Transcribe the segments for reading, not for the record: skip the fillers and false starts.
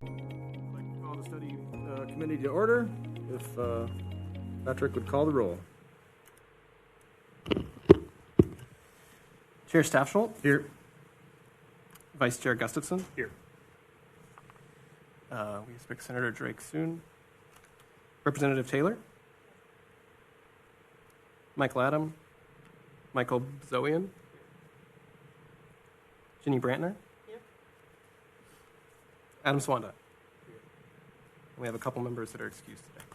I'd like to call the study committee to order. If Patrick would call the roll. Chair Staffschult. Here. Vice Chair Gustafson. Here. We expect Senator Drake soon. Representative Taylor. Michael Adam. Michael Zoian. Ginny Brantner. Here. Adam Swanda. Here. We have a couple members that are excused today.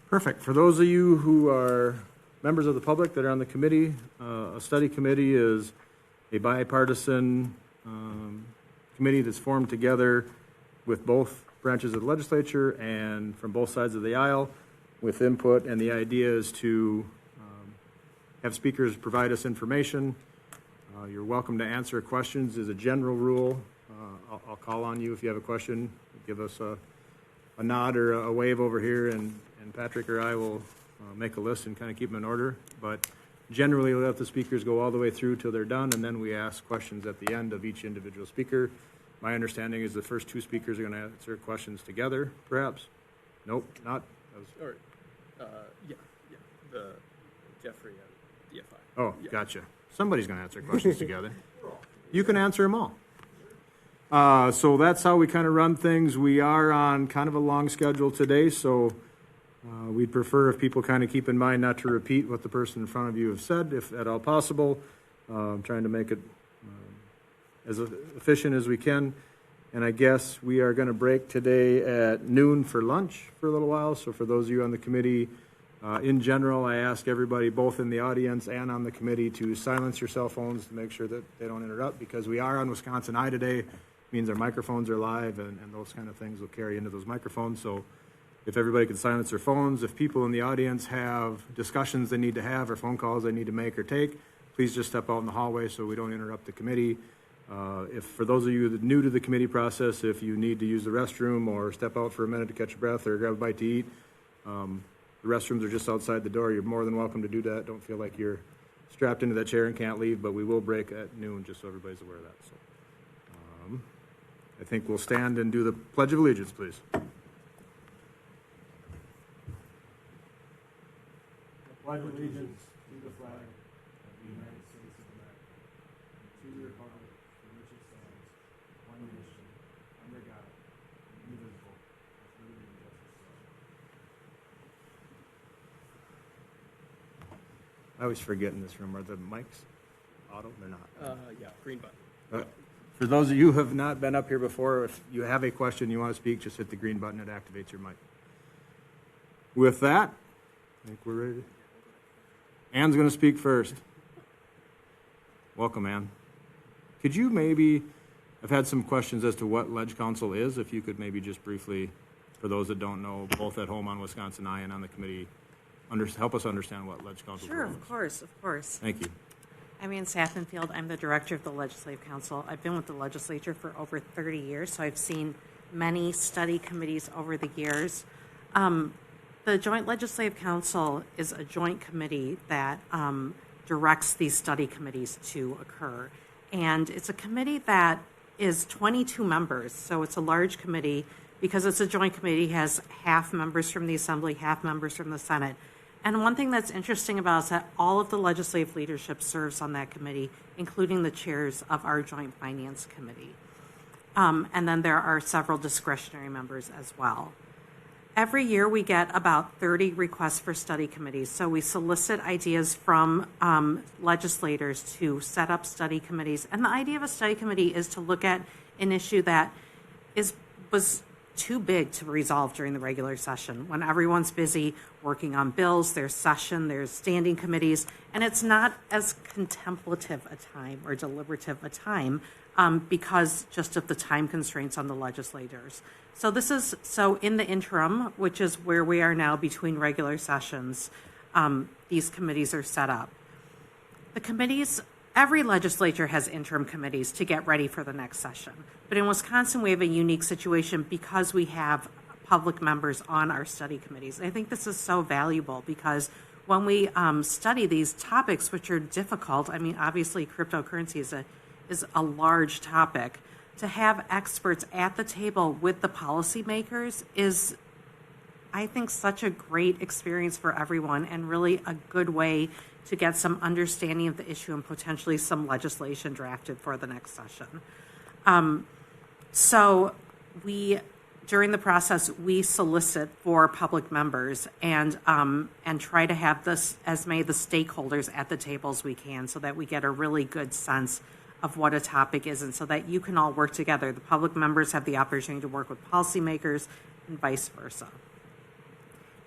Perfect. For those of you who are members of the public that are on the committee, a study committee is a bipartisan committee that's formed together with both branches of the legislature and from both sides of the aisle with input, and the idea is to have speakers provide us information. You're welcome to answer questions as a general rule. I'll call on you if you have a question. Give us a nod or a wave over here, and Patrick or I will make a list and kind of keep them in order. But generally, we'll let the speakers go all the way through till they're done, and then we ask questions at the end of each individual speaker. My understanding is the first two speakers are going to answer questions together, perhaps? Nope, not? The Jeffrey and DFI. Oh, yeah. Gotcha. Somebody's going to answer questions together. You can answer them all. So that's how we kind of run things. We are on kind of a long schedule today, so we'd prefer if people kind of keep in mind not to repeat what the person in front of you have said, if at all possible. I'm trying to make it as efficient as we can. And I guess we are going to break today at noon for lunch for a little while. So for those of you on the committee, in general, I ask everybody, both in the audience and on the committee, to silence your cell phones to make sure that they don't interrupt, because we are on Wisconsin Eye today. It means our microphones are live, and those kind of things will carry into those microphones. So if everybody can silence their phones, if people in the audience have discussions they need to have or phone calls they need to make or take, please just step out in the hallway so we don't interrupt the committee. If for those of you that are new to the committee process, if you need to use the restroom or step out for a minute to catch your breath or grab a bite to eat, the restrooms are just outside the door. You're more than welcome to do that. Don't feel like you're strapped into that chair and can't leave, but we will break at noon, just so everybody's aware of that. So, I think we'll stand and do the Pledge of Allegiance, please. I pledge allegiance to the flag of the United States of America, and to the republic for which it stands, one nation, under God, indivisible, with liberty and justice for all. I always forget in this room, are the mics auto? They're not. Yeah, green button. For those of you who have not been up here before, if you have a question you want to speak, just hit the green button. It activates your mic. With that, I think we're ready. Ann's going to speak first. Welcome, Ann. Could you maybe, I've had some questions as to what Ledge Council is. If you could maybe just briefly, for those that don't know, both at home on Wisconsin Eye and on the committee, help us understand what Ledge Council is. Sure, of course. Thank you. I'm Ann Saffenfield. I'm the director of the Legislative Council. I've been with the legislature for over 30 years, so I've seen many study committees over the years. The Joint Legislative Council is a joint committee that directs these study committees to occur. And it's a committee that is 22 members, so it's a large committee. Because it's a joint committee, it has half members from the Assembly, half members from the Senate. And one thing that's interesting about it is that all of the legislative leadership serves on that committee, including the chairs of our Joint Finance Committee. And then there are several discretionary members as well. Every year we get about 30 requests for study committees. So we solicit ideas from legislators to set up study committees. And the idea of a study committee is to look at an issue that was too big to resolve during the regular session. When everyone's busy working on bills, there's session, there's standing committees, and it's not as contemplative a time or deliberative a time because just of the time constraints on the legislators. So in the interim, which is where we are now between regular sessions, these committees are set up. The committees, every legislature has interim committees to get ready for the next session. But in Wisconsin, we have a unique situation because we have public members on our study committees. And I think this is so valuable because when we study these topics, which are difficult, I mean, obviously cryptocurrency is a large topic. to have experts at the table with the policymakers is, I think, such a great experience for everyone and really a good way to get some understanding of the issue and potentially some legislation drafted for the next session. So during the process, we solicit for public members and try to have as many of the stakeholders at the table as we can so that we get a really good sense of what a topic is and so that you can all work together. The public members have the opportunity to work with policymakers and vice versa.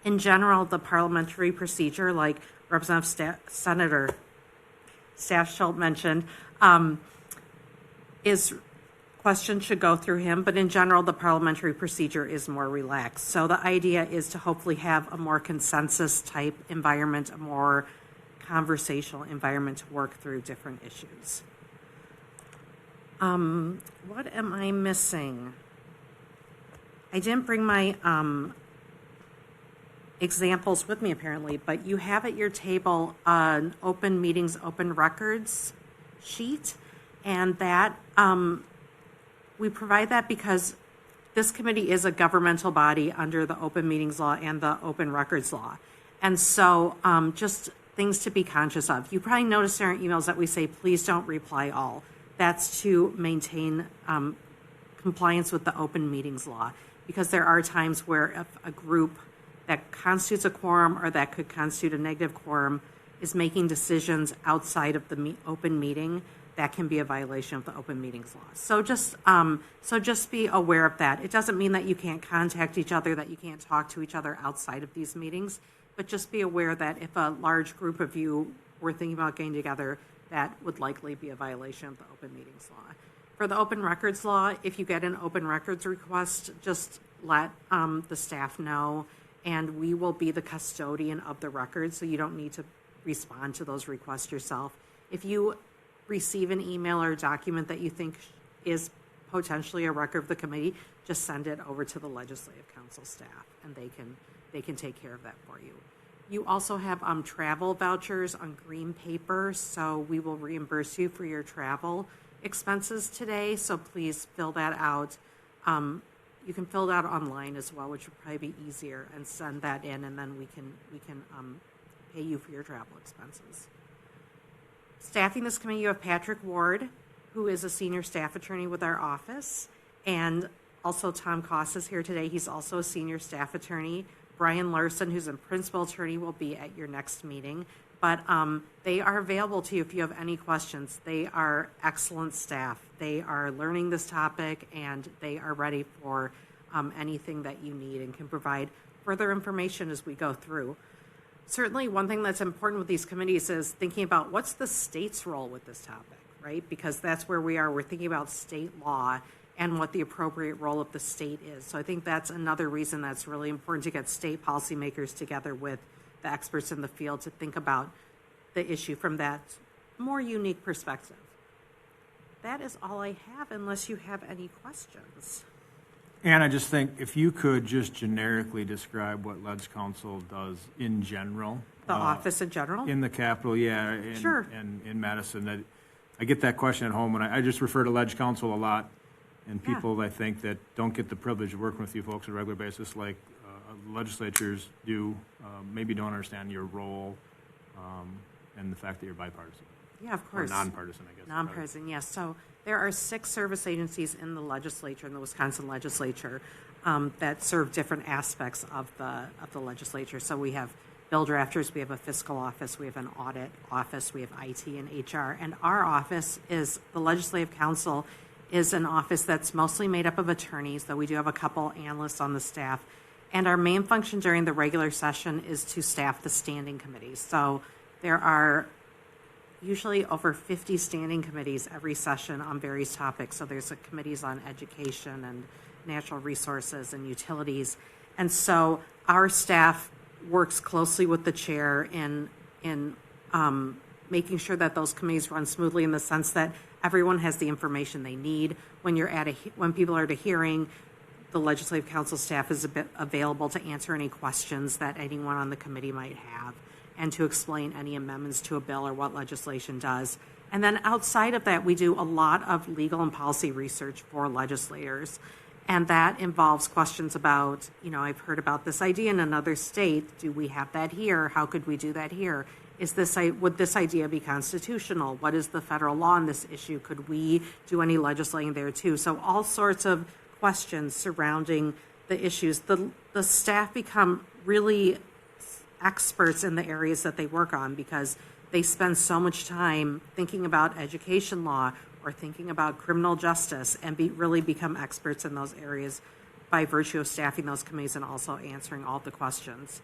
In general, the parliamentary procedure, like Representative Senator Staff Schultz mentioned, is questions should go through him, but in general, the parliamentary procedure is more relaxed. So the idea is to hopefully have a more consensus type environment, a more conversational environment to work through different issues. What am I missing? I didn't bring my examples with me apparently, but you have at your table an open meetings, open records sheet, and that we provide that because this committee is a governmental body under the open meetings law and the open records law. And so just things to be conscious of. You probably noticed in our emails that we say, please don't reply all. That's to maintain compliance with the open meetings law, because there are times where if a group that constitutes a quorum or that could constitute a negative quorum is making decisions outside of the open meeting, that can be a violation of the open meetings law. So just be aware of that. It doesn't mean that you can't contact each other, that you can't talk to each other outside of these meetings, but just be aware that if a large group of you were thinking about getting together, that would likely be a violation of the open meetings law. For the open records law, if you get an open records request, just let the staff know, and we will be the custodian of the records, so you don't need to respond to those requests yourself. If you receive an email or a document that you think is potentially a record of the committee, just send it over to the Legislative Council staff, and they can take care of that for you. You also have travel vouchers on green paper, so we will reimburse you for your travel expenses today, so please fill that out. You can fill that online as well, which would probably be easier, and send that in, and then we can pay you for your travel expenses. Staffing this committee, you have Patrick Ward, who is a senior staff attorney with our office, and also Tom Koss is here today. He's also a senior staff attorney. Brian Larson, who's a principal attorney, will be at your next meeting, but they are available to you if you have any questions. They are excellent staff. They are learning this topic, and they are ready for anything that you need and can provide further information as we go through. Certainly, one thing that's important with these committees is thinking about what's the state's role with this topic, right? Because that's where we are. We're thinking about state law and what the appropriate role of the state is. So I think that's another reason that's really important to get state policymakers together with the experts in the field to think about the issue from that more unique perspective. That is all I have, unless you have any questions. And I just think if you could just generically describe what Led's Council does in general. The office in general? In the Capitol, yeah. Sure. And in Madison. I get that question at home, and I just refer to Led's Council a lot. And people, I think, that don't get the privilege of working with you folks on a regular basis, like legislatures do, maybe don't understand your role and the fact that you're bipartisan. Yeah, of course. Or nonpartisan, I guess. Nonpartisan, yes. So there are 6 service agencies in the legislature, in the Wisconsin legislature, that serve different aspects of the legislature. So we have bill drafters, we have a fiscal office, we have an audit office, we have IT and HR. And our office is, the Legislative Council is an office that's mostly made up of attorneys, though we do have a couple analysts on the staff. And our main function during the regular session is to staff the standing committees. So there are usually over 50 standing committees every session on various topics. So there's committees on education and natural resources and utilities. And so our staff works closely with the chair in making sure that those committees run smoothly, in the sense that everyone has the information they need. When people are at a hearing, the Legislative Council staff is available to answer any questions that anyone on the committee might have, and to explain any amendments to a bill or what legislation does. And then outside of that, we do a lot of legal and policy research for legislators. And that involves questions about, I've heard about this idea in another state. Do we have that here? How could we do that here? Would this idea be constitutional? What is the federal law on this issue? Could we do any legislating there too? So all sorts of questions surrounding the issues. The staff become really experts in the areas that they work on because they spend so much time thinking about education law or thinking about criminal justice and really become experts in those areas by virtue of staffing those committees and also answering all the questions.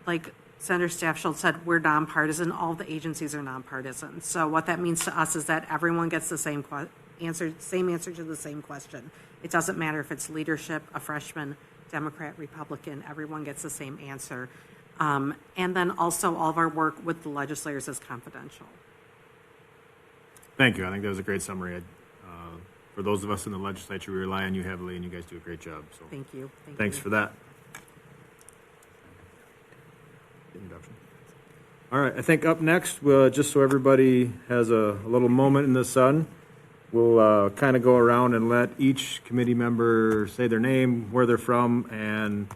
Like Senator Staffschild said, we're nonpartisan. All the agencies are nonpartisan. So what that means to us is that everyone gets the same answer to the same question. It doesn't matter if it's leadership, a freshman, Democrat, Republican, everyone gets the same answer. And then also all of our work with the legislators is confidential. Thank you. I think that was a great summary. For those of us in the legislature, we rely on you heavily, and you guys do a great job. So Thank you. Thanks for that. Introduction. All right. I think up next, just so everybody has a little moment in the sun, we'll kind of go around and let each committee member say their name, where they're from, and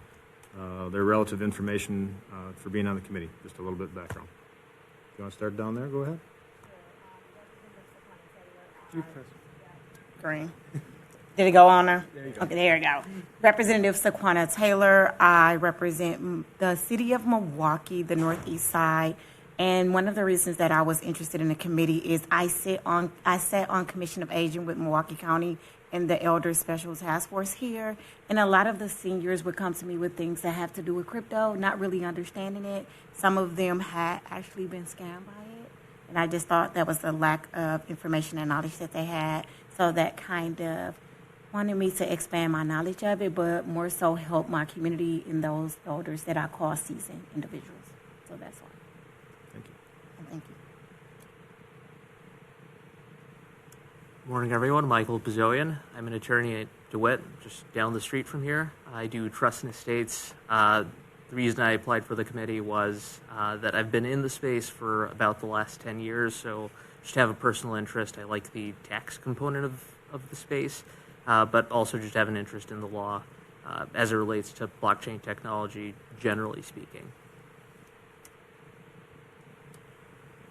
their relative information for being on the committee. Just a little bit of background. If you want to start down there, go ahead. Green. Did it go on there? Okay, there you go. Representative Saquana Taylor. I represent the city of Milwaukee, the northeast side. And one of the reasons that I was interested in the committee is I sat on Commission of Aging with Milwaukee County and the Elder Special Task Force here. And a lot of the seniors would come to me with things that have to do with crypto, not really understanding it. Some of them had actually been scammed by it. And I just thought that was the lack of information and knowledge that they had. So that kind of wanted me to expand my knowledge of it, but more so help my community and those elders that I call seasoned individuals. So that's why. Thank you. And thank you. Morning, everyone. Michael Bazoian. I'm an attorney at DeWitt, just down the street from here. I do trust and estates. The reason I applied for the committee was that I've been in the space for about the last 10 years, so just have a personal interest. I like the tax component of the space, but also just have an interest in the law as it relates to blockchain technology, generally speaking.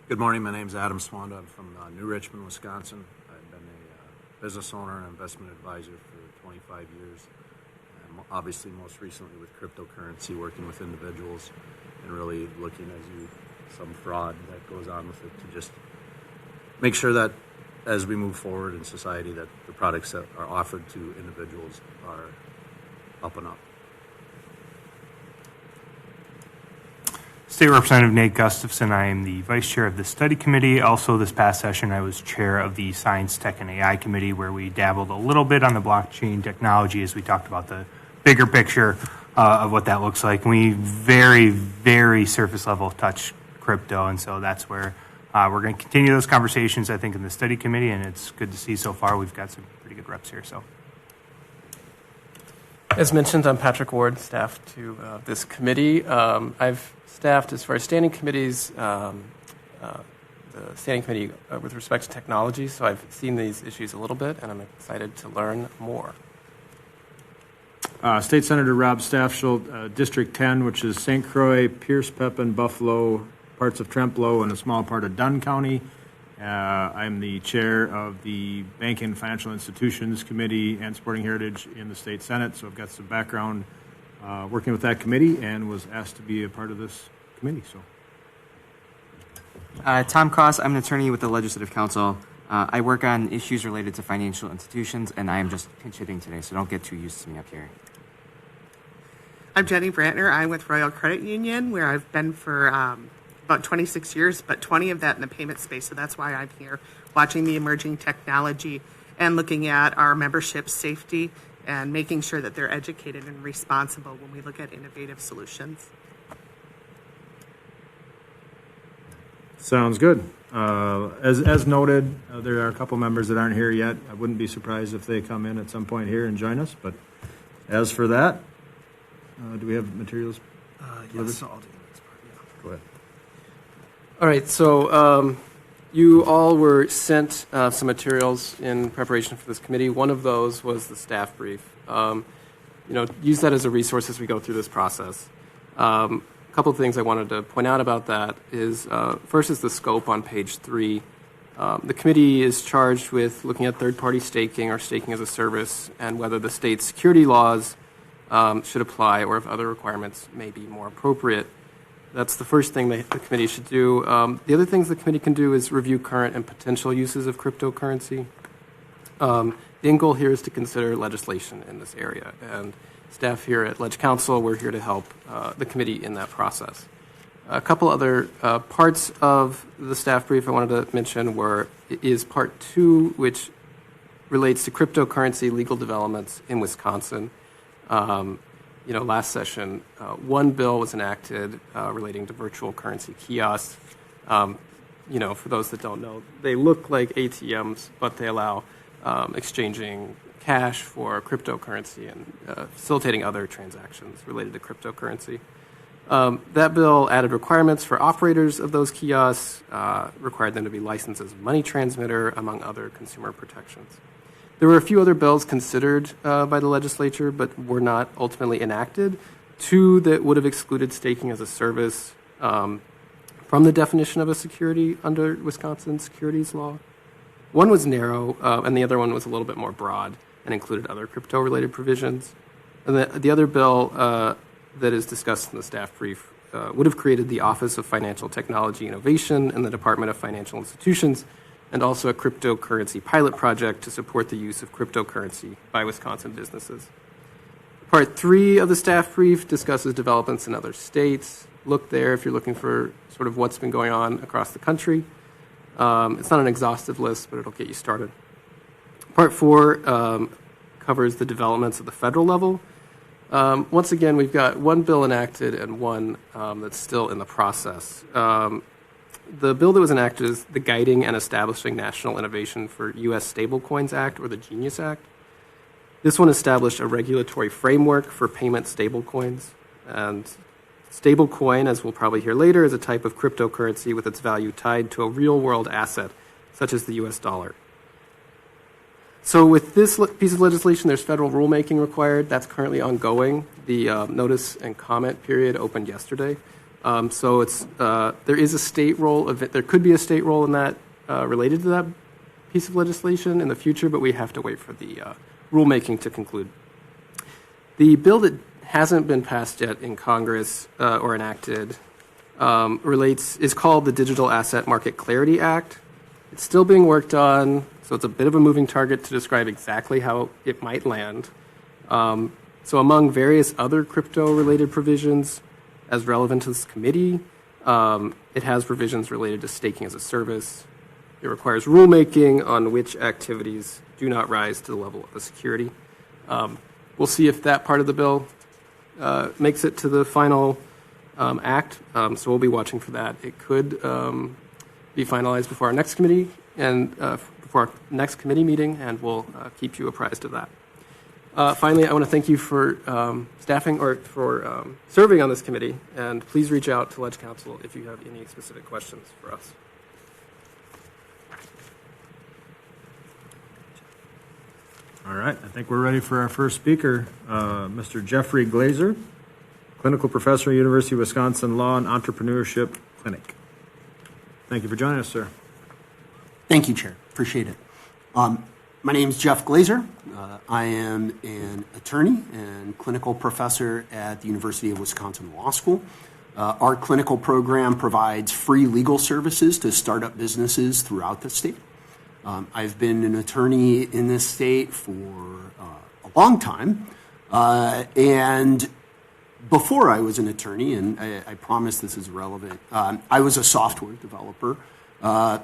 Good morning. My name is Adam Swanda. I'm from New Richmond, Wisconsin. I've been a business owner and investment advisor for 25 years. Obviously, most recently with cryptocurrency, working with individuals and really looking some fraud that goes on with it to just make sure that as we move forward in society that the products that are offered to individuals are up and up. State Representative Nate Gustafson. I am the Vice Chair of the Study Committee. Also, this past session, I was Chair of the Science, Tech, and AI Committee, where we dabbled a little bit on the blockchain technology as we talked about the bigger picture of what that looks like. We very, very surface level touch crypto, and so that's where we're going to continue those conversations, I think, in the Study Committee, and it's good to see so far we've got some pretty good reps here. So, As mentioned, I'm Patrick Ward, staff to this committee. I've staffed as far as standing committees, the standing committee with respect to technology, so I've seen these issues a little bit, and I'm excited to learn more. State Senator Rob Staffschild, District 10, which is St. Croix, Pierce, Pepin, Buffalo, parts of Trempealeau, and a small part of Dunn County. I'm the chair of the Banking and Financial Institutions Committee and Sporting Heritage in the State Senate, so I've got some background working with that committee and was asked to be a part of this committee. So, Tom Cross, I'm an attorney with the Legislative Council. I work on issues related to financial institutions, and I am just pinch hitting today, so don't get too used to me up here. I'm Jenny Brantner. I'm with Royal Credit Union, where I've been for about 26 years, but 20 of that in the payment space. So that's why I'm here, watching the emerging technology and looking at our membership safety and making sure that they're educated and responsible when we look at innovative solutions. sounds good. As noted, there are a couple members that aren't here yet. I wouldn't be surprised if they come in at some point here and join us. But as for that, do we have materials? Yes, so I'll do the next part. Yeah. Go ahead. All right, so You all were sent some materials in preparation for this committee. One of those was the staff brief. Use that as a resource as we go through this process. A couple of things I wanted to point out about that is, first is the scope on page 3. The committee is charged with looking at third-party staking or staking as a service and whether the state's security laws should apply or if other requirements may be more appropriate. That's the first thing the committee should do. The other things the committee can do is review current and potential uses of cryptocurrency. The end goal here is to consider legislation in this area, and staff here at Ledge Council, we're here to help the committee in that process. A couple other parts of the staff brief I wanted to mention is part 2, which relates to cryptocurrency legal developments in Wisconsin. Last session, one bill was enacted relating to virtual currency kiosks. For those that don't know, they look like ATMs, but they allow exchanging cash for cryptocurrency and facilitating other transactions related to cryptocurrency. That bill added requirements for operators of those kiosks, required them to be licensed as a money transmitter, among other consumer protections. There were a few other bills considered by the legislature, but were not ultimately enacted. 2 that would have excluded staking as a service from the definition of a security under Wisconsin securities law. One was narrow, and the other one was a little bit more broad and included other crypto-related provisions. And the other bill that is discussed in the staff brief would have created the Office of Financial Technology Innovation in the Department of Financial Institutions, and also a cryptocurrency pilot project to support the use of cryptocurrency by Wisconsin businesses. Part 3 of the staff brief discusses developments in other states. Look there if you're looking for sort of what's been going on across the country. It's not an exhaustive list, but it'll get you started. Part 4 covers the developments at the federal level. Once again, we've got one bill enacted and one that's still in the process. The bill that was enacted is the Guiding and Establishing National Innovation for U.S. Stablecoins Act, or the GENIUS Act. This one established a regulatory framework for payment stablecoins. And stablecoin, as we'll probably hear later, is a type of cryptocurrency with its value tied to a real-world asset, such as the U.S. dollar. So with this piece of legislation, there's federal rulemaking required. That's currently ongoing. The notice and comment period opened yesterday. So there is a state role. There could be a state role in that related to that piece of legislation in the future, but we have to wait for the rulemaking to conclude. The bill that hasn't been passed yet in Congress or enacted is called the Digital Asset Market Clarity Act. It's still being worked on, so it's a bit of a moving target to describe exactly how it might land. So among various other crypto-related provisions, as relevant to this committee, it has provisions related to staking as a service. It requires rulemaking on which activities do not rise to the level of a security. We'll see if that part of the bill makes it to the final act, so we'll be watching for that. It could be finalized before our next committee and before our next committee meeting, and we'll keep you apprised of that. Finally, I want to thank you for staffing or for serving on this committee, and please reach out to Ledge Council if you have any specific questions for us. All right, I think we're ready for our first speaker, Mr. Jeffrey Glazer, clinical professor, University of Wisconsin Law and Entrepreneurship Clinic. Thank you for joining us, sir. Thank you, Chair. Appreciate it. My name is Jeff Glazer. I am an attorney and clinical professor at the University of Wisconsin Law School. Our clinical program provides free legal services to startup businesses throughout the state. I've been an attorney in this state for a long time. And before I was an attorney, and I promise this is relevant, I was a software developer.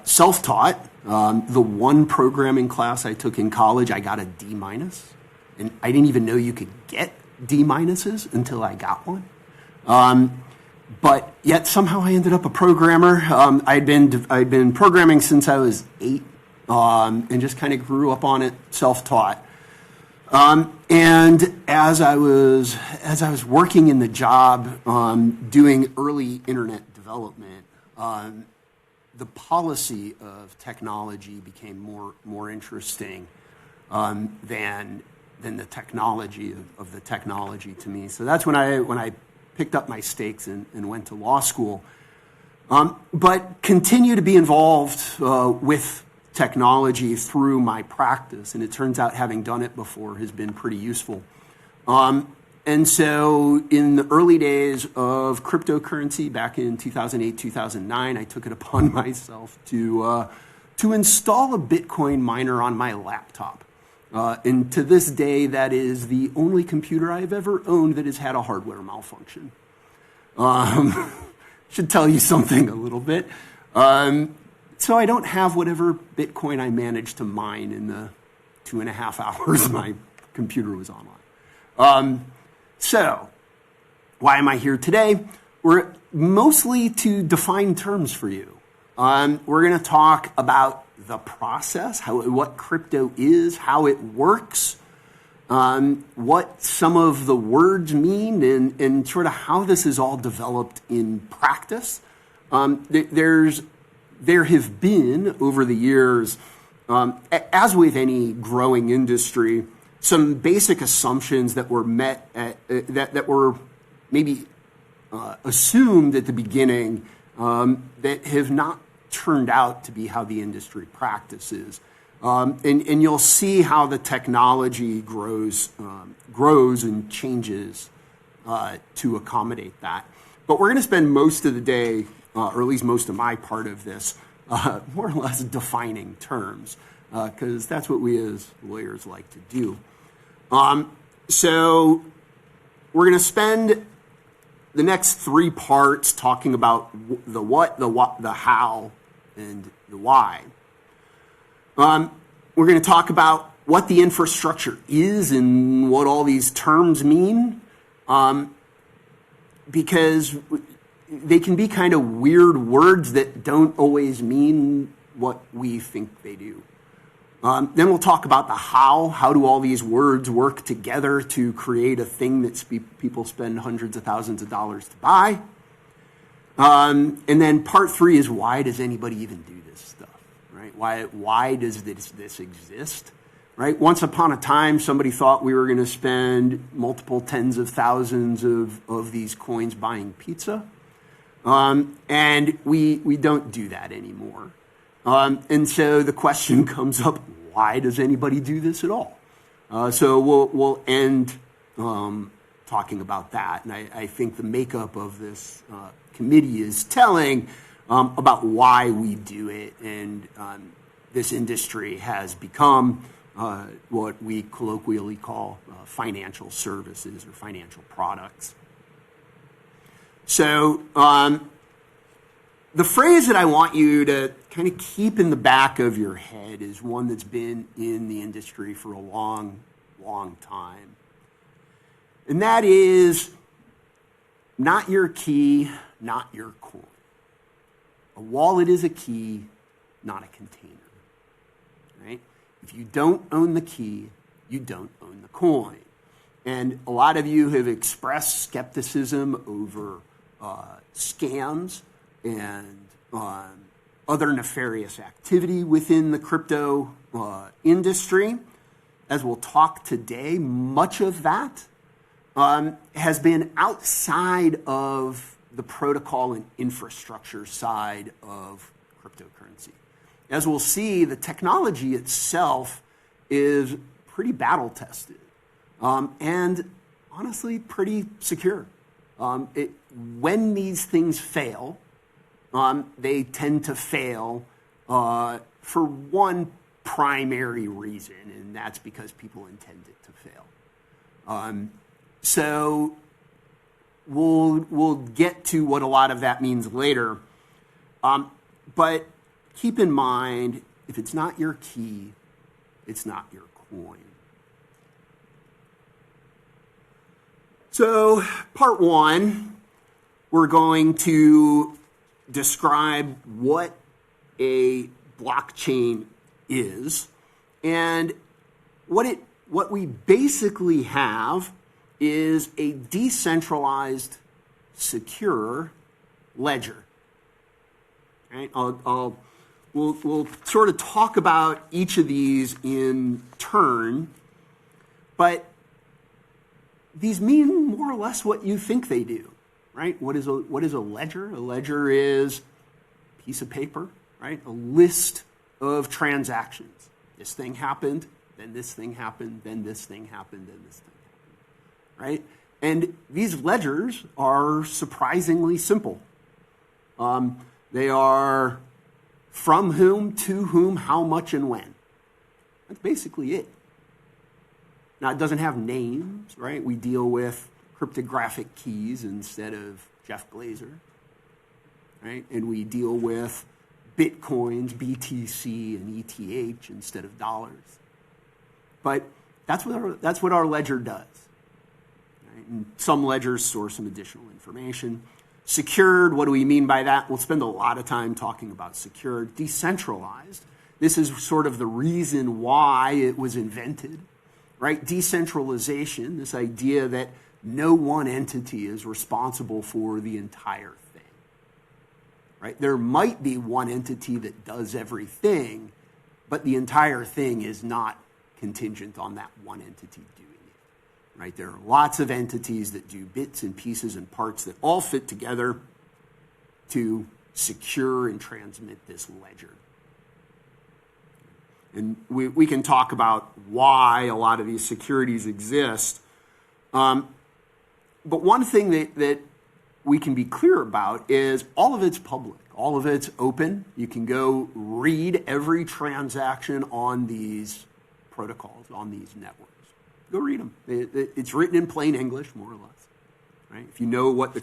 Self-taught. The one programming class I took in college, I got a D-, and I didn't even know you could get D- until I got one. But yet somehow I ended up a programmer. I'd been programming since I was 8, and just kind of grew up on it, self-taught. And as I was working in the job, doing early internet development, the policy of technology became more interesting than the technology of the technology to me. So that's when I picked up my stakes and went to law school. But continue to be involved with technology through my practice, and it turns out having done it before has been pretty useful. And so in the early days of cryptocurrency, back in 2008, 2009, I took it upon myself to install a Bitcoin miner on my laptop. And to this day, that is the only computer I've ever owned that has had a hardware malfunction. Should tell you something a little bit. So I don't have whatever Bitcoin I managed to mine in the 2.5 hours my computer was online. So why am I here today? We're mostly to define terms for you. We're going to talk about the process, what crypto is, how it works, what some of the words mean, and sort of how this is all developed in practice. There have been, over the years, as with any growing industry, some basic assumptions that were met that were maybe assumed at the beginning that have not turned out to be how the industry practices. And you'll see how the technology grows and changes to accommodate that. But we're going to spend most of the day, or at least most of my part of this, more or less defining terms, because that's what we as lawyers like to do. So we're going to spend the next 3 parts talking about the what, the how, and the why. We're going to talk about what the infrastructure is and what all these terms mean, because they can be kind of weird words that don't always mean what we think they do. Then we'll talk about the how. How do all these words work together to create a thing that people spend hundreds of thousands of dollars to buy? And then part 3 is, why does anybody even do this stuff, right? Why does this exist, right? Once upon a time, somebody thought we were going to spend multiple tens of thousands of these coins buying pizza. And we don't do that anymore. And so the question comes up, why does anybody do this at all? So we'll end talking about that. And I think the makeup of this committee is telling about why we do it. And this industry has become what we colloquially call financial services or financial products. So the phrase that I want you to kind of keep in the back of your head is one that's been in the industry for a long, long time. And that is, not your key, not your coin. A wallet is a key, not a container. Right? If you don't own the key, you don't own the coin. And a lot of you have expressed skepticism over scams and other nefarious activity within the crypto industry. As we'll talk today, much of that has been outside of the protocol and infrastructure side of cryptocurrency. As we'll see, the technology itself is pretty battle-tested and honestly pretty secure. When these things fail, they tend to fail for one primary reason, and that's because people intend it to fail. So we'll get to what a lot of that means later. But keep in mind, if it's not your key, it's not your coin. So part 1, we're going to describe what a blockchain is, and what we basically have is a decentralized, secure ledger. Right? We'll sort of talk about each of these in turn, but these mean more or less what you think they do, right? What is a ledger? A ledger is a piece of paper, right? A list of transactions. This thing happened, then this thing happened, then this thing happened, then this thing happened, right? And these ledgers are surprisingly simple. They are from whom, to whom, how much, and when. That's basically it. Now, it doesn't have names, right? We deal with cryptographic keys instead of Jeff Glazer, right? And we deal with bitcoins, BTC, and ETH instead of dollars. But that's what our ledger does. Right? And some ledgers store some additional information. Secured, what do we mean by that? We'll spend a lot of time talking about secured. Decentralized, this is sort of the reason why it was invented, right? Decentralization, this idea that no one entity is responsible for the entire thing, right? There might be one entity that does everything, but the entire thing is not contingent on that one entity doing it, right? There are lots of entities that do bits and pieces and parts that all fit together to secure and transmit this ledger. And we can talk about why a lot of these securities exist. But one thing that we can be clear about is all of it's public. All of it's open. You can go read every transaction on these protocols, on these networks. Go read them. It's written in plain English, more or less. Right? If you know what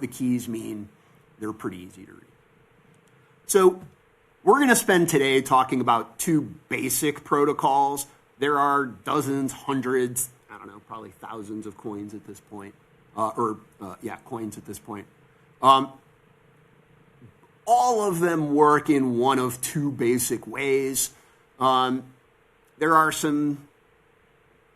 the keys mean, they're pretty easy to read. So we're going to spend today talking about two basic protocols. There are dozens, hundreds, I don't know, probably thousands of coins at this point. Coins at this point. All of them work in one of two basic ways. There are some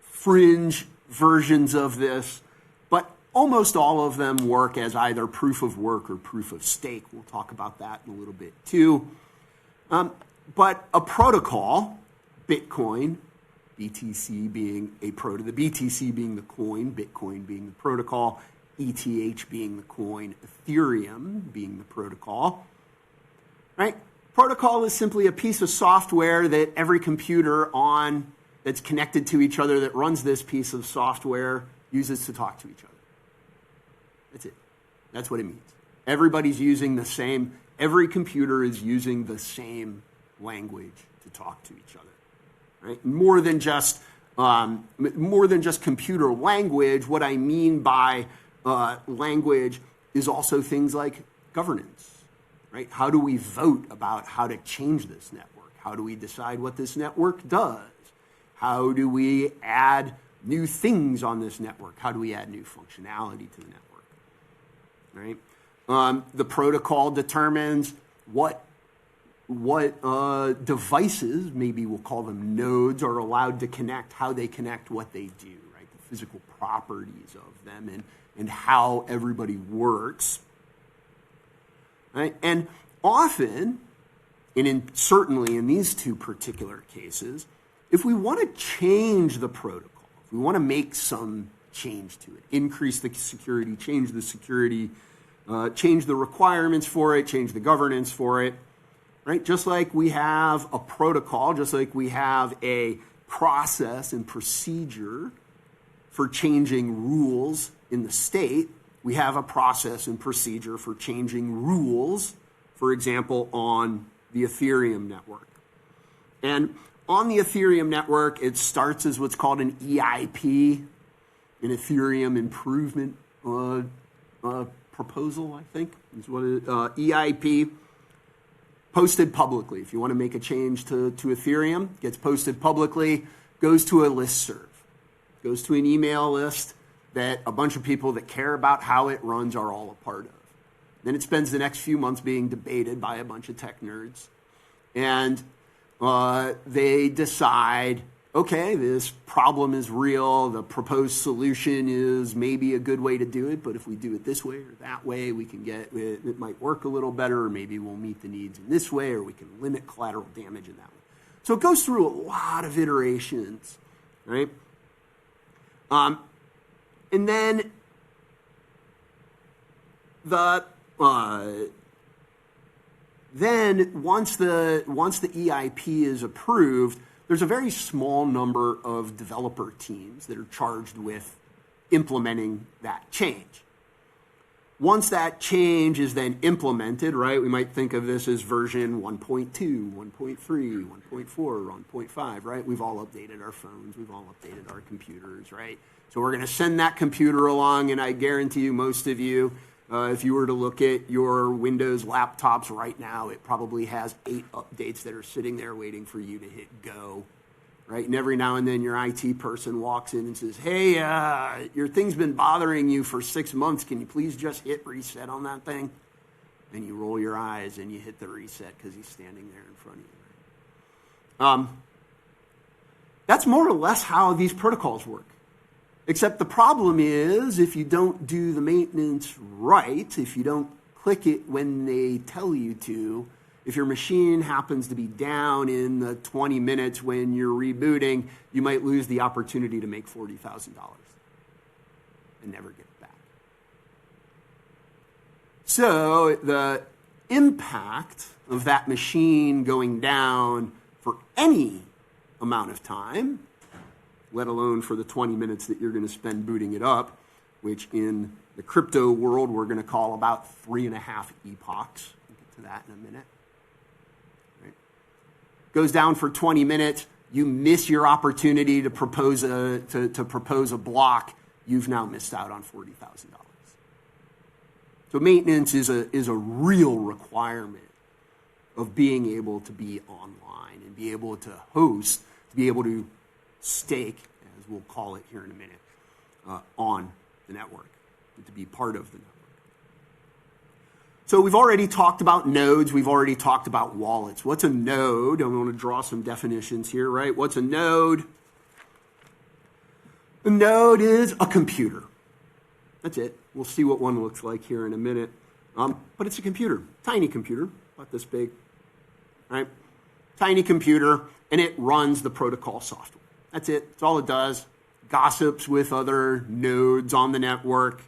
fringe versions of this, but almost all of them work as either proof of work or proof of stake. We'll talk about that in a little bit too. But a protocol, Bitcoin, BTC being the BTC being the coin, Bitcoin being the protocol, ETH being the coin, Ethereum being the protocol, right? Protocol is simply a piece of software that every computer that's connected to each other that runs this piece of software uses to talk to each other. That's it. That's what it means. Everybody's using the same, every computer is using the same language to talk to each other. Right? More than just computer language, what I mean by language is also things like governance. Right? How do we vote about how to change this network? How do we decide what this network does? How do we add new things on this network? How do we add new functionality to the network? Right? The protocol determines what devices, maybe we'll call them nodes, are allowed to connect, how they connect, what they do, right? The physical properties of them and how everybody works. Right? And often, certainly in these two particular cases, if we want to change the protocol, if we want to make some change to it, increase the security, change the requirements for it, change the governance for it, right? Just like we have a protocol, just like we have a process and procedure for changing rules in the state, we have a process and procedure for changing rules, for example, on the Ethereum network. And on the Ethereum network, it starts as what's called an EIP, an Ethereum Improvement Proposal, I think, is what it is. EIP, posted publicly. If you want to make a change to Ethereum, gets posted publicly, goes to a listserv, goes to an email list that a bunch of people that care about how it runs are all a part of. Then it spends the next few months being debated by a bunch of tech nerds. And they decide okay, this problem is real, the proposed solution is maybe a good way to do it, but if we do it this way or that way, we can get, it might work a little better, or maybe we'll meet the needs in this way, or we can limit collateral damage in that way. So it goes through a lot of iterations, right? And then once the EIP is approved, there's a very small number of developer teams that are charged with implementing that change. Once that change is then implemented, right, we might think of this as version 1.2, 1.3, 1.4, 1.5, right? We've all updated our phones, we've all updated our computers, right? So we're going to send that computer along, and I guarantee you, most of you, if you were to look at your Windows laptops right now, it probably has 8 updates that are sitting there waiting for you to hit go, right? And every now and then your IT person walks in and says, hey, your thing's been bothering you for 6 months. Can you please just hit reset on that thing? And you roll your eyes and you hit the reset because he's standing there in front of you. That's more or less how these protocols work. Except the problem is, if you don't do the maintenance right, if you don't click it when they tell you to, if your machine happens to be down in the 20 minutes when you're rebooting, you might lose the opportunity to make $40,000 and never get it back. So the impact of that machine going down for any amount of time, let alone for the 20 minutes that you're going to spend booting it up, which in the crypto world we're going to call about 3.5 epochs. We'll get to that in a minute. Right. Goes down for 20 minutes. You miss your opportunity to propose a block. You've now missed out on $40,000. So maintenance is a real requirement of being able to be online and be able to host, to be able to stake, as we'll call it here in a minute, on the network, and to be part of the network. So we've already talked about nodes. We've already talked about wallets. What's a node? I'm going to draw some definitions here, right? What's a node? A node is a computer. That's it. We'll see what one looks like here in a minute. But it's a computer, tiny computer, about this big, right? Tiny computer, and it runs the protocol software. That's it. That's all it does. Gossips with other nodes on the network.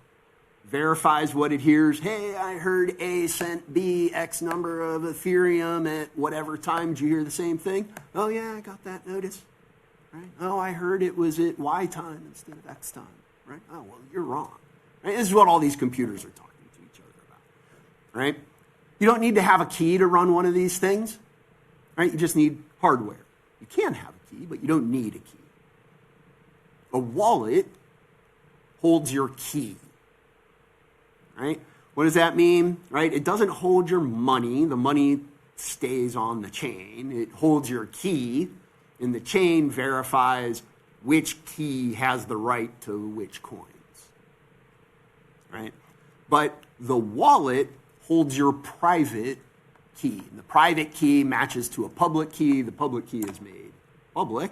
Verifies what it hears. Hey, I heard A sent B X number of Ethereum at whatever time. Did you hear the same thing? Oh, yeah, I got that notice. Right? Oh, I heard it was at Y time instead of X time. Right? Oh, well, you're wrong. Right? This is what all these computers are talking to each other about. Right? You don't need to have a key to run one of these things. Right? You just need hardware. You can have a key, but you don't need a key. A wallet holds your key, right? What does that mean, right? It doesn't hold your money. The money stays on the chain. It holds your key, and the chain verifies which key has the right to which coins, right? But the wallet holds your private key. And the private key matches to a public key. The public key is made public,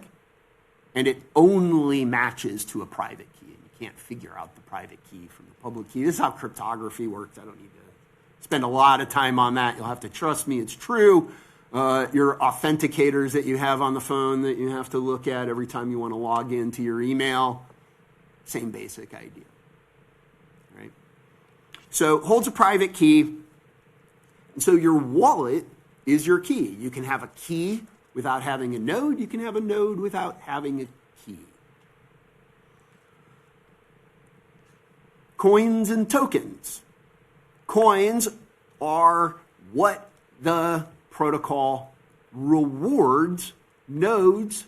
and it only matches to a private key. And you can't figure out the private key from the public key. This is how cryptography works. I don't need to spend a lot of time on that. You'll have to trust me. It's true. Your authenticators that you have on the phone that you have to look at every time you want to log into your email, same basic idea, right? So it holds a private key. And so your wallet is your key. You can have a key without having a node. You can have a node without having a key. Coins and tokens. Coins are what the protocol rewards nodes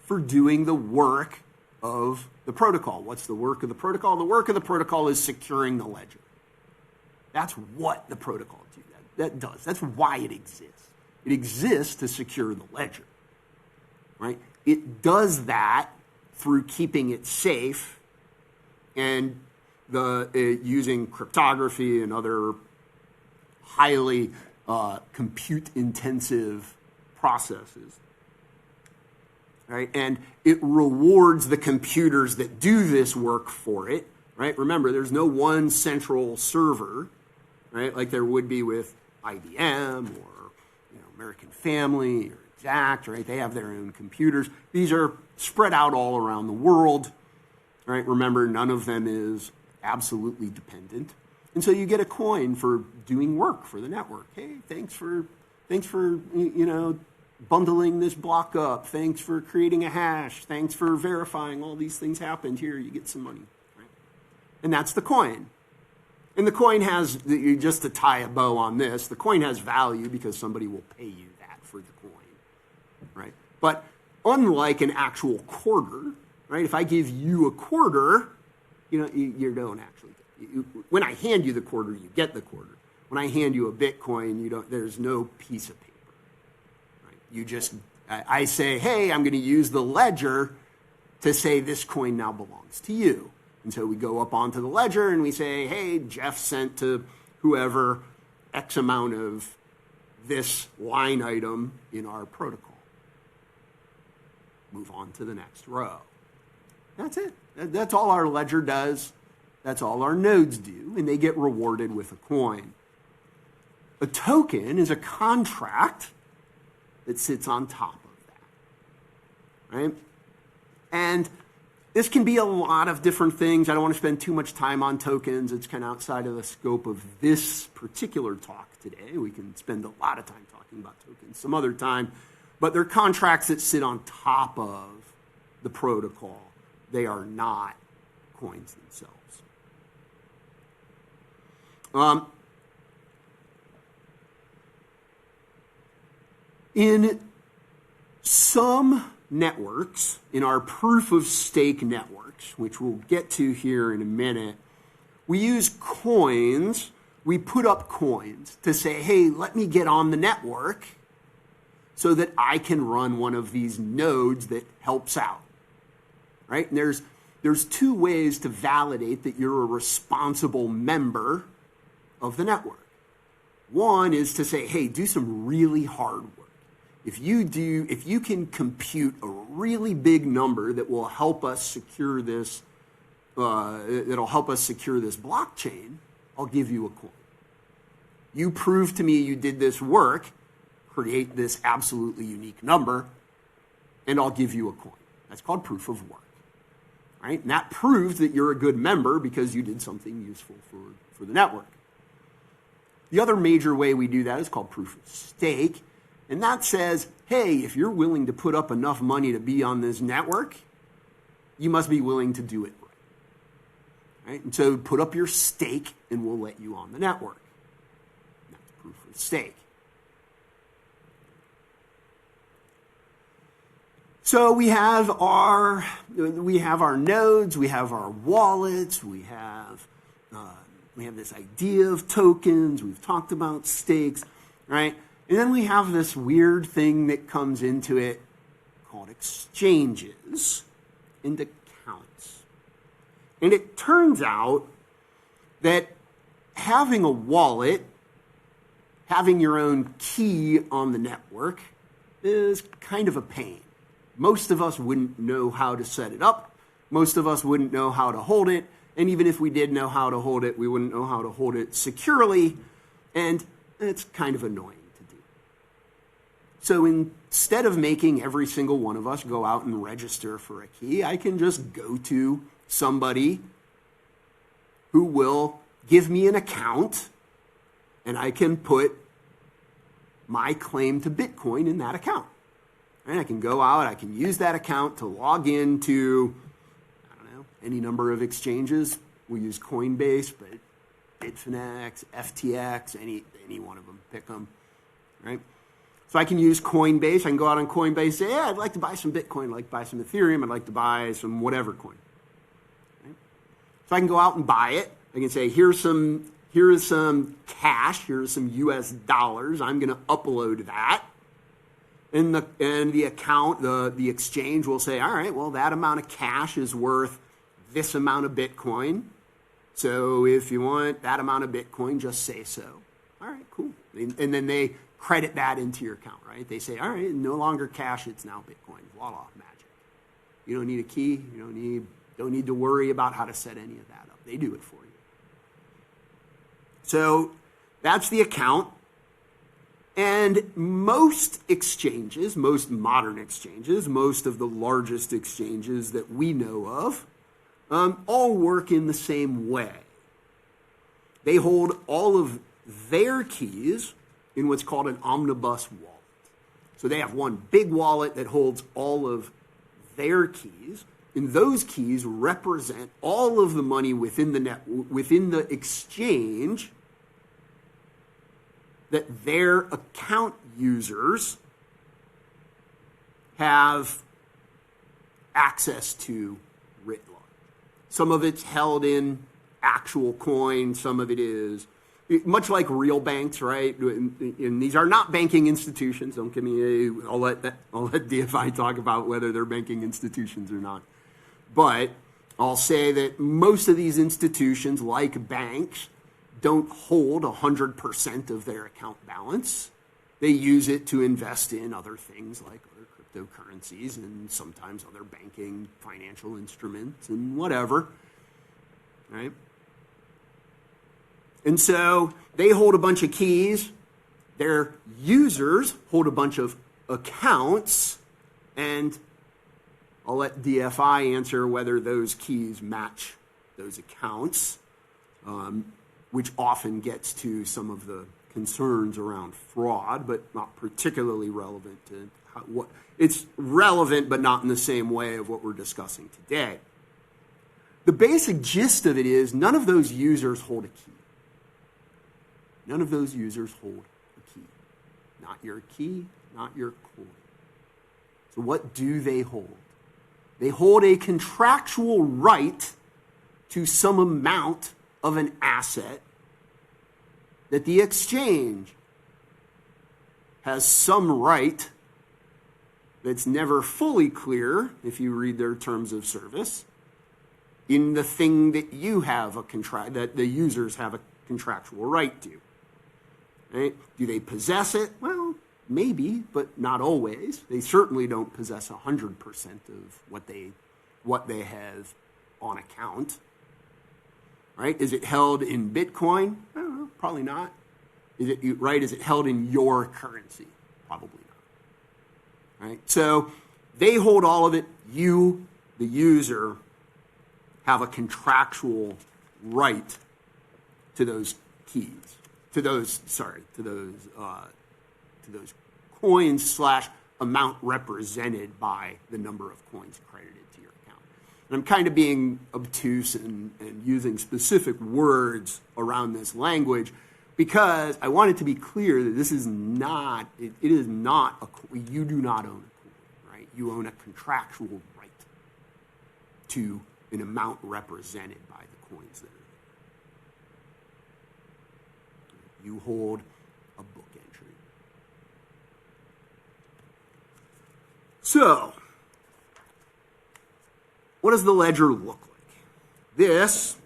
for doing the work of the protocol. What's the work of the protocol? The work of the protocol is securing the ledger. That's what the protocol does. That's why it exists. It exists to secure the ledger, right? It does that through keeping it safe and using cryptography and other highly compute-intensive processes. right? And it rewards the computers that do this work for it, right? Remember, there's no one central server, right? Like there would be with IBM or American Family or Exact, right? They have their own computers. These are spread out all around the world, right? Remember, none of them is absolutely dependent. And so you get a coin for doing work for the network. Hey, thanks for bundling this block up. Thanks for creating a hash. Thanks for verifying all these things happened. Here, you get some money, right? And that's the coin. And the coin has, just to tie a bow on this, the coin has value because somebody will pay you that for the coin, right? But unlike an actual quarter, right? If I give you a quarter, you don't actually get. When I hand you the quarter, you get the quarter. When I hand you a Bitcoin, there's no piece of paper, right? You just, I say, hey, I'm going to use the ledger to say this coin now belongs to you. And so we go up onto the ledger and we say, hey, Jeff sent to whoever X amount of this line item in our protocol. Move on to the next row. That's it. That's all our ledger does. That's all our nodes do, and they get rewarded with a coin. A token is a contract that sits on top of that, right? And this can be a lot of different things. I don't want to spend too much time on tokens. It's kind of outside of the scope of this particular talk today. We can spend a lot of time talking about tokens some other time. But they're contracts that sit on top of the protocol. They are not coins themselves. In some networks, in our proof of stake networks, which we'll get to here in a minute, we use coins. We put up coins to say, hey, let me get on the network so that I can run one of these nodes that helps out, right? And there's two ways to validate that you're a responsible member of the network. One is to say, hey, do some really hard work. If you can compute a really big number that will help us secure this, blockchain, I'll give you a coin. You prove to me you did this work, create this absolutely unique number, and I'll give you a coin. That's called proof of work, right? And that proves that you're a good member because you did something useful for the network. The other major way we do that is called proof of stake. And that says, hey, if you're willing to put up enough money to be on this network, you must be willing to do it right? And so put up your stake and we'll let you on the network. That's proof of stake. So we have our nodes, we have our wallets, we have this idea of tokens, we've talked about stakes, right? And then we have this weird thing that comes into it called exchanges and accounts. And it turns out that having a wallet, having your own key on the network is kind of a pain. Most of us wouldn't know how to set it up. Most of us wouldn't know how to hold it. And even if we did know how to hold it, we wouldn't know how to hold it securely. And it's kind of annoying. So instead of making every single one of us go out and register for a key, I can just go to somebody who will give me an account, and I can put my claim to Bitcoin in that account. And I can go out, I can use that account to log into, any number of exchanges. We use Coinbase, but Bitfinex, FTX, any one of them, pick them, right? So I can use Coinbase. I can go out on Coinbase and say, I'd like to buy some Bitcoin. I'd like to buy some Ethereum. I'd like to buy some whatever coin. Right? So I can go out and buy it. I can say, here is some cash. Here's some US dollars. I'm going to upload that. And the account, the exchange will say, all right, well, that amount of cash is worth this amount of Bitcoin. So if you want that amount of Bitcoin, just say so. All right, cool. And then they credit that into your account, right? They say, all right, no longer cash, it's now Bitcoin. Voila, magic. You don't need a key. You don't need to worry about how to set any of that up. They do it for you. So that's the account. And most exchanges, most modern exchanges, most of the largest exchanges that we know of, all work in the same way. They hold all of their keys in what's called an omnibus wallet. So they have one big wallet that holds all of their keys, and those keys represent all of the money within the exchange that their account users have access to writ large. Some of it's held in actual coin, some of it is much like real banks, right? And these are not banking institutions. Don't give me I'll let DFI talk about whether they're banking institutions or not. But I'll say that most of these institutions, like banks, don't hold 100% of their account balance. They use it to invest in other things like other cryptocurrencies and sometimes other banking financial instruments and whatever, right? And so they hold a bunch of keys. Their users hold a bunch of accounts, and I'll let DFI answer whether those keys match those accounts, which often gets to some of the concerns around fraud, but not particularly relevant to what it's relevant, but not in the same way of what we're discussing today. The basic gist of it is none of those users hold a key. None of those users hold a key. Not your key, not your coin. So what do they hold? They hold a contractual right to some amount of an asset that the exchange has some right that's never fully clear, if you read their terms of service, in the thing that you have that the users have a contractual right to. Right? Do they possess it? Well, maybe, but not always. They certainly don't possess 100% of what they have on account. Right? Is it held in Bitcoin? I don't know, probably not. Is it held in your currency? Probably not. Right? So they hold all of it. You, the user, have a contractual right to those keys, to those coins / amount represented by the number of coins credited to your account. And I'm kind of being obtuse and using specific words around this language because I want it to be clear that this is not, it is not, you do not own a coin, right? You own a contractual right to an amount represented by the coins that are there. You hold a book entry. So, what does the ledger look like? This,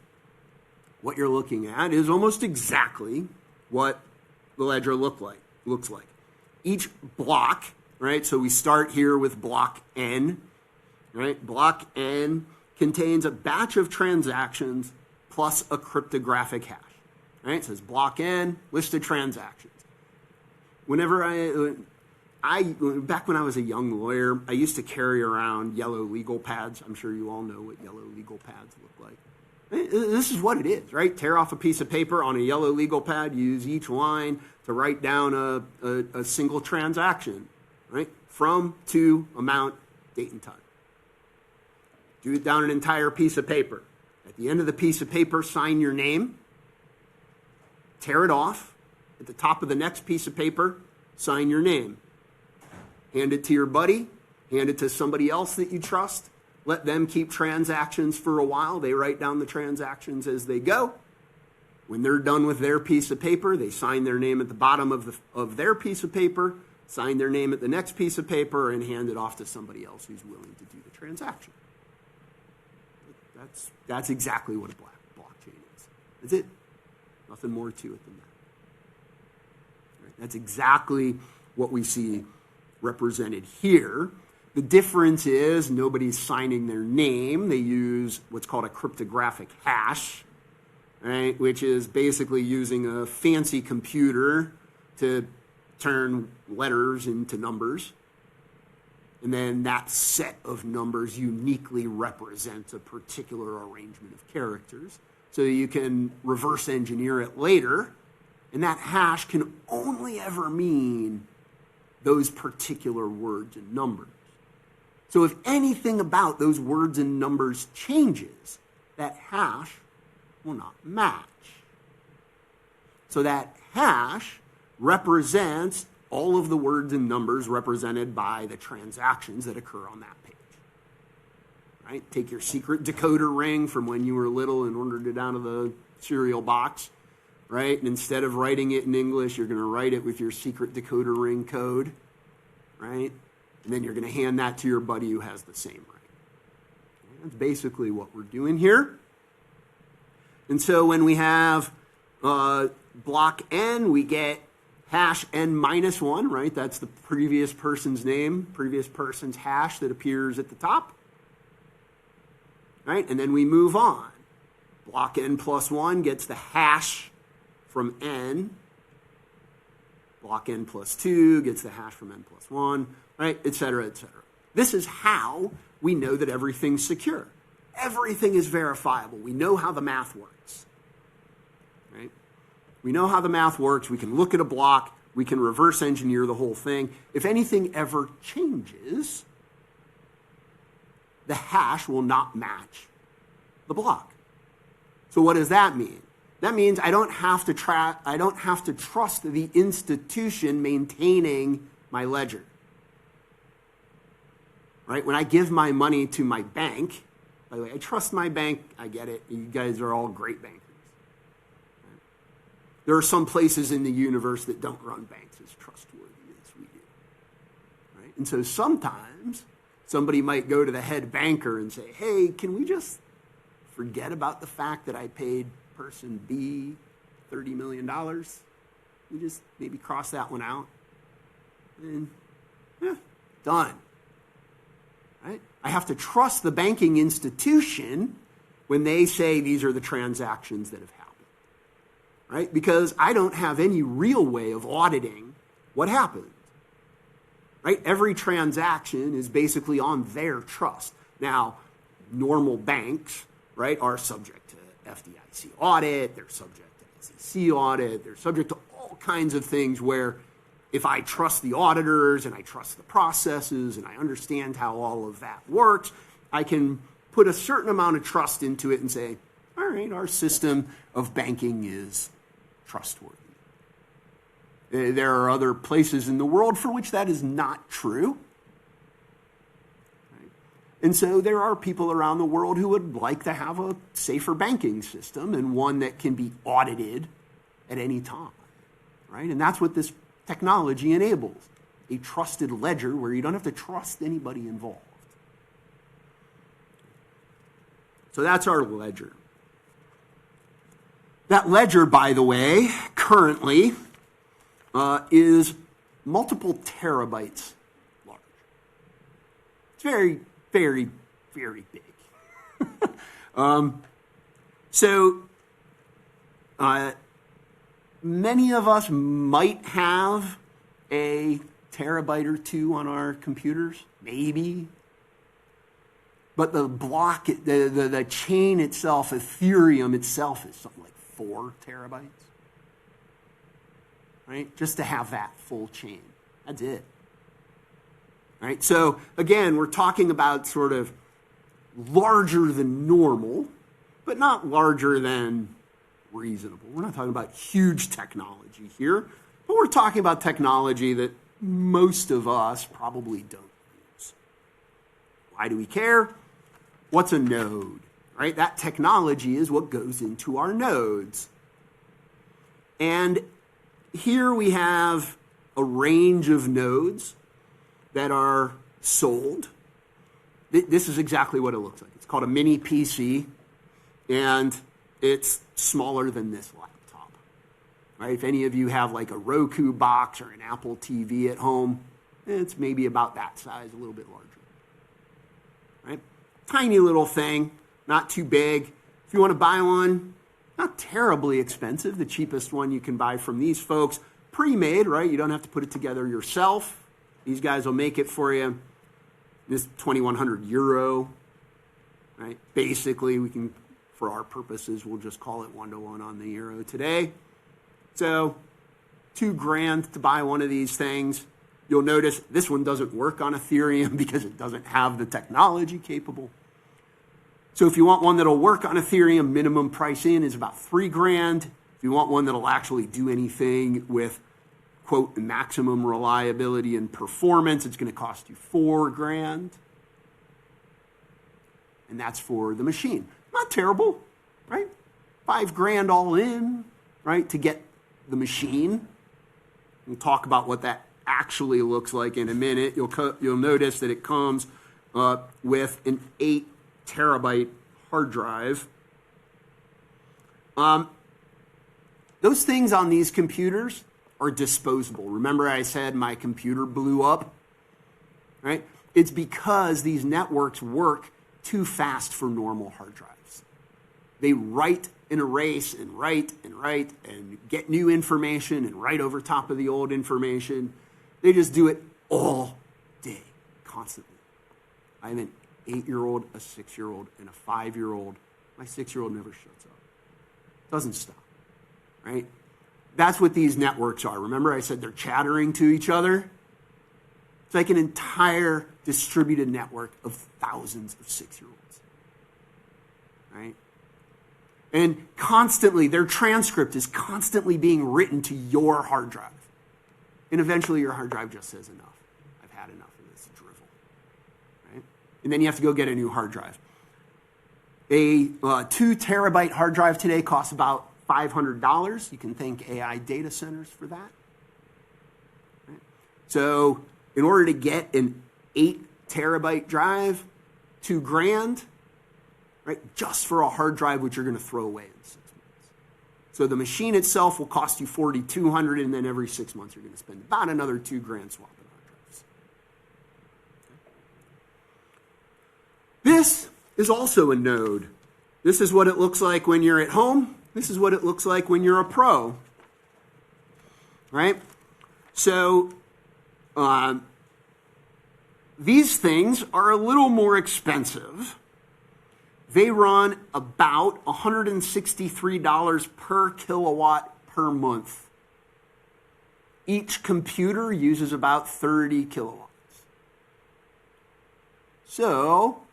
what you're looking at, is almost exactly what the ledger looks like. Each block, right? So we start here with block N, right? Block N contains a batch of transactions plus a cryptographic hash, right? It says block N, list of transactions. Whenever back when I was a young lawyer, I used to carry around yellow legal pads. I'm sure you all know what yellow legal pads look like. This is what it is, right? Tear off a piece of paper on a yellow legal pad, use each line to write down a single transaction, right? From, to, amount, date, and time. Do it down an entire piece of paper. At the end of the piece of paper, sign your name, tear it off. At the top of the next piece of paper, sign your name. Hand it to your buddy, hand it to somebody else that you trust. Let them keep transactions for a while. They write down the transactions as they go. When they're done with their piece of paper, they sign their name at the bottom of their piece of paper, sign their name at the next piece of paper, and hand it off to somebody else who's willing to do the transaction. That's exactly what a blockchain is. That's it. Nothing more to it than that. Right? That's exactly what we see represented here. The difference is nobody's signing their name. They use what's called a cryptographic hash, right, which is basically using a fancy computer to turn letters into numbers. And then that set of numbers uniquely represents a particular arrangement of characters. So you can reverse engineer it later, and that hash can only ever mean those particular words and numbers. So if anything about those words and numbers changes, that hash will not match. So that hash represents all of the words and numbers represented by the transactions that occur on that page. Right? Take your secret decoder ring from when you were little and ordered it out of the cereal box, right? And instead of writing it in English, you're going to write it with your secret decoder ring code, right? And then you're going to hand that to your buddy who has the same ring. That's basically what we're doing here. And so when we have block n, we get hash n minus 1, right? That's the previous person's name, previous person's hash that appears at the top. Right? And then we move on. Block n plus 1 gets the hash from n. Block n plus 2 gets the hash from n plus 1, right? Et cetera, et cetera. This is how we know that everything's secure. Everything is verifiable. We know how the math works. Right? We know how the math works. We can look at a block. We can reverse engineer the whole thing. If anything ever changes, the hash will not match the block. So what does that mean? That means I don't have to trust the institution maintaining my ledger. Right? When I give my money to my bank, by the way, I trust my bank. I get it. You guys are all great bankers. Right? There are some places in the universe that don't run banks as trustworthy as we do. Right? And so sometimes somebody might go to the head banker and say, hey, can we just forget about the fact that I paid person B $30 million? We just maybe cross that one out. And, done. Right? I have to trust the banking institution when they say these are the transactions that have happened. Right? Because I don't have any real way of auditing what happened. Right? Every transaction is basically on their trust. Now, normal banks, right, are subject to FDIC audit, they're subject to SEC audit, they're subject to all kinds of things where if I trust the auditors and I trust the processes and I understand how all of that works, I can put a certain amount of trust into it and say, all right, our system of banking is trustworthy. There are other places in the world for which that is not true. Right? And so there are people around the world who would like to have a safer banking system and one that can be audited at any time. Right? And that's what this technology enables, a trusted ledger where you don't have to trust anybody involved. So that's our ledger. That ledger, by the way, currently is multiple terabytes large. It's very, very, very big. Many of us might have a terabyte or two on our computers, maybe. But the block, the chain itself, Ethereum itself, is something like 4 terabytes. Right? Just to have that full chain. That's it. Right? So, again, we're talking about sort of larger than normal, but not larger than reasonable. We're not talking about huge technology here, but we're talking about technology that most of us probably don't use. Why do we care? What's a node? Right? That technology is what goes into our nodes. And here we have a range of nodes that are sold. This is exactly what it looks like. It's called a mini PC, and it's smaller than this laptop. Right? If any of you have like a Roku box or an Apple TV at home, it's maybe about that size, a little bit larger. tiny little thing, not too big. If you want to buy one, not terribly expensive. The cheapest one you can buy from these folks, pre-made, right? You don't have to put it together yourself. These guys will make it for you. This 2,100 euro, right? Basically, we can, for our purposes, we'll just call it 1-to-1 on the euro today. So, $2,000 to buy one of these things. You'll notice this one doesn't work on Ethereum because it doesn't have the technology capable. So if you want one that'll work on Ethereum, minimum price in is about $3,000. If you want one that'll actually do anything with, quote, maximum reliability and performance, it's going to cost you $4,000. And that's for the machine. Not terrible, right? $5,000 all in, right, to get the machine. We'll talk about what that actually looks like in a minute. You'll notice that it comes with an 8 terabyte hard drive. Those things on these computers are disposable. Remember I said my computer blew up, right? It's because these networks work too fast for normal hard drives. They write and erase and write and get new information and write over top of the old information. They just do it all day, constantly. I have an 8-year-old, a 6-year-old, and a 5-year-old. My 6-year-old never shuts up. Doesn't stop, right? That's what these networks are. Remember I said they're chattering to each other? It's like an entire distributed network of thousands of 6-year-olds, right? And constantly, their transcript is constantly being written to your hard drive. And eventually your hard drive just says enough. I've had enough of this drivel, right? And then you have to go get a new hard drive. A 2 terabyte hard drive today costs about $500. You can thank AI data centers for that. Right? So in order to get an 8 terabyte drive, $2,000, right? Just for a hard drive which you're going to throw away in 6 months. So the machine itself will cost you $4,200, and then every 6 months you're going to spend about another $2,000 swapping hard drives. This is also a node. This is what it looks like when you're at home. This is what it looks like when you're a pro, right? So these things are a little more expensive. They run about $163 per kilowatt per month. Each computer uses about 30 kilowatts. So,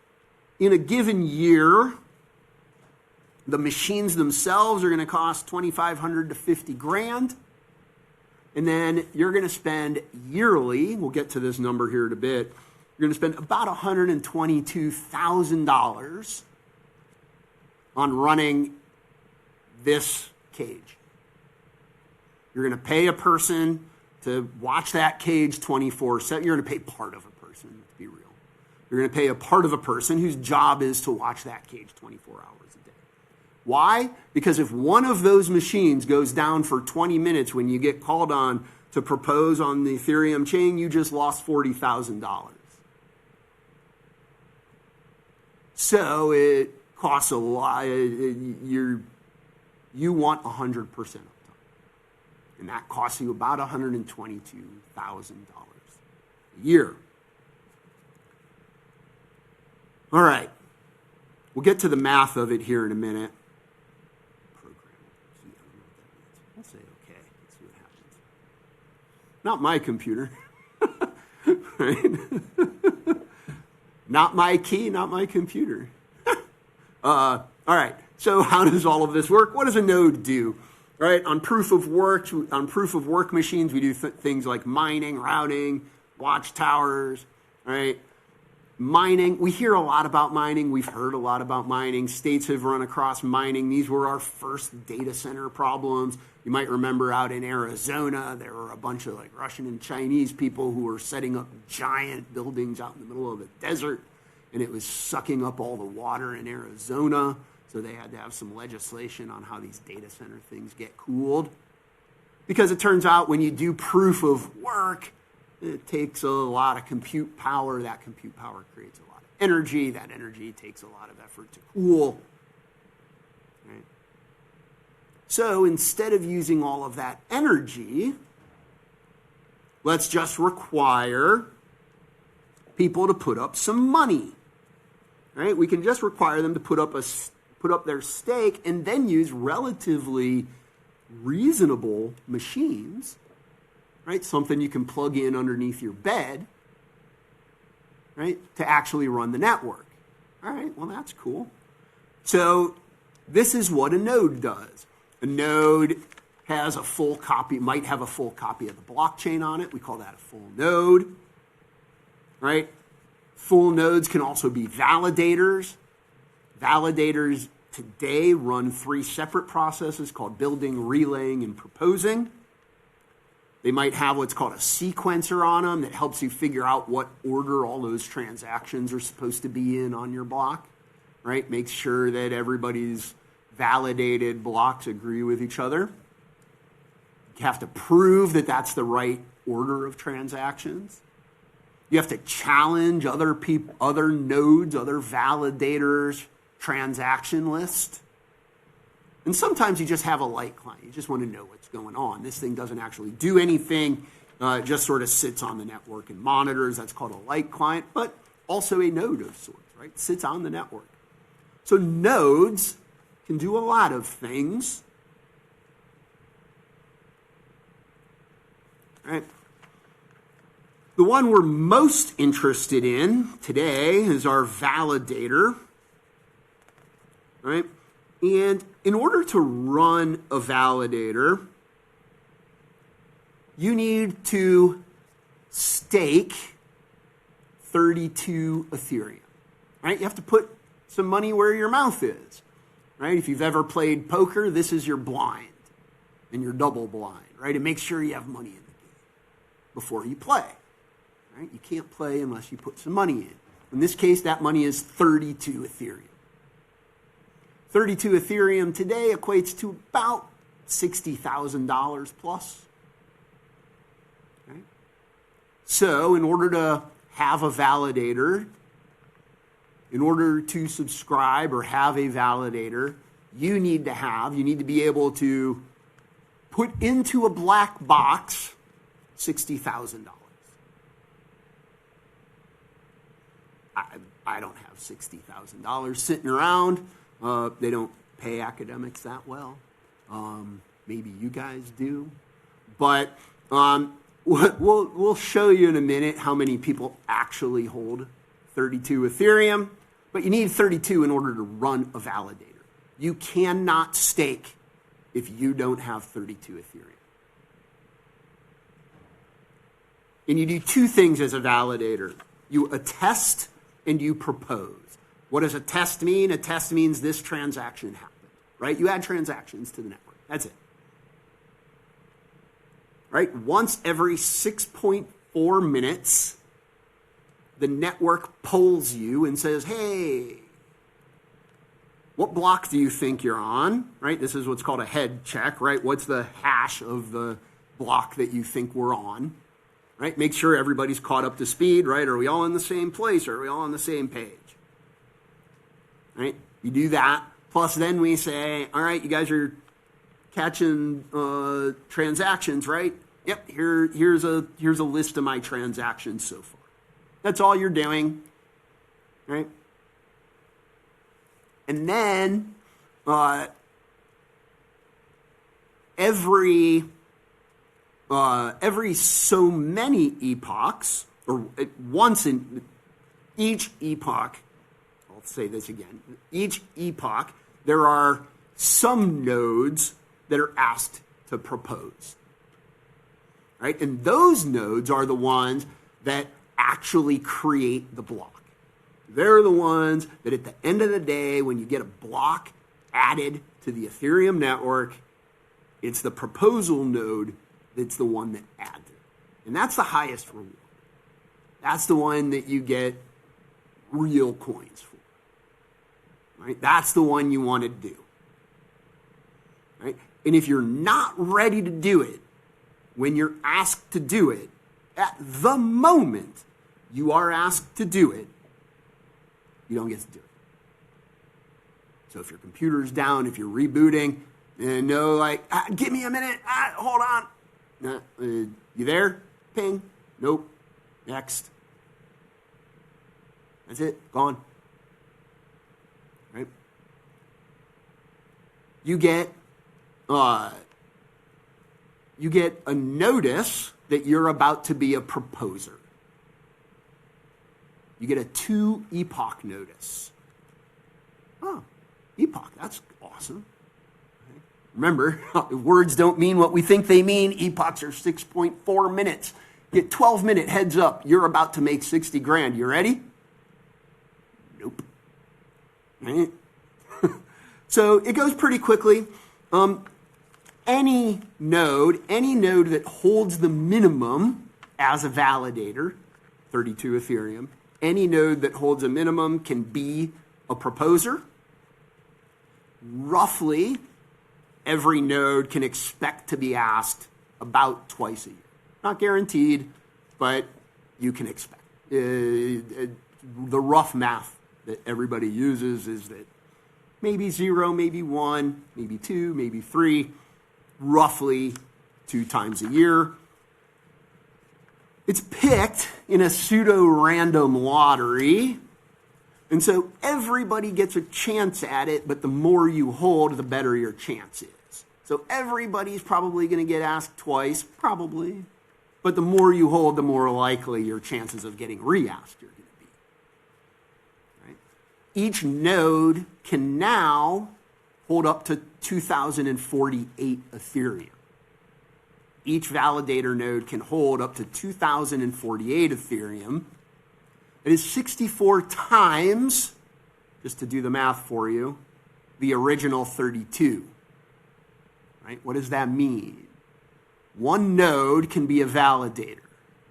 in a given year, the machines themselves are going to cost $2,500 to $50,000. And then you're going to spend yearly, we'll get to this number here in a bit, you're going to spend about $122,000 on running this cage. You're going to pay a person to watch that cage 24/7. You're going to pay part of a person, to be real. You're going to pay a part of a person whose job is to watch that cage 24 hours a day. Why? Because if one of those machines goes down for 20 minutes when you get called on to propose on the Ethereum chain, you just lost $40,000. So it costs a lot. You want 100% uptime. And that costs you about $122,000 a year. All right. We'll get to the math of it here in a minute. I'll say okay. Let's see what happens. Not my computer. Right? Not my key, not my computer. All right, so how does all of this work? What does a node do? Right, on proof of work machines, we do things like mining, routing, watchtowers, right? Mining, we hear a lot about mining. We've heard a lot about mining. States have run across mining. These were our first data center problems. You might remember out in Arizona, there were a bunch of like Russian and Chinese people who were setting up giant buildings out in the middle of a desert, and it was sucking up all the water in Arizona. So they had to have some legislation on how these data center things get cooled. Because it turns out when you do proof of work, it takes a lot of compute power. That compute power creates a lot of energy. That energy takes a lot of effort to cool. Right? So instead of using all of that energy, let's just require people to put up some money. Right? We can just require them to put up their stake and then use relatively reasonable machines, right? Something you can plug in underneath your bed, right? To actually run the network. All right, well, that's cool. So this is what a node does. A node has a full copy, might have a full copy of the blockchain on it. We call that a full node, right? Full nodes can also be validators. Validators today run 3 separate processes called building, relaying, and proposing. They might have what's called a sequencer on them that helps you figure out what order all those transactions are supposed to be in on your block, right? Makes sure that everybody's validated blocks agree with each other. You have to prove that that's the right order of transactions. You have to challenge other people, other nodes, other validators' transaction list. And sometimes you just have a light client. You just want to know what's going on. This thing doesn't actually do anything. It just sort of sits on the network and monitors. That's called a light client, but also a node of sorts, right? Sits on the network. So nodes can do a lot of things. Right? The one we're most interested in today is our validator. Right? And in order to run a validator, you need to stake 32 Ethereum. Right? You have to put some money where your mouth is. Right? If you've ever played poker, this is your blind and your double blind. Right? And make sure you have money in the game before you play. Right? You can't play unless you put some money in. In this case, that money is 32 Ethereum. 32 Ethereum today equates to about $60,000 plus. Right? So in order to have a validator, in order to subscribe or have a validator, you need to be able to put into a black box $60,000. I don't have $60,000 sitting around. They don't pay academics that well. Maybe you guys do. But we'll show you in a minute how many people actually hold 32 Ethereum. But you need 32 in order to run a validator. You cannot stake if you don't have 32 Ethereum. And you do 2 things as a validator. You attest and you propose. What does a test mean? A test means this transaction happened, right? You add transactions to the network. That's it. Right? Once every 6.4 minutes, the network polls you and says, hey, what block do you think you're on? Right? This is what's called a head check, right? What's the hash of the block that you think we're on? Right? Make sure everybody's caught up to speed, right? Are we all in the same place? Are we all on the same page? Right? You do that. Plus then we say, all right, you guys are catching transactions, right? Yep, here's a list of my transactions so far. That's all you're doing, right? And then every so many epochs, or once in each epoch, I'll say this again, each epoch, there are some nodes that are asked to propose. Right? And those nodes are the ones that actually create the block. They're the ones that at the end of the day, when you get a block added to the Ethereum network, it's the proposal node that's the one that adds it. And that's the highest reward. That's the one that you get real coins for. Right? That's the one you want to do. Right? And if you're not ready to do it, when you're asked to do it, at the moment you are asked to do it, you don't get to do it. So if your computer's down, if you're rebooting, and no, like, give me a minute, hold on. You there? Ping. Nope. Next. That's it. Gone. Right? You get a notice that you're about to be a proposer. You get a 2-epoch notice. Oh, epoch, that's awesome. Right? Remember, words don't mean what we think they mean. Epochs are 6.4 minutes. Get 12-minute heads up. You're about to make 60 grand. You ready? Nope. Right? So it goes pretty quickly. Any node that holds the minimum as a validator, 32 Ethereum, any node that holds a minimum can be a proposer. Roughly, every node can expect to be asked about twice a year. Not guaranteed, but you can expect. The rough math that everybody uses is that maybe 0, maybe 1, maybe 2, maybe 3, roughly 2 times a year. It's picked in a pseudo-random lottery, and so everybody gets a chance at it, but the more you hold, the better your chance is. So everybody's probably going to get asked twice, probably, but the more you hold, the more likely your chances of getting re-asked are going to be. Right? Each node can now hold up to 2,048 Ethereum. Each validator node can hold up to 2,048 Ethereum. It is 64 times, just to do the math for you, the original 32. Right? What does that mean? One node can be a validator.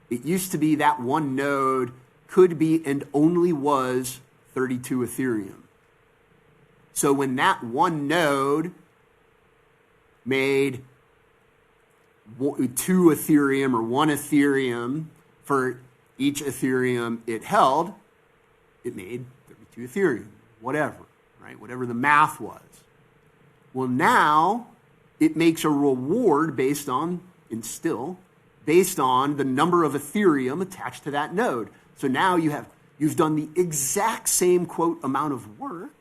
It used to be that one node could be and only was 32 Ethereum. So when that one node made 2 Ethereum or 1 Ethereum for each Ethereum it held, it made 32 Ethereum, whatever, right? Whatever the math was. Well, now it makes a reward based on the number of Ethereum attached to that node. So now you've done the exact same, quote, amount of work,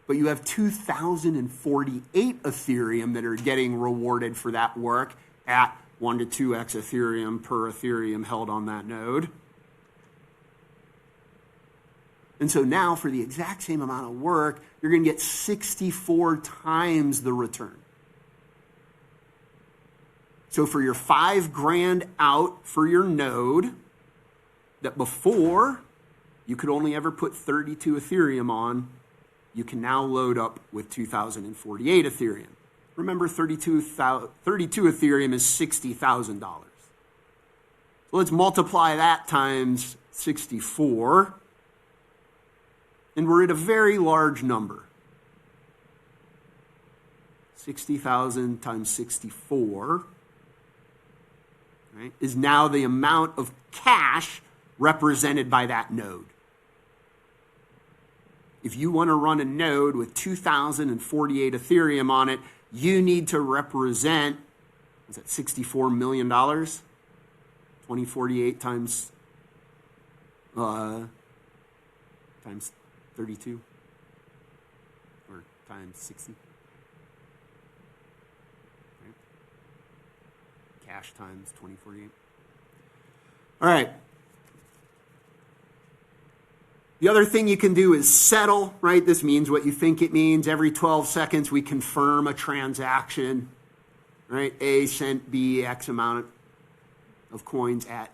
but you have 2,048 Ethereum that are getting rewarded for that work at 1 to 2x Ethereum per Ethereum held on that node. And so now for the exact same amount of work, you're going to get 64 times the return. So for your $5,000 out for your node, that before you could only ever put 32 Ethereum on, you can now load up with 2,048 Ethereum. Remember, 32 Ethereum is $60,000. So let's multiply that times 64, and we're at a very large number. 60,000 times 64, right, is now the amount of cash represented by that node. If you want to run a node with 2,048 Ethereum on it, you need to represent, is that $64 million? 2048 times 32? Or times 60? Right. Cash times 2048. All right. The other thing you can do is settle, right? This means what you think it means. Every 12 seconds, we confirm a transaction, right? A sent B X amount of coins at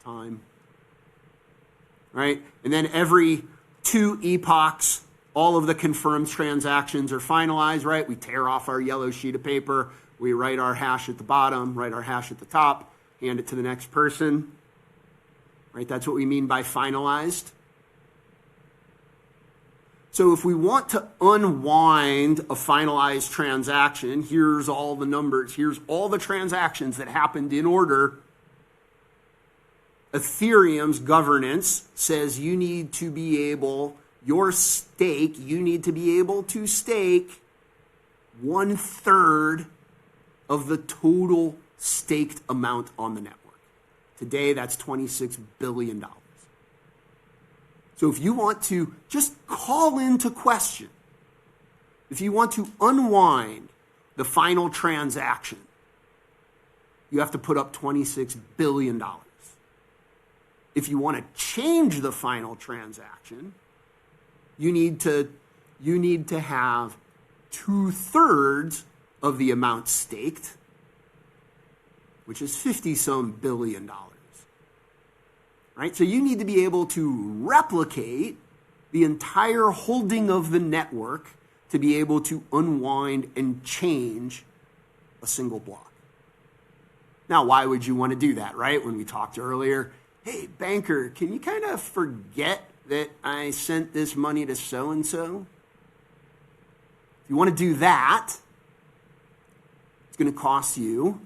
time, right? And then every 2 epochs, all of the confirmed transactions are finalized, right? We tear off our yellow sheet of paper. We write our hash at the bottom, write our hash at the top, hand it to the next person, right? That's what we mean by finalized. So if we want to unwind a finalized transaction, here's all the numbers, here's all the transactions that happened in order. Ethereum's governance says you need to be able, your stake, you need to be able to stake 1/3 of the total staked amount on the network. Today, that's $26 billion. So if you want to just call into question, if you want to unwind the final transaction, you have to put up $26 billion. If you want to change the final transaction, you need to have 2/3 of the amount staked, which is 50-some billion dollars. Right? So you need to be able to replicate the entire holding of the network to be able to unwind and change a single block. Now, why would you want to do that, right? When we talked earlier, hey, banker, can you kind of forget that I sent this money to so-and-so? If you want to do that, it's going to cost you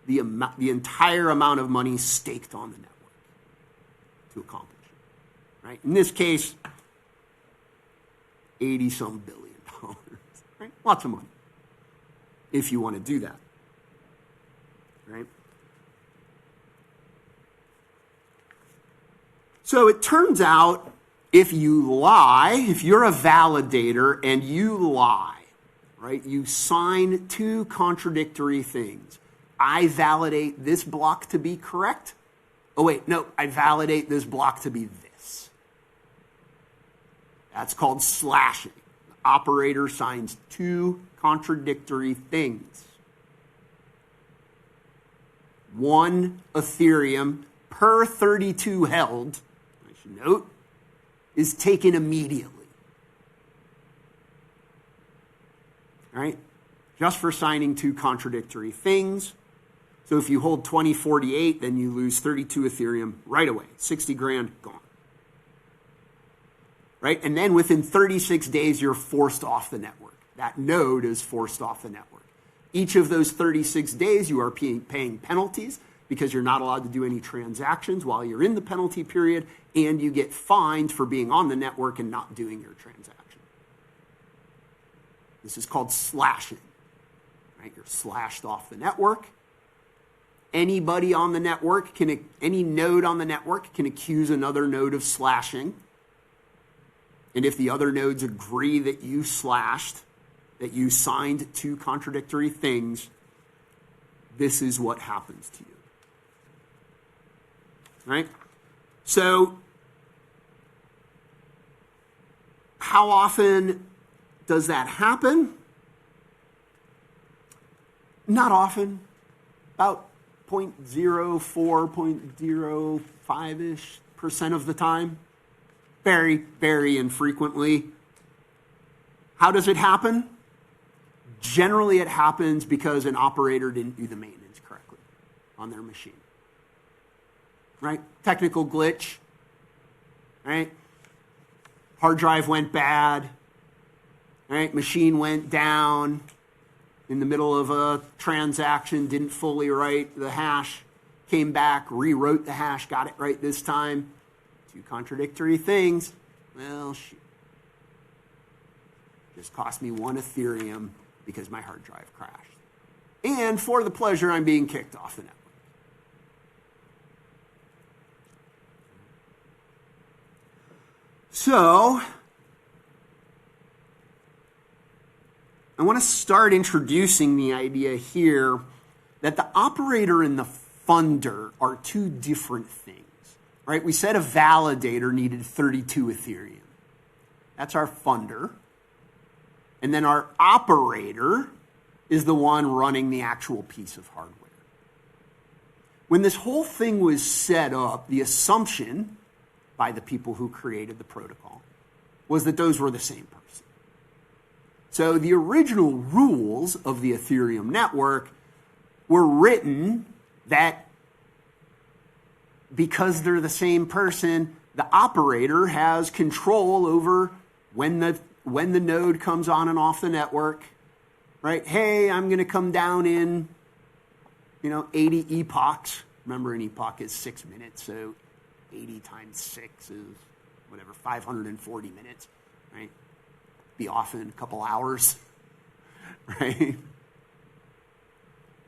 the entire amount of money staked on the network to accomplish it, right? In this case, 80-some billion dollars, right? Lots of money if you want to do that, right? So it turns out if you lie, if you're a validator and you lie, right, you sign two contradictory things. I validate this block to be correct. Oh, wait, no, I validate this block to be this. That's called slashing. The operator signs two contradictory things. One Ethereum per 32 held, I should note, is taken immediately. All right? Just for signing two contradictory things. So if you hold 2048, then you lose 32 Ethereum right away. 60 grand, gone. Right? And then within 36 days, you're forced off the network. That node is forced off the network. Each of those 36 days, you are paying penalties because you're not allowed to do any transactions while you're in the penalty period, and you get fined for being on the network and not doing your transaction. This is called slashing. Right? You're slashed off the network. Anybody on the network any node on the network can accuse another node of slashing. And if the other nodes agree that you slashed, that you signed two contradictory things, this is what happens to you. Right? So, how often does that happen? Not often. About 0.04, 0.05-ish% of the time. Very, very infrequently. How does it happen? Generally, it happens because an operator didn't do the maintenance correctly on their machine. Right? Technical glitch. Right? Hard drive went bad. Right? Machine went down in the middle of a transaction, didn't fully write the hash, came back, rewrote the hash, got it right this time. Two contradictory things. Well, shoot. Just cost me 1 Ethereum because my hard drive crashed. And for the pleasure, I'm being kicked off the network. So, I want to start introducing the idea here that the operator and the funder are two different things, right? We said a validator needed 32 Ethereum. That's our funder. And then our operator is the one running the actual piece of hardware. When this whole thing was set up, the assumption by the people who created the protocol was that those were the same person. So the original rules of the Ethereum network were written that because they're the same person, the operator has control over when the node comes on and off the network, right? Hey, I'm going to come down in, 80 epochs. Remember, an epoch is 6 minutes, so 80 times 6 is whatever, 540 minutes, right? Be off in a couple hours, right?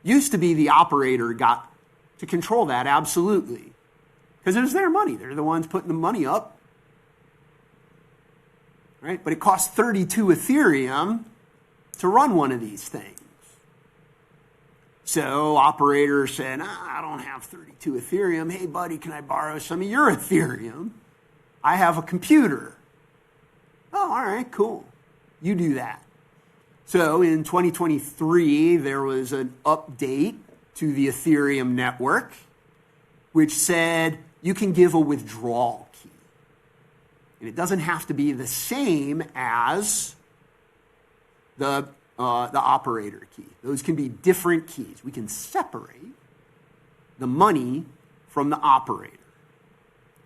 Used to be the operator got to control that, absolutely. Because it was their money. They're the ones putting the money up, right? But it costs 32 Ethereum to run one of these things. So operators said, I don't have 32 Ethereum. Hey, buddy, can I borrow some of your Ethereum? I have a computer. Oh, all right, cool. You do that. So in 2023, there was an update to the Ethereum network, which said you can give a withdrawal key. And it doesn't have to be the same as the operator key. Those can be different keys. We can separate the money from the operator.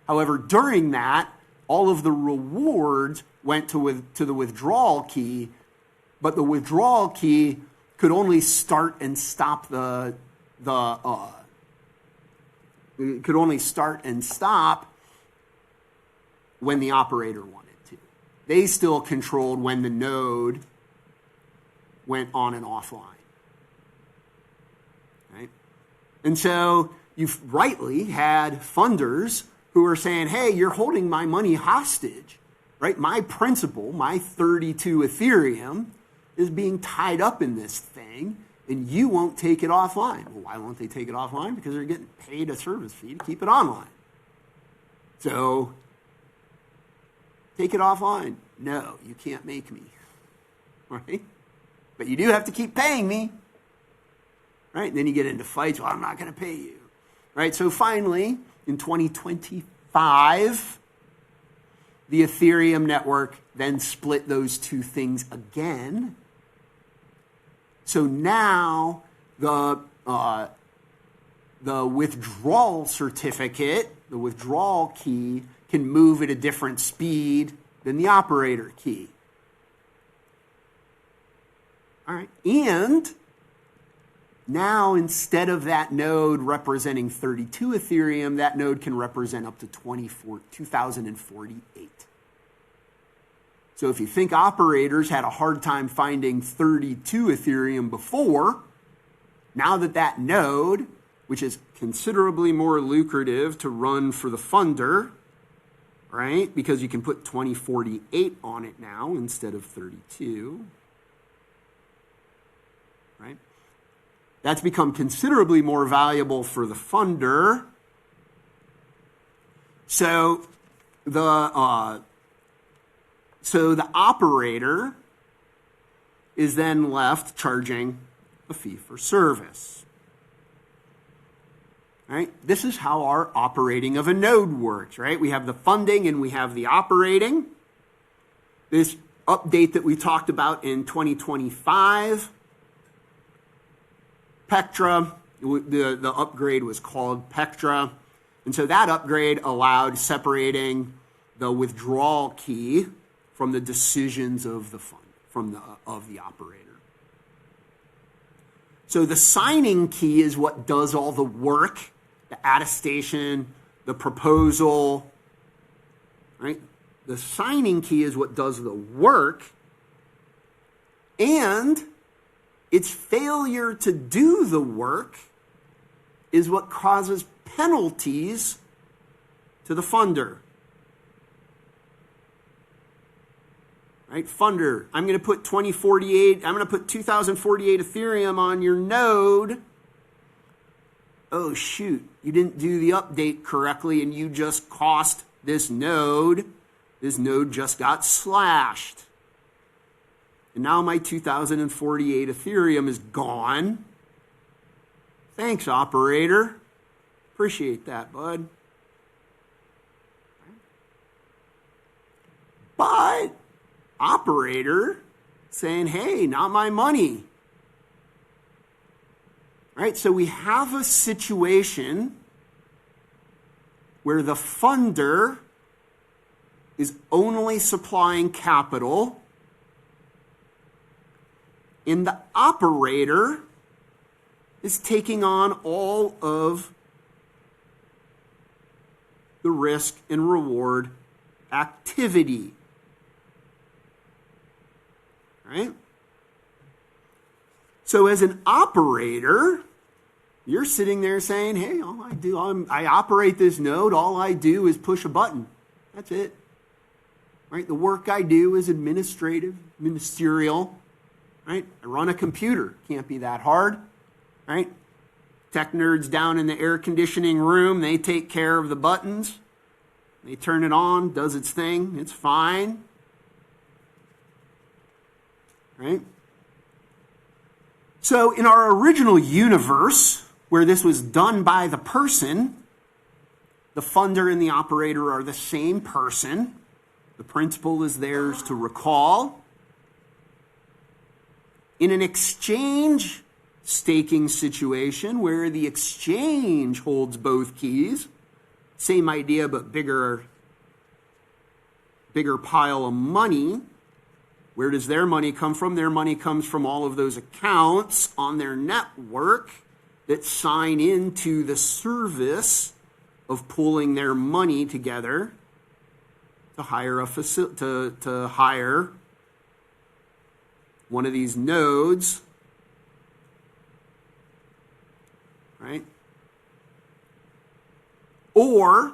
However, during that, all of the rewards went to the withdrawal key, but the withdrawal key could only start and stop it could only start and stop when the operator wanted to. They still controlled when the node went on and offline. Right? And so you've rightly had funders who are saying, hey, you're holding my money hostage, right? My principal, my 32 Ethereum, is being tied up in this thing, and you won't take it offline. Well, why won't they take it offline? Because they're getting paid a service fee to keep it online. So, take it offline. No, you can't make me, right? But you do have to keep paying me, right? And then you get into fights. Well, I'm not going to pay you, right? So finally, in 2025, the Ethereum network then split those two things again. So now the withdrawal certificate, the withdrawal key, can move at a different speed than the operator key. All right, and now instead of that node representing 32 Ethereum, that node can represent up to 2048. So if you think operators had a hard time finding 32 Ethereum before, now that node, which is considerably more lucrative to run for the funder, right? Because you can put 2048 on it now instead of 32, right? That's become considerably more valuable for the funder. So the operator is then left charging a fee for service. Right? This is how our operating of a node works, right? We have the funding and we have the operating. This update that we talked about in 2025, Pectra, the upgrade was called Pectra. And so that upgrade allowed separating the withdrawal key from the decisions of the fund, of the operator. So the signing key is what does all the work, the attestation, the proposal, right? The signing key is what does the work, and its failure to do the work is what causes penalties to the funder. Right, funder, I'm going to put 2048, I'm going to put 2048 Ethereum on your node. Oh, shoot, you didn't do the update correctly and you just cost this node. This node just got slashed. And now my 2048 Ethereum is gone. Thanks, operator. Appreciate that, bud. But operator saying, hey, not my money. Right? So we have a situation where the funder is only supplying capital and the operator is taking on all of the risk and reward activity. Right? So as an operator, you're sitting there saying, hey, all I do, I operate this node, all I do is push a button. That's it. Right? The work I do is administrative, ministerial. Right? I run a computer. Can't be that hard. Right? Tech nerds down in the air conditioning room, they take care of the buttons. They turn it on, does its thing, it's fine. Right? So in our original universe, where this was done by the person, the funder and the operator are the same person. The principal is theirs to recall. In an exchange staking situation where the exchange holds both keys, same idea but bigger pile of money. Where does their money come from? Their money comes from all of those accounts on their network that sign into the service of pulling their money together to hire to hire one of these nodes, right? Or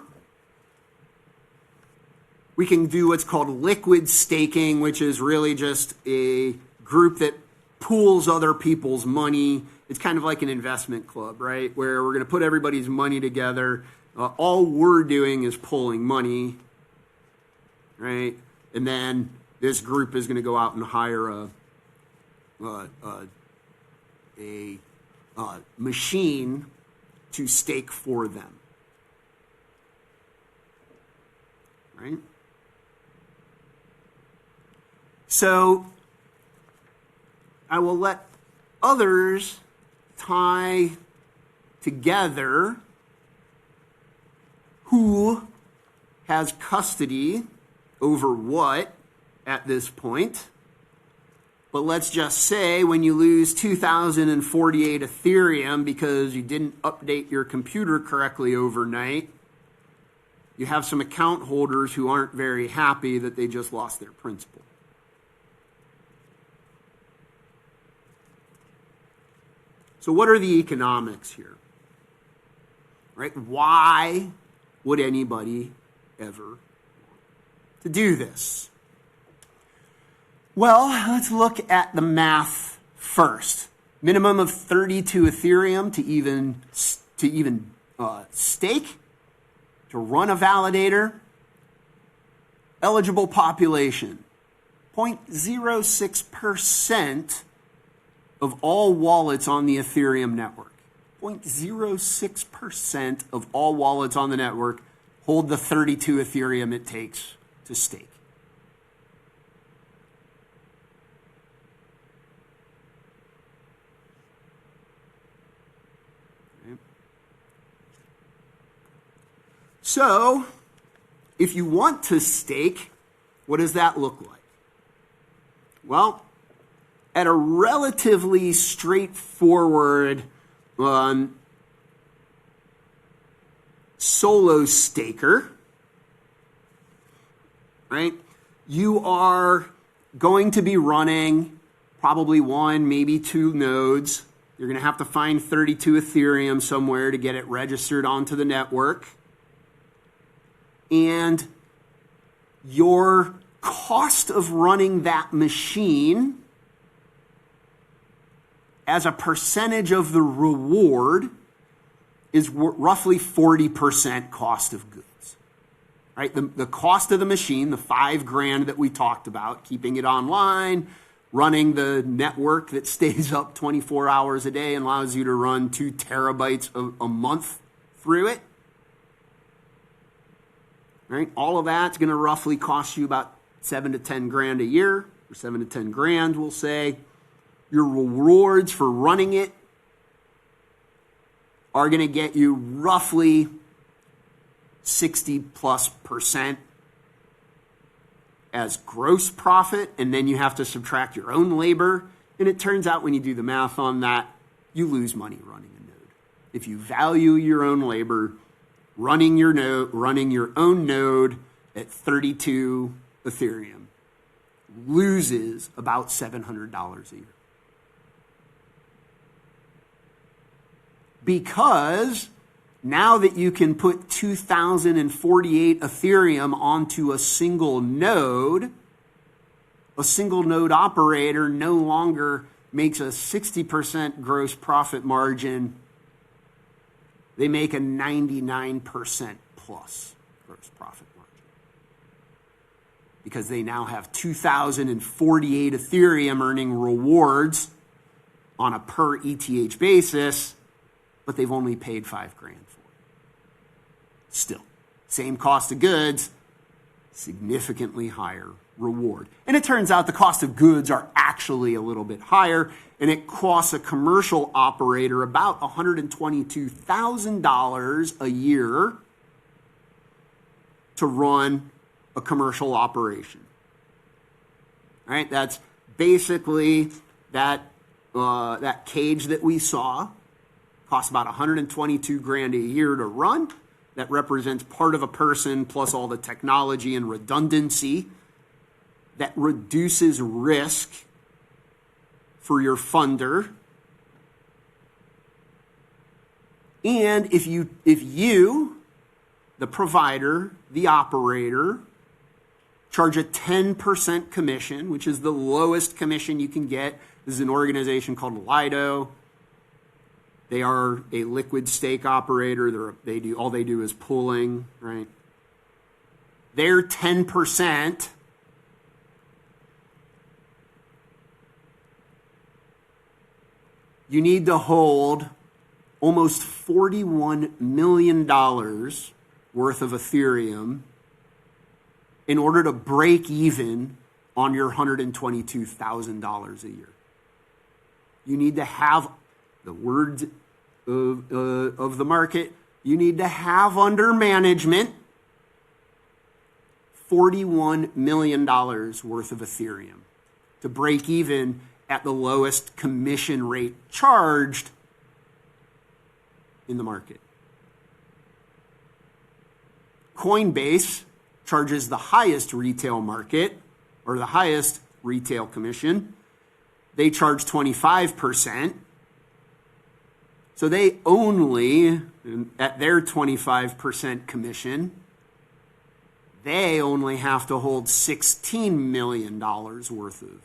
we can do what's called liquid staking, which is really just a group that pools other people's money. It's kind of like an investment club, right? Where we're going to put everybody's money together. All we're doing is pulling money, right? And then this group is going to go out and hire a machine to stake for them, right? So I will let others tie together who has custody over what at this point. But let's just say when you lose 2,048 Ethereum because you didn't update your computer correctly overnight, you have some account holders who aren't very happy that they just lost their principal. So what are the economics here? Right? Why would anybody ever want to do this? Well, let's look at the math first. Minimum of 32 Ethereum to even stake, to run a validator. Eligible population, 0.06% of all wallets on the Ethereum network. 0.06% of all wallets on the network hold the 32 Ethereum it takes to stake. Okay. So, if you want to stake, what does that look like? Well, at a relatively straightforward solo staker, right? You are going to be running probably one, maybe two nodes. You're going to have to find 32 Ethereum somewhere to get it registered onto the network. And your cost of running that machine as a percentage of the reward is roughly 40% cost of goods. Right? The cost of the machine, the $5,000 that we talked about, keeping it online, running the network that stays up 24 hours a day and allows you to run 2 terabytes a month through it. Right? All of that's going to roughly cost you about $7,000 to $10,000 a year, or $7,000 to $10,000, we'll say. Your rewards for running it are going to get you roughly 60+% as gross profit, and then you have to subtract your own labor. And it turns out when you do the math on that, you lose money running a node. If you value your own labor, running your own node at 32 Ethereum loses about $700 a year. Because now that you can put 2,048 Ethereum onto a single node operator no longer makes a 60% gross profit margin. They make a 99% plus gross profit margin. Because they now have 2,048 Ethereum earning rewards on a per ETH basis, but they've only paid $5,000 for it. Still, same cost of goods, significantly higher reward. And it turns out the cost of goods are actually a little bit higher, and it costs a commercial operator about $122,000 a year to run a commercial operation. All right, that's basically that cage that we saw costs about $122,000 a year to run. That represents part of a person plus all the technology and redundancy that reduces risk for your funder. And if you, the provider, the operator, charge a 10% commission, which is the lowest commission you can get. This is an organization called Lido. They are a liquid stake operator. All they do is pooling, right? Their 10%. You need to hold almost $41 million worth of Ethereum in order to break even on your $122,000 a year. You need to have, the words of the market, you need to have under management $41 million worth of Ethereum to break even at the lowest commission rate charged in the market. Coinbase charges the highest retail market, or the highest retail commission. They charge 25%. So they only, at their 25% commission, they only have to hold $16 million worth of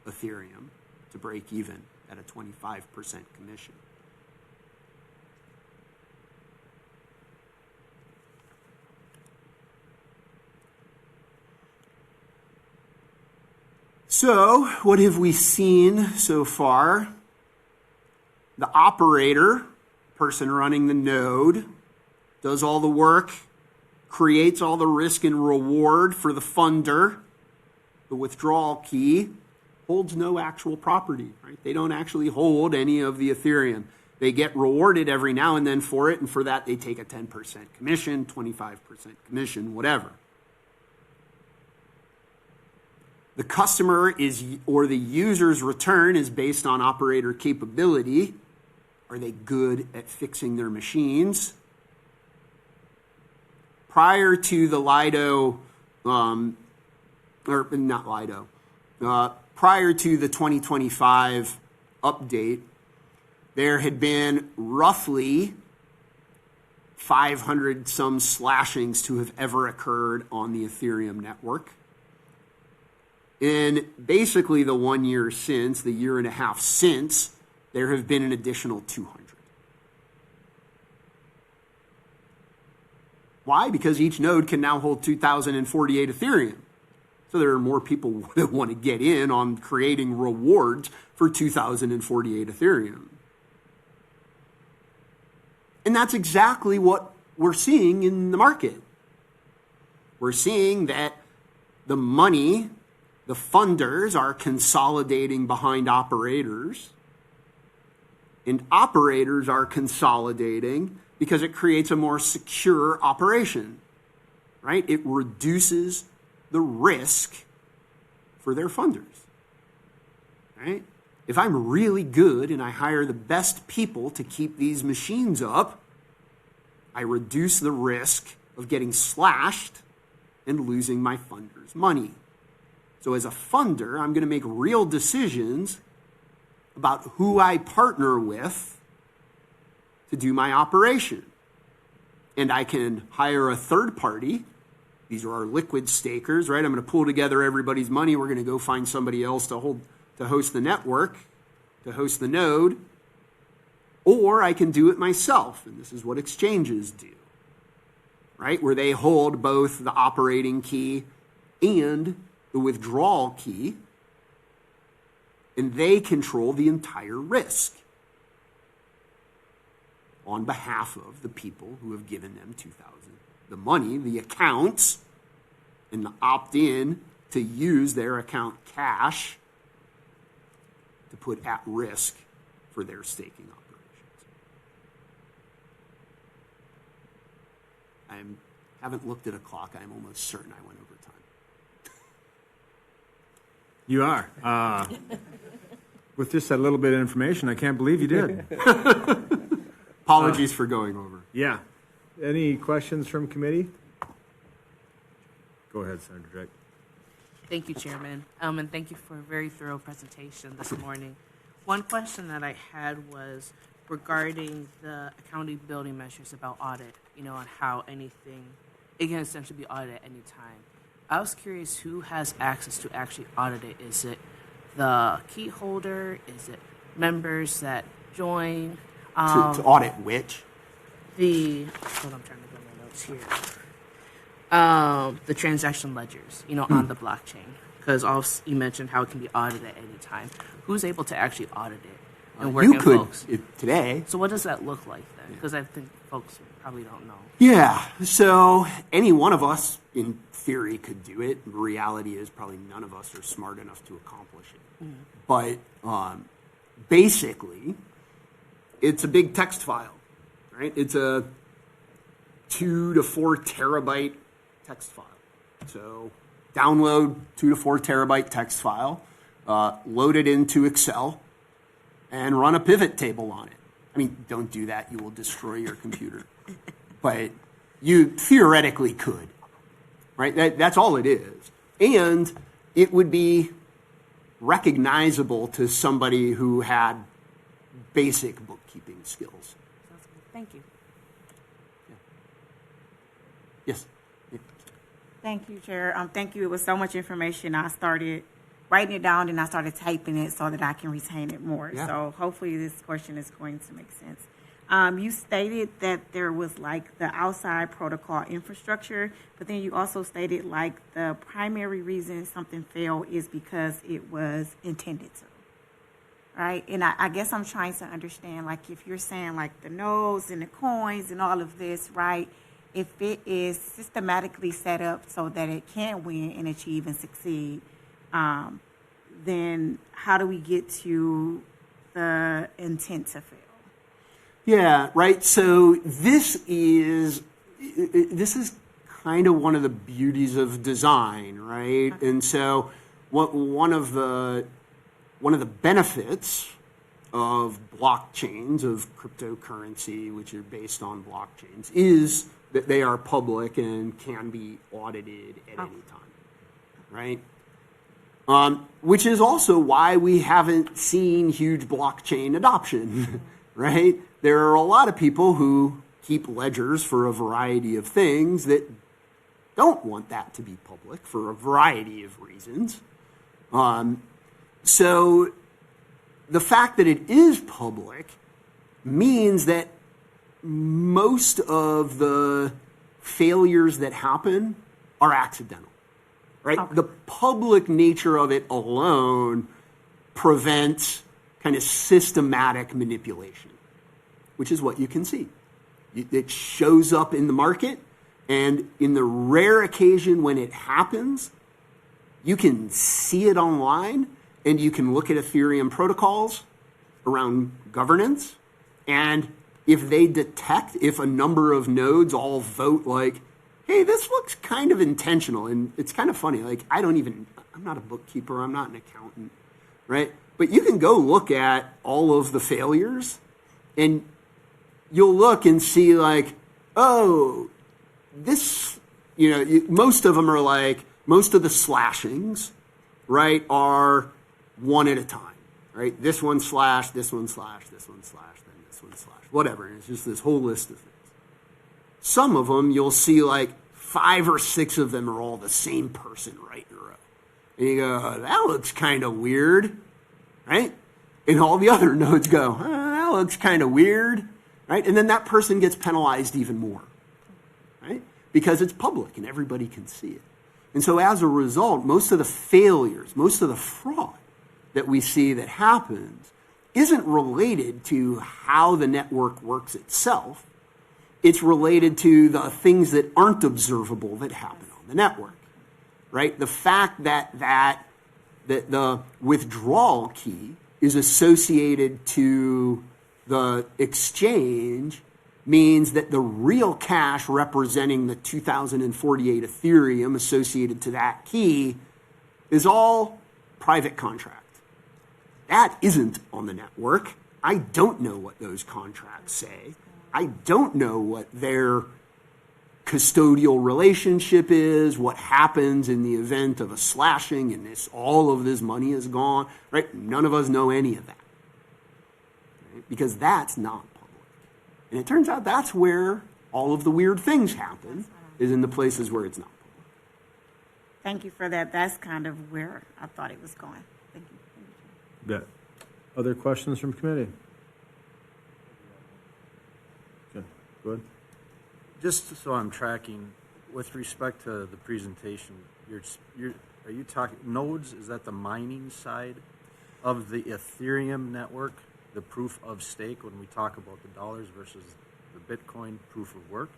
Ethereum to break even at a 25% commission. So, what have we seen so far? The operator, person running the node, does all the work, creates all the risk and reward for the funder. The withdrawal key holds no actual property, right? They don't actually hold any of the Ethereum. They get rewarded every now and then for it, and for that they take a 10% commission, 25% commission, whatever. The customer or the user's return is based on operator capability. Are they good at fixing their machines? Prior to the Lido, prior to the 2025 update, there had been roughly 500 some slashings to have ever occurred on the Ethereum network. In basically the 1 year since, the year and a half since, there have been an additional 200. Why? Because each node can now hold 2,048 Ethereum. So there are more people that want to get in on creating rewards for 2,048 Ethereum. And that's exactly what we're seeing in the market. We're seeing that the money, the funders are consolidating behind operators, and operators are consolidating because it creates a more secure operation, right? It reduces the risk for their funders, right? If I'm really good and I hire the best people to keep these machines up, I reduce the risk of getting slashed and losing my funder's money. So as a funder, I'm going to make real decisions about who I partner with to do my operation. And I can hire a third party. These are our liquid stakers, right? I'm going to pull together everybody's money. We're going to go find somebody else to host the network, to host the node. Or I can do it myself, and this is what exchanges do, right? Where they hold both the operating key and the withdrawal key, and they control the entire risk on behalf of the people who have given them the money, the accounts, and the opt-in to use their account cash to put at risk for their staking operations. I haven't looked at a clock. I'm almost certain I went over time. You are. With just that little bit of information, I can't believe you did. Apologies for going over. Yeah. Any questions from committee? Go ahead, Senator Drake. Thank you, Chairman, and thank you for a very thorough presentation this morning. One question that I had was regarding the accountability measures about audit, and how anything, it can essentially be audited at any time. I was curious who has access to actually audit it. Is it the key holder? Is it members that join? To audit which? Hold on, I'm trying to get my notes here. The transaction ledgers, on the blockchain. Because also you mentioned how it can be audited at any time. Who's able to actually audit it? And where You can could folks? today. So what does that look like then? Because I think folks probably don't know. Yeah, so any one of us, in theory, could do it. The reality is probably none of us are smart enough to accomplish it. But basically, it's a big text file, right? It's a 2 to 4 terabyte text file. So download 2 to 4 terabyte text file, load it into Excel, and run a pivot table on it. I mean, don't do that. You will destroy your computer. But you theoretically could, right? That's all it is. And it would be recognizable to somebody who had basic bookkeeping skills. Thank you. Yes. Thank you, Chair. Thank you. It was so much information. I started writing it down and I started typing it so that I can retain it more. Yeah. So hopefully this question is going to make sense. You stated that there was like the outside protocol infrastructure, but then you also stated like the primary reason something failed is because it was intended to. Right? And I guess I'm trying to understand, like if you're saying like the nodes and the coins and all of this, right? If it is systematically set up so that it can win and achieve and succeed, then how do we get to the intent to fail? Yeah, right. So this is kind of one of the beauties of design, right? And so one of the benefits of blockchains, of cryptocurrency, which are based on blockchains, is that they are public and can be audited at any time, right? Which is also why we haven't seen huge blockchain adoption, right? There are a lot of people who keep ledgers for a variety of things that don't want that to be public for a variety of reasons. So the fact that it is public means that most of the failures that happen are accidental, right? Okay. The public nature of it alone prevents kind of systematic manipulation, which is what you can see. It shows up in the market, and in the rare occasion when it happens, you can see it online, and you can look at Ethereum protocols around governance, and if they detect, if a number of nodes all vote like, hey, this looks kind of intentional, and it's kind of funny, like I'm not a bookkeeper, I'm not an accountant, right? But you can go look at all of the failures, and you'll look and see like, oh, this, most of them are like, most of the slashings, right, are one at a time, right? This one slash, this one slash, this one slash, then this one slash, whatever. And it's just this whole list of things. Some of them, you'll see like 5 or 6 of them are all the same person right in a row. And you go, oh, that looks kind of weird, right? And all the other nodes go, oh, that looks kind of weird, right? And then that person gets penalized even more, right? Because it's public and everybody can see it. And so as a result, most of the failures, most of the fraud that we see that happens isn't related to how the network works itself. It's related to the things that aren't observable that happen on the network, right? The fact that the withdrawal key is associated to the exchange means that the real cash representing the 2048 Ethereum associated to that key is all private contract. That isn't on the network. I don't know what those contracts say. I don't know what their custodial relationship is, what happens in the event of a slashing and all of this money is gone, right? None of us know any of that, right? Because that's not public. And it turns out that's where all of the weird things happen, is in the places where it's not public. Thank you for that. That's kind of where I thought it was going. Thank you. Bet. Other questions from committee? Good. Go ahead. Just so I'm tracking, with respect to the presentation, are you talking nodes? Is that the mining side of the Ethereum network, the proof of stake, when we talk about the dollars versus the Bitcoin proof of work?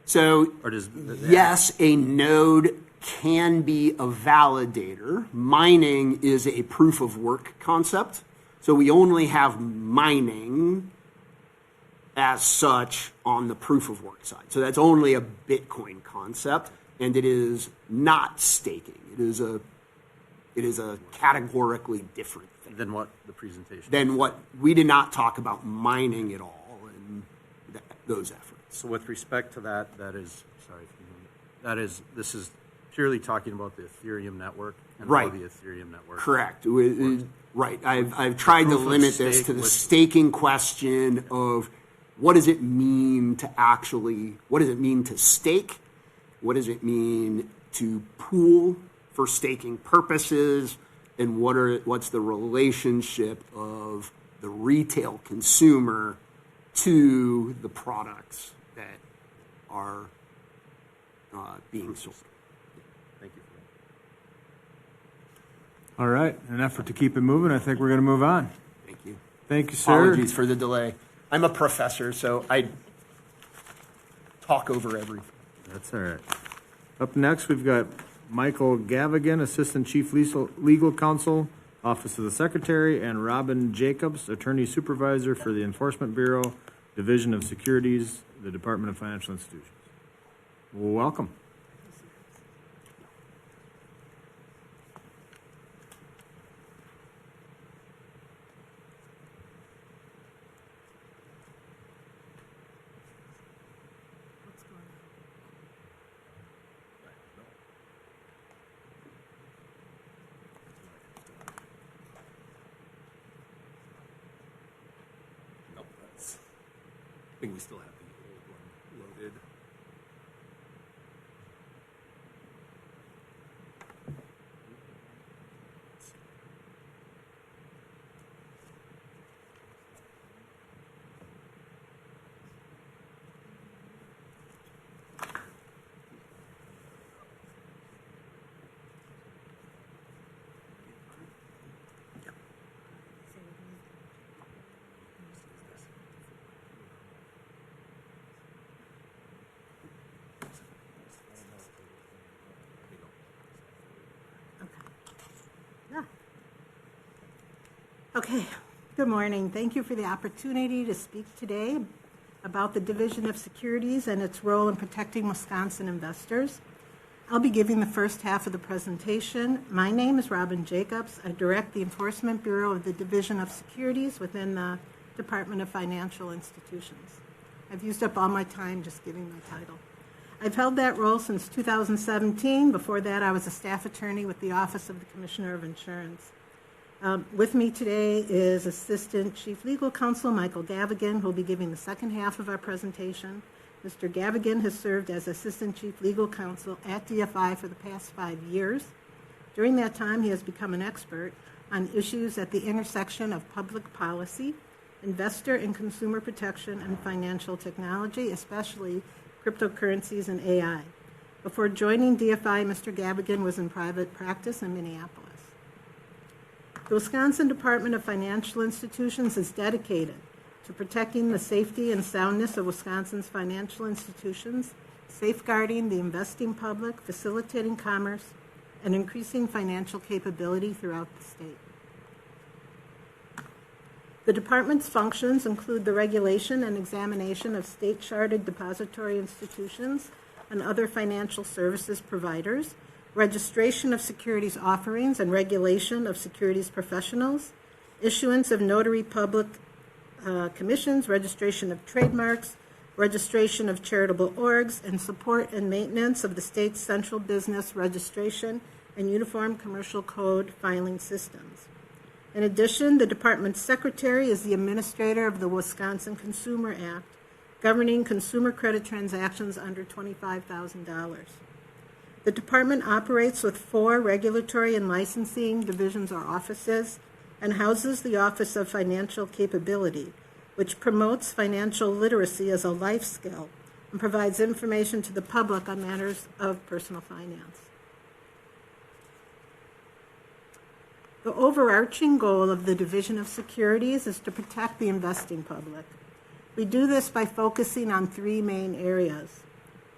So, or does yes, a node can be a validator. Mining is a proof of work concept. So we only have mining as such on the proof of work side. So that's only a Bitcoin concept, and it is not staking. It is a categorically different thing. Than what the presentation? Than what we did not talk about mining at all in those efforts. So with respect to that, this is purely talking about the Ethereum network and right. how the Ethereum network. Correct. Right. I've tried to limit this to the staking question of what does it mean to stake? What does it mean to pool for staking purposes? And what's the relationship of the retail consumer to the products that are being sold? Thank you for that. All right. In an effort to keep it moving, I think we're going to move on. Thank you. Thank you, sir. Apologies for the delay. I'm a professor, so I talk over everything. That's all right. Up next, we've got Michael Gavigan, Assistant Chief Legal Counsel, Office of the Secretary, and Robin Jacobs, Attorney Supervisor for the Enforcement Bureau, Division of Securities, the Department of Financial Institutions. Welcome. I think we still have the old one loaded. Okay, good morning. Thank you for the opportunity to speak today about the Division of Securities and its role in protecting Wisconsin investors. I'll be giving the first half of the presentation. My name is Robin Jacobs. I direct the Enforcement Bureau of the Division of Securities within the Department of Financial Institutions. I've used up all my time just giving my title. I've held that role since 2017. Before that, I was a staff attorney with the Office of the Commissioner of Insurance. With me today is Assistant Chief Legal Counsel Michael Gavigan, who will be giving the second half of our presentation. Mr. Gavigan has served as Assistant Chief Legal Counsel at DFI for the past 5 years. During that time, he has become an expert on issues at the intersection of public policy, investor and consumer protection, and financial technology, especially cryptocurrencies and AI. Before joining DFI, Mr. Gavigan was in private practice in Minneapolis. The Wisconsin Department of Financial Institutions is dedicated to protecting the safety and soundness of Wisconsin's financial institutions, safeguarding the investing public, facilitating commerce, and increasing financial capability throughout the state. The department's functions include the regulation and examination of state-chartered depository institutions and other financial services providers, registration of securities offerings and regulation of securities professionals, issuance of notary public commissions, registration of trademarks, registration of charitable orgs, and support and maintenance of the state's central business registration and uniform commercial code filing systems. In addition, the department's secretary is the administrator of the Wisconsin Consumer Act, governing consumer credit transactions under $25,000. The department operates with 4 regulatory and licensing divisions or offices and houses the Office of Financial Capability, which promotes financial literacy as a life skill and provides information to the public on matters of personal finance. The overarching goal of the Division of Securities is to protect the investing public. We do this by focusing on 3 main areas.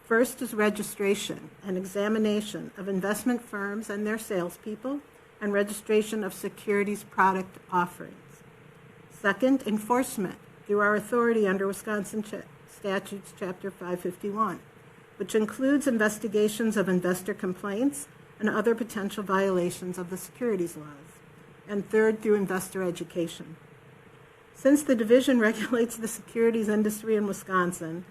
First is registration and examination of investment firms and their salespeople, and registration of securities product offerings. Second, enforcement through our authority under Wisconsin Statutes Chapter 551, which includes investigations of investor complaints and other potential violations of the securities laws. And third, through investor education. Since the division regulates the securities industry in Wisconsin,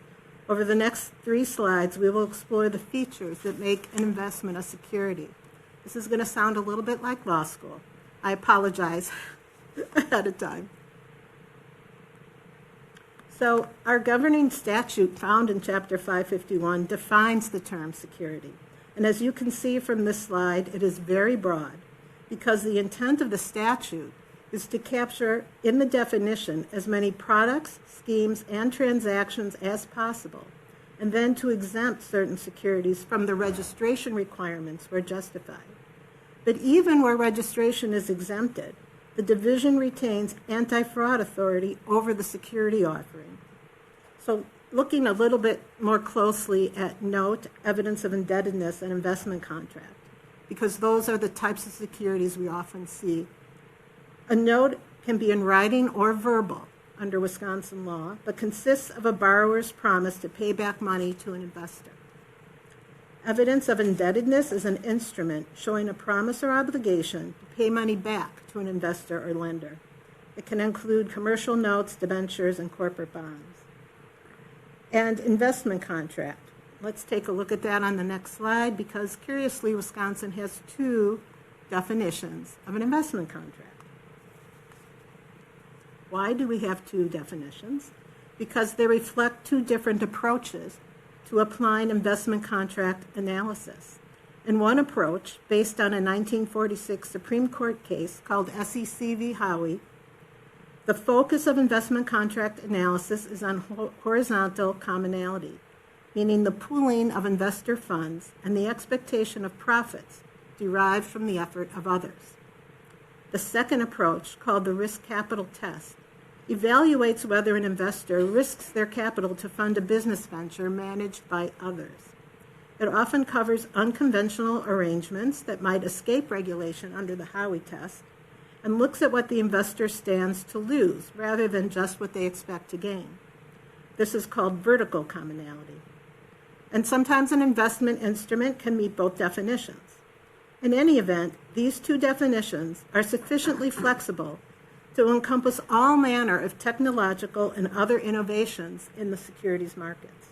over the next 3 slides, we will explore the features that make an investment a security. This is going to sound a little bit like law school. I apologize ahead of time. So our governing statute found in Chapter 551 defines the term security. And as you can see from this slide, it is very broad because the intent of the statute is to capture in the definition as many products, schemes, and transactions as possible, and then to exempt certain securities from the registration requirements where justified. But even where registration is exempted, the division retains anti-fraud authority over the security offering. So looking a little bit more closely at note, evidence of indebtedness, and investment contract, because those are the types of securities we often see. A note can be in writing or verbal under Wisconsin law, but consists of a borrower's promise to pay back money to an investor. Evidence of indebtedness is an instrument showing a promise or obligation to pay money back to an investor or lender. It can include commercial notes, debentures, and corporate bonds. And investment contract. Let's take a look at that on the next slide because, curiously, Wisconsin has 2 definitions of an investment contract. Why do we have 2 definitions? Because they reflect 2 different approaches to applying investment contract analysis. In one approach, based on a 1946 Supreme Court case called SEC v. Howey, the focus of investment contract analysis is on horizontal commonality, meaning the pooling of investor funds and the expectation of profits derived from the effort of others. The second approach, called the risk capital test, evaluates whether an investor risks their capital to fund a business venture managed by others. It often covers unconventional arrangements that might escape regulation under the Howey test and looks at what the investor stands to lose rather than just what they expect to gain. This is called vertical commonality. And sometimes an investment instrument can meet both definitions. In any event, these 2 definitions are sufficiently flexible to encompass all manner of technological and other innovations in the securities markets.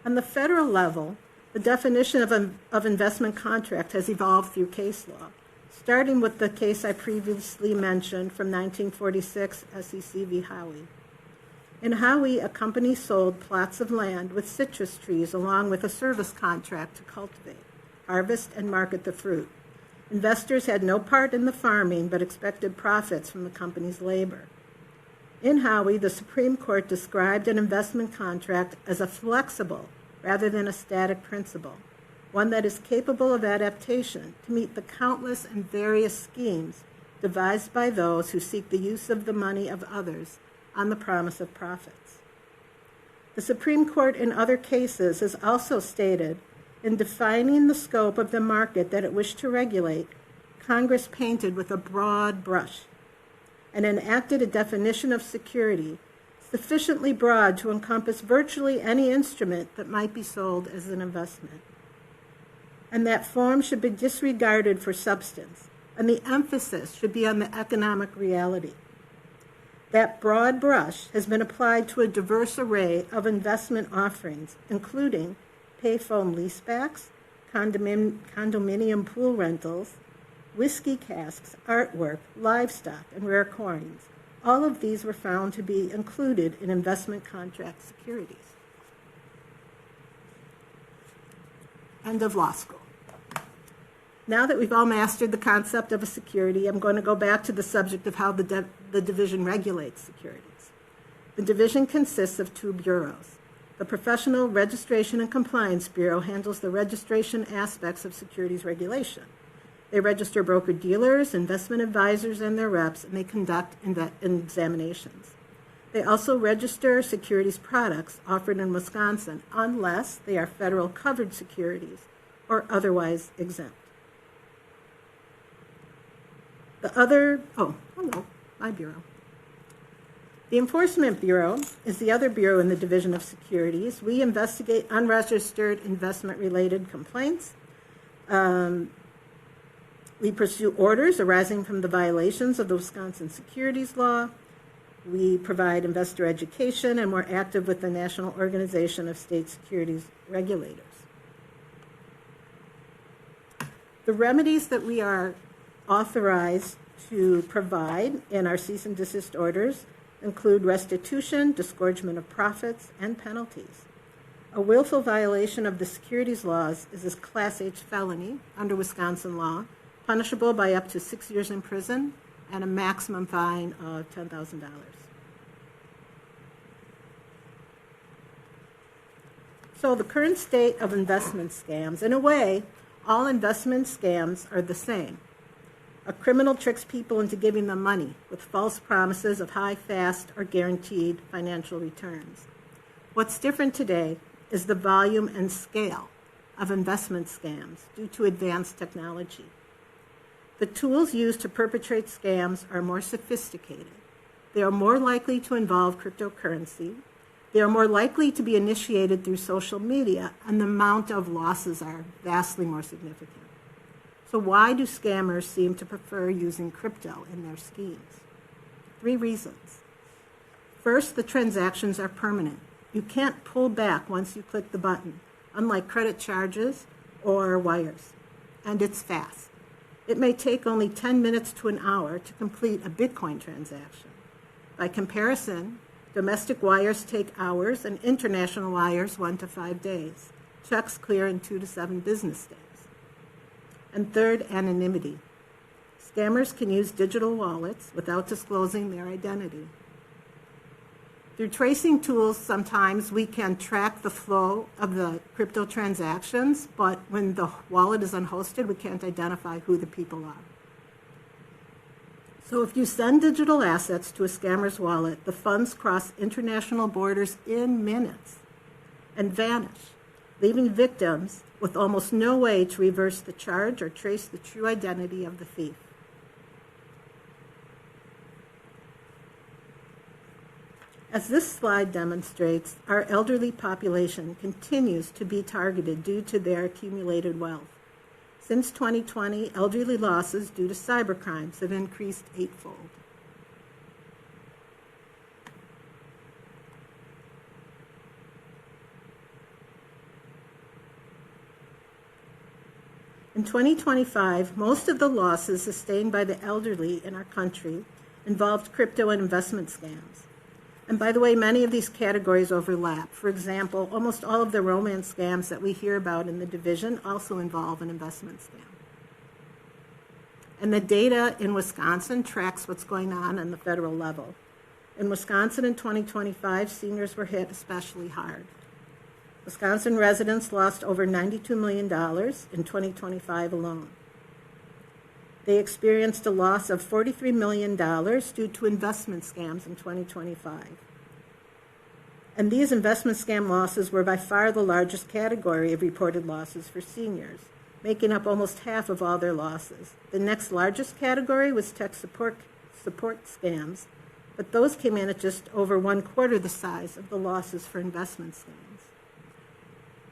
On the federal level, the definition of investment contract has evolved through case law, starting with the case I previously mentioned from 1946, SEC v. Howey. In Howey, a company sold plots of land with citrus trees along with a service contract to cultivate, harvest, and market the fruit. Investors had no part in the farming but expected profits from the company's labor. In Howey, the Supreme Court described an investment contract as a flexible rather than a static principle, one that is capable of adaptation to meet the countless and various schemes devised by those who seek the use of the money of others on the promise of profits. The Supreme Court in other cases has also stated, in defining the scope of the market that it wished to regulate, Congress painted with a broad brush and enacted a definition of security sufficiently broad to encompass virtually any instrument that might be sold as an investment. And that form should be disregarded for substance, and the emphasis should be on the economic reality. That broad brush has been applied to a diverse array of investment offerings, including payphone leasebacks, condominium pool rentals, whiskey casks, artwork, livestock, and rare coins. All of these were found to be included in investment contract securities. End of law school. Now that we've all mastered the concept of a security, I'm going to go back to the subject of how the division regulates securities. The division consists of two bureaus. The Professional Registration and Compliance Bureau handles the registration aspects of securities regulation. They register broker-dealers, investment advisors, and their reps, and they conduct examinations. They also register securities products offered in Wisconsin unless they are federal covered securities or otherwise exempt. My bureau. The Enforcement Bureau is the other bureau in the Division of Securities. We investigate unregistered investment-related complaints. We pursue orders arising from the violations of the Wisconsin securities law. We provide investor education, and we're active with the National Organization of State Securities Regulators. The remedies that we are authorized to provide in our cease and desist orders include restitution, disgorgement of profits, and penalties. A willful violation of the securities laws is a Class H felony under Wisconsin law, punishable by up to 6 years in prison and a maximum fine of $10,000. So the current state of investment scams, in a way, all investment scams are the same. A criminal tricks people into giving them money with false promises of high, fast, or guaranteed financial returns. What's different today is the volume and scale of investment scams due to advanced technology. The tools used to perpetrate scams are more sophisticated. They are more likely to involve cryptocurrency. They are more likely to be initiated through social media, and the amount of losses are vastly more significant. So why do scammers seem to prefer using crypto in their schemes? 3 reasons. First, the transactions are permanent. You can't pull back once you click the button, unlike credit charges or wires. And it's fast. It may take only 10 minutes to an hour to complete a Bitcoin transaction. By comparison, domestic wires take hours and international wires 1 to 5 days. Checks clear in 2 to 7 business days. And third, anonymity. Scammers can use digital wallets without disclosing their identity. Through tracing tools, sometimes we can track the flow of the crypto transactions, but when the wallet is unhosted, we can't identify who the people are. So if you send digital assets to a scammer's wallet, the funds cross international borders in minutes and vanish, leaving victims with almost no way to reverse the charge or trace the true identity of the thief. As this slide demonstrates, our elderly population continues to be targeted due to their accumulated wealth. Since 2020, elderly losses due to cybercrimes have increased eightfold. In 2025, most of the losses sustained by the elderly in our country involved crypto and investment scams. And by the way, many of these categories overlap. For example, almost all of the romance scams that we hear about in the division also involve an investment scam. And the data in Wisconsin tracks what's going on the federal level. In Wisconsin in 2025, seniors were hit especially hard. Wisconsin residents lost over $92 million in 2025 alone. They experienced a loss of $43 million due to investment scams in 2025. And these investment scam losses were by far the largest category of reported losses for seniors, making up almost half of all their losses. The next largest category was tech support scams, but those came in at just over 1/4 the size of the losses for investment scams.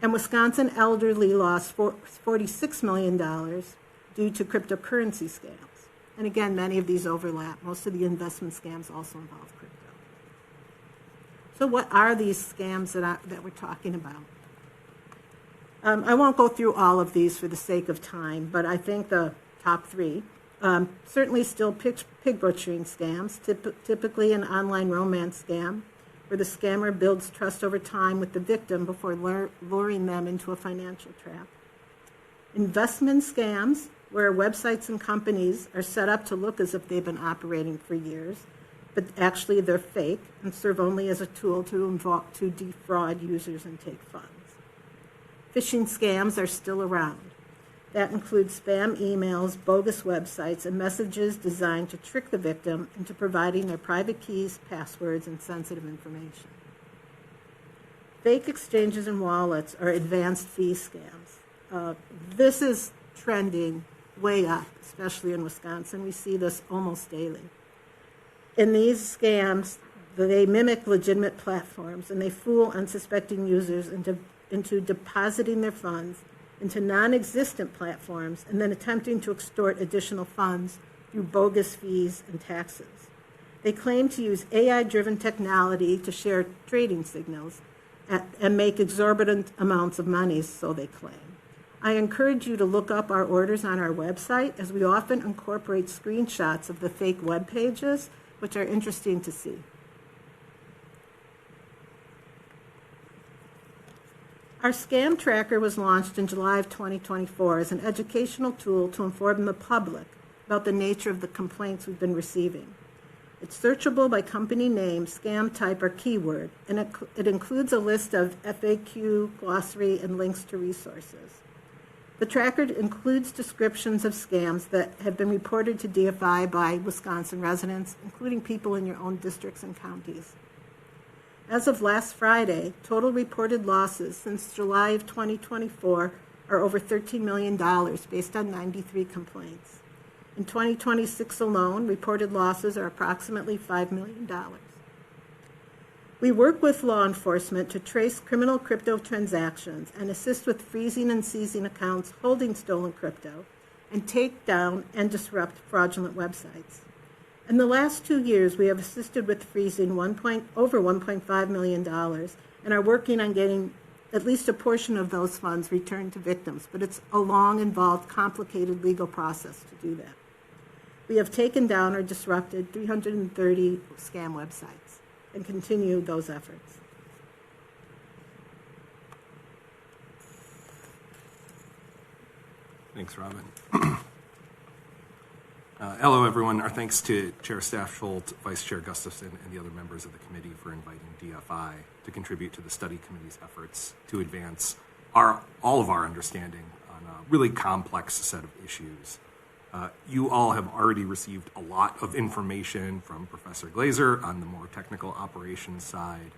And Wisconsin elderly lost $46 million due to cryptocurrency scams. And again, many of these overlap. Most of the investment scams also involve crypto. So what are these scams that we're talking about? I won't go through all of these for the sake of time, but I think the top three. Certainly still pig butchering scams, typically an online romance scam, where the scammer builds trust over time with the victim before luring them into a financial trap. Investment scams, where websites and companies are set up to look as if they've been operating for years, but actually they're fake and serve only as a tool to defraud users and take funds. Phishing scams are still around. That includes spam emails, bogus websites, and messages designed to trick the victim into providing their private keys, passwords, and sensitive information. Fake exchanges and wallets are advanced fee scams. This is trending way up, especially in Wisconsin. We see this almost daily. In these scams, they mimic legitimate platforms, and they fool unsuspecting users into depositing their funds into non-existent platforms and then attempting to extort additional funds through bogus fees and taxes. They claim to use AI-driven technology to share trading signals and make exorbitant amounts of money, so they claim. I encourage you to look up our orders on our website, as we often incorporate screenshots of the fake web pages, which are interesting to see. Our scam tracker was launched in July of 2024 as an educational tool to inform the public about the nature of the complaints we've been receiving. It's searchable by company name, scam type, or keyword, and it includes a list of FAQ, glossary, and links to resources. The tracker includes descriptions of scams that have been reported to DFI by Wisconsin residents, including people in your own districts and counties. As of last Friday, total reported losses since July of 2024 are over $13 million based on 93 complaints. In 2026 alone, reported losses are approximately $5 million. We work with law enforcement to trace criminal crypto transactions and assist with freezing and seizing accounts holding stolen crypto and take down and disrupt fraudulent websites. In the last 2 years, we have assisted with freezing over $1.5 million and are working on getting at least a portion of those funds returned to victims, but it's a long, involved, complicated legal process to do that. We have taken down or disrupted 330 scam websites and continue those efforts. Thanks, Robin. Hello, everyone. Our thanks to Chair Staff Schultz, Vice Chair Gustafson, and the other members of the committee for inviting DFI to contribute to the study committee's efforts to advance all of our understanding on a really complex set of issues. You all have already received a lot of information from Professor Glazer on the more technical operations side,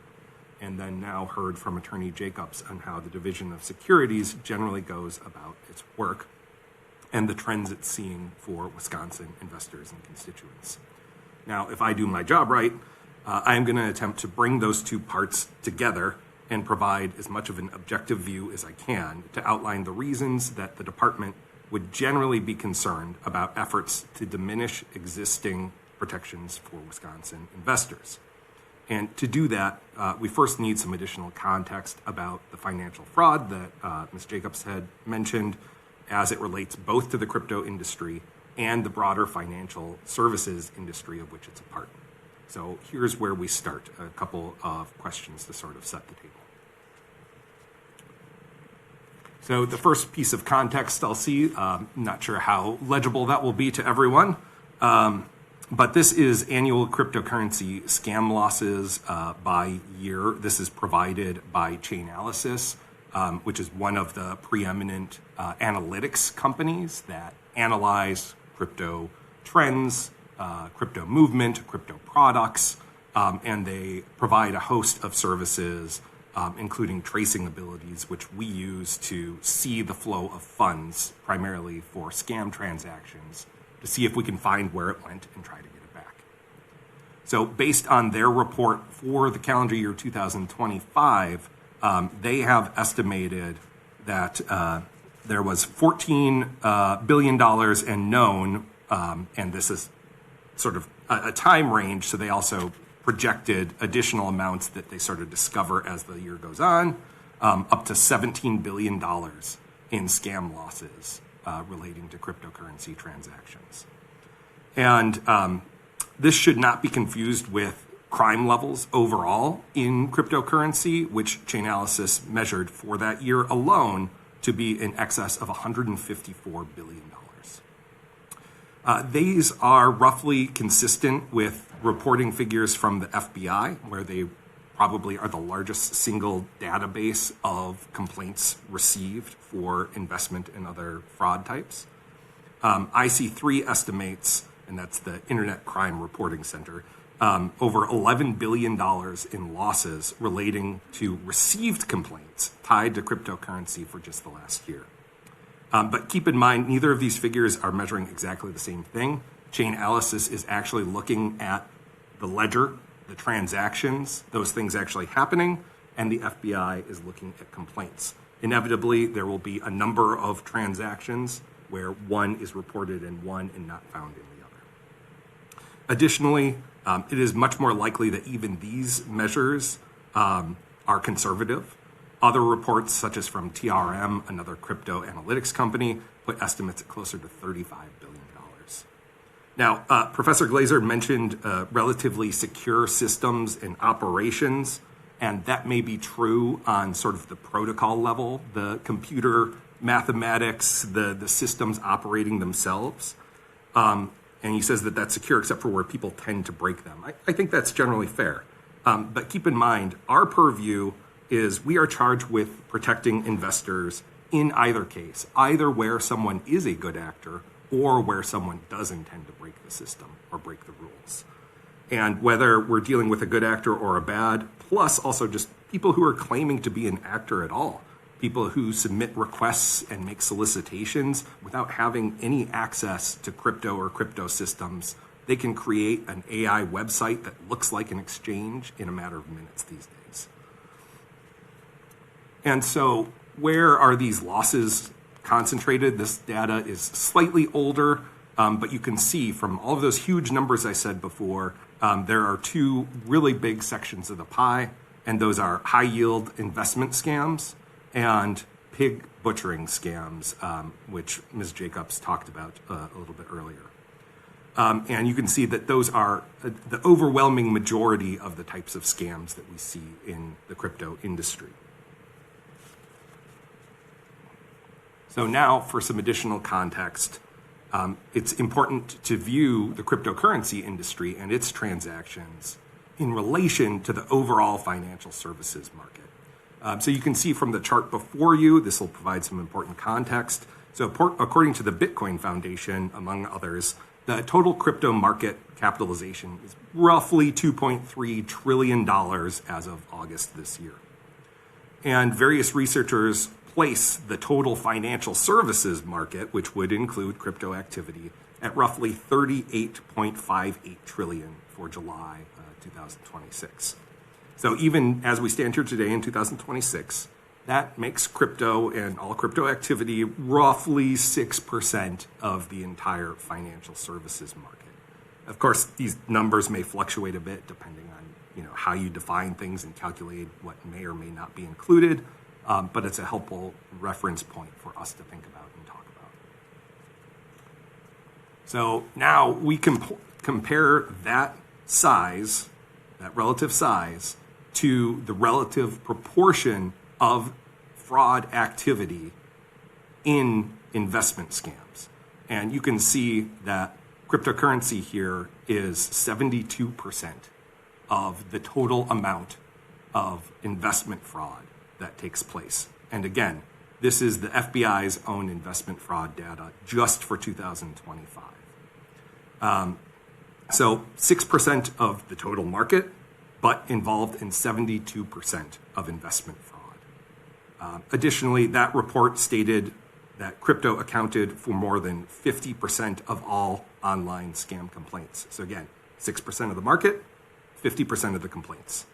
and then now heard from Attorney Jacobs on how the Division of Securities generally goes about its work and the trends it's seeing for Wisconsin investors and constituents. Now, if I do my job right, I am going to attempt to bring those two parts together and provide as much of an objective view as I can to outline the reasons that the department would generally be concerned about efforts to diminish existing protections for Wisconsin investors. And to do that, we first need some additional context about the financial fraud that Ms. Jacobs had mentioned as it relates both to the crypto industry and the broader financial services industry of which it's a part. So here's where we start, a couple of questions to sort of set the table. So the first piece of context I'll see, not sure how legible that will be to everyone, but this is annual cryptocurrency scam losses by year. This is provided by Chainalysis, which is one of the preeminent analytics companies that analyze crypto trends, crypto movement, crypto products, and they provide a host of services, including tracing abilities, which we use to see the flow of funds, primarily for scam transactions, to see if we can find where it went and try to get it back. So based on their report for the calendar year 2025, they have estimated that there was $14 billion in known, and this is sort of a time range, so they also projected additional amounts that they sort of discover as the year goes on, up to $17 billion in scam losses relating to cryptocurrency transactions. And this should not be confused with crime levels overall in cryptocurrency, which Chainalysis measured for that year alone to be in excess of $154 billion. These are roughly consistent with reporting figures from the FBI, where they probably are the largest single database of complaints received for investment and other fraud types. IC3 estimates, and that's the Internet Crime Reporting Center, over $11 billion in losses relating to received complaints tied to cryptocurrency for just the last year. But keep in mind, neither of these figures are measuring exactly the same thing. Chainalysis is actually looking at the ledger, the transactions, those things actually happening, and the FBI is looking at complaints. Inevitably, there will be a number of transactions where one is reported in one and not found in the other. Additionally, it is much more likely that even these measures are conservative. Other reports, such as from TRM, another crypto analytics company, put estimates at closer to $35 billion. Now, Professor Glazer mentioned relatively secure systems and operations, and that may be true on sort of the protocol level, the computer mathematics, the systems operating themselves. And he says that that's secure except for where people tend to break them. I think that's generally fair. But keep in mind, our purview is we are charged with protecting investors in either case, either where someone is a good actor or where someone does intend to break the system or break the rules. And whether we're dealing with a good actor or a bad, plus also just people who are claiming to be an actor at all, people who submit requests and make solicitations without having any access to crypto or crypto systems, they can create an AI website that looks like an exchange in a matter of minutes these days. And so where are these losses concentrated? This data is slightly older, but you can see from all of those huge numbers I said before, there are two really big sections of the pie, and those are high-yield investment scams and pig butchering scams, which Ms. Jacobs talked about a little bit earlier. And you can see that those are the overwhelming majority of the types of scams that we see in the crypto industry. So now for some additional context, it's important to view the cryptocurrency industry and its transactions in relation to the overall financial services market. So you can see from the chart before you, this will provide some important context. So according to the Bitcoin Foundation, among others, the total crypto market capitalization is roughly $2.3 trillion as of August this year. And various researchers place the total financial services market, which would include crypto activity, at roughly $38.58 trillion for July 2026. So even as we stand here today in 2026, that makes crypto and all crypto activity roughly 6% of the entire financial services market. Of course, these numbers may fluctuate a bit depending on how you define things and calculate what may or may not be included, but it's a helpful reference point for us to think about and talk about. So now we can compare that size, that relative size, to the relative proportion of fraud activity in investment scams. And you can see that cryptocurrency here is 72% of the total amount of investment fraud that takes place. And again, this is the FBI's own investment fraud data just for 2025. So 6% of the total market, but involved in 72% of investment fraud. Additionally, that report stated that crypto accounted for more than 50% of all online scam complaints. So again, 6% of the market, 50% of the complaints.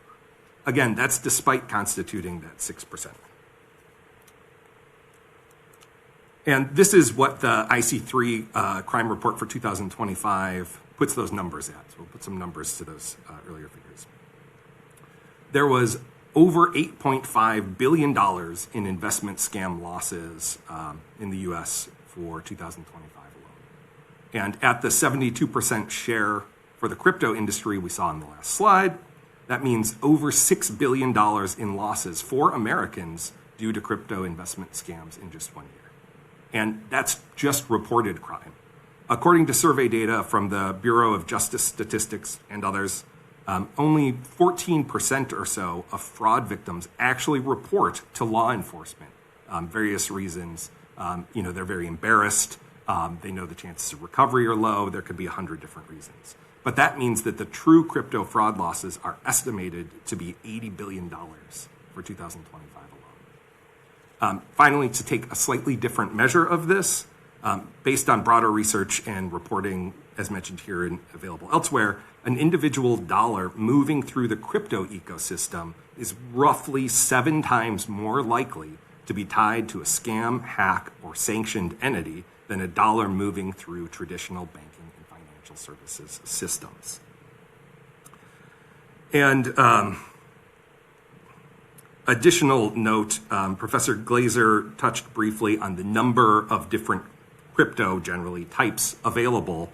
Again, that's despite constituting that 6%. And this is what the IC3 crime report for 2025 puts those numbers at. So we'll put some numbers to those earlier figures. There was over $8.5 billion in investment scam losses in the U.S. for 2025 alone. And at the 72% share for the crypto industry we saw in the last slide, that means over $6 billion in losses for Americans due to crypto investment scams in just 1 year. And that's just reported crime. According to survey data from the Bureau of Justice Statistics and others, only 14% or so of fraud victims actually report to law enforcement. Various reasons, they're very embarrassed. They know the chances of recovery are low. There could be 100 different reasons. But that means that the true crypto fraud losses are estimated to be $80 billion for 2025 alone. Finally, to take a slightly different measure of this, based on broader research and reporting, as mentioned here and available elsewhere, an individual dollar moving through the crypto ecosystem is roughly 7 times more likely to be tied to a scam, hack, or sanctioned entity than a dollar moving through traditional banking and financial services systems. And additional note, Professor Glazer touched briefly on the number of different crypto, generally, types available.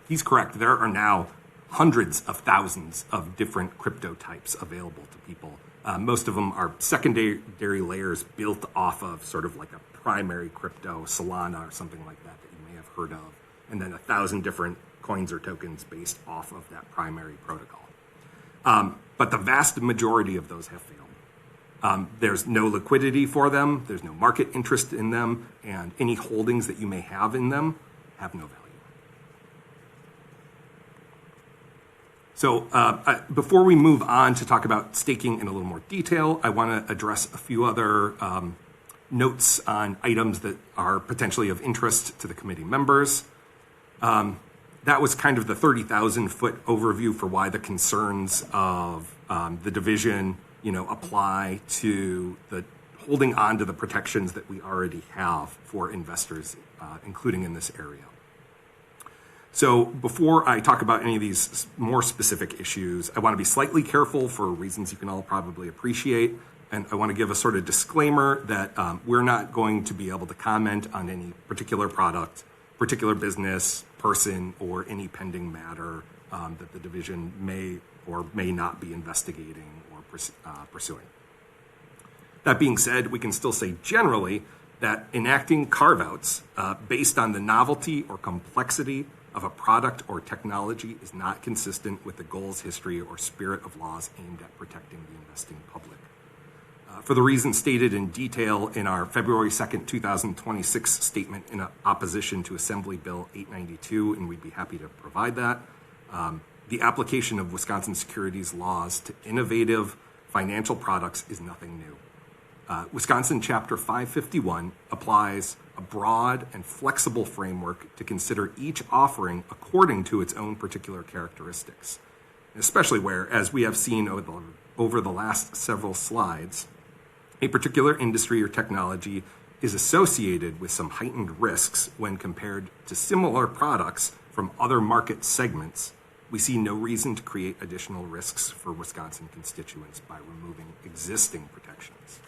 He's correct. There are now hundreds of thousands of different crypto types available to people. Most of them are secondary layers built off of sort of like a primary crypto, Solana or something like that you may have heard of, and then 1,000 different coins or tokens based off of that primary protocol. But the vast majority of those have failed. There's no liquidity for them, there's no market interest in them, and any holdings that you may have in them have no value. So before we move on to talk about staking in a little more detail, I want to address a few other notes on items that are potentially of interest to the committee members. That was kind of the 30,000-foot overview for why the concerns of the division, apply to the holding on to the protections that we already have for investors, including in this area. So before I talk about any of these more specific issues, I want to be slightly careful for reasons you can all probably appreciate. And I want to give a sort of disclaimer that we're not going to be able to comment on any particular product, particular business, person, or any pending matter that the division may or may not be investigating or pursuing. That being said, we can still say generally that enacting carve-outs based on the novelty or complexity of a product or technology is not consistent with the goals, history, or spirit of laws aimed at protecting the investing public. For the reasons stated in detail in our February 2nd, 2026 statement in opposition to Assembly Bill 892, and we'd be happy to provide that, the application of Wisconsin securities laws to innovative financial products is nothing new. Wisconsin Chapter 551 applies a broad and flexible framework to consider each offering according to its own particular characteristics, especially where, as we have seen over the last several slides, A particular industry or technology is associated with some heightened risks when compared to similar products from other market segments, we see no reason to create additional risks for Wisconsin constituents by removing existing protections.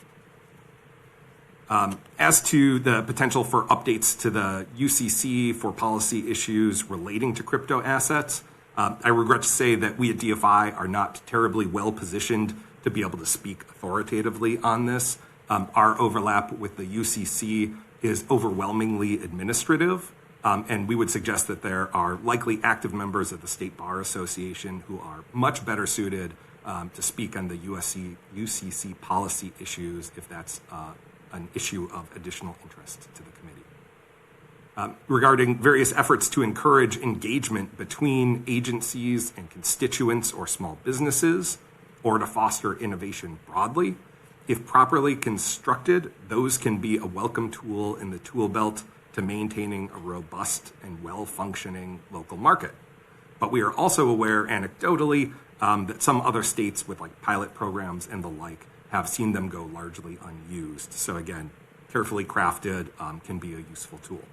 As to the potential for updates to the UCC for policy issues relating to crypto assets, I regret to say that we at DFI are not terribly well positioned to be able to speak authoritatively on this. Our overlap with the UCC is overwhelmingly administrative, and we would suggest that there are likely active members of the State Bar Association who are much better suited to speak on the UCC policy issues if that's an issue of additional interest to the committee. Regarding various efforts to encourage engagement between agencies and constituents or small businesses, or to foster innovation broadly, if properly constructed, those can be a welcome tool in the tool belt to maintaining a robust and well-functioning local market. But we are also aware anecdotally that some other states with like pilot programs and the like have seen them go largely unused. So again, carefully crafted can be a useful tool.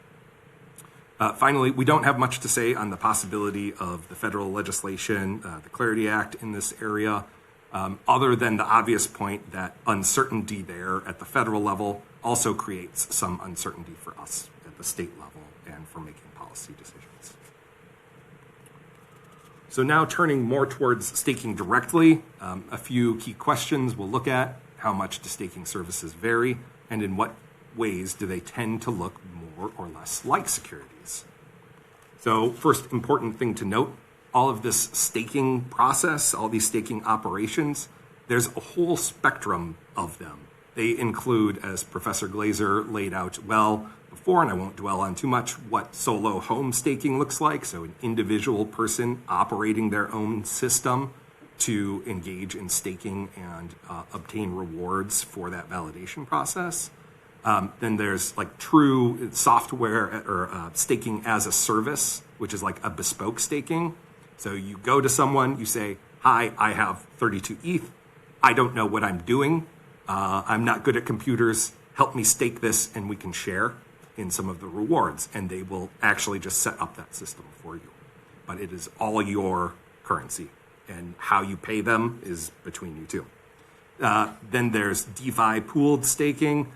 Finally, we don't have much to say on the possibility of the federal legislation, the Clarity Act in this area, other than the obvious point that uncertainty there at the federal level also creates some uncertainty for us at the state level and for making policy decisions. So now turning more towards staking directly, a few key questions we'll look at. How much do staking services vary, and in what ways do they tend to look more or less like securities? So first important thing to note, all of this staking process, all these staking operations, there's a whole spectrum of them. They include, as Professor Glazer laid out well before, and I won't dwell on too much, what solo home staking looks like. So an individual person operating their own system to engage in staking and obtain rewards for that validation process. Then there's like true software or staking as a service, which is like a bespoke staking. So you go to someone, you say, hi, I have 32 ETH. I don't know what I'm doing. I'm not good at computers. Help me stake this and we can share in some of the rewards. And they will actually just set up that system for you. But it is all your currency. And how you pay them is between you two. Then there's DeFi pooled staking,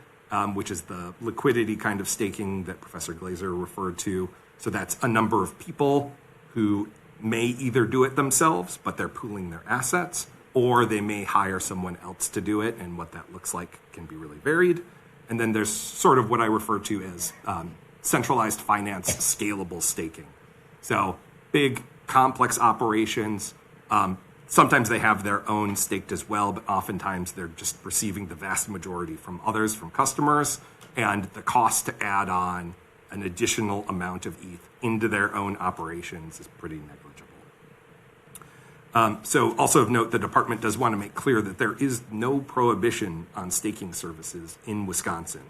which is the liquidity kind of staking that Professor Glazer referred to. So that's a number of people who may either do it themselves, but they're pooling their assets, or they may hire someone else to do it, and what that looks like can be really varied. And then there's sort of what I refer to as centralized finance scalable staking. So big, complex operations. Sometimes they have their own staked as well, but oftentimes they're just receiving the vast majority from others, from customers, and the cost to add on an additional amount of ETH into their own operations is pretty negligible. So also of note, the department does want to make clear that there is no prohibition on staking services in Wisconsin.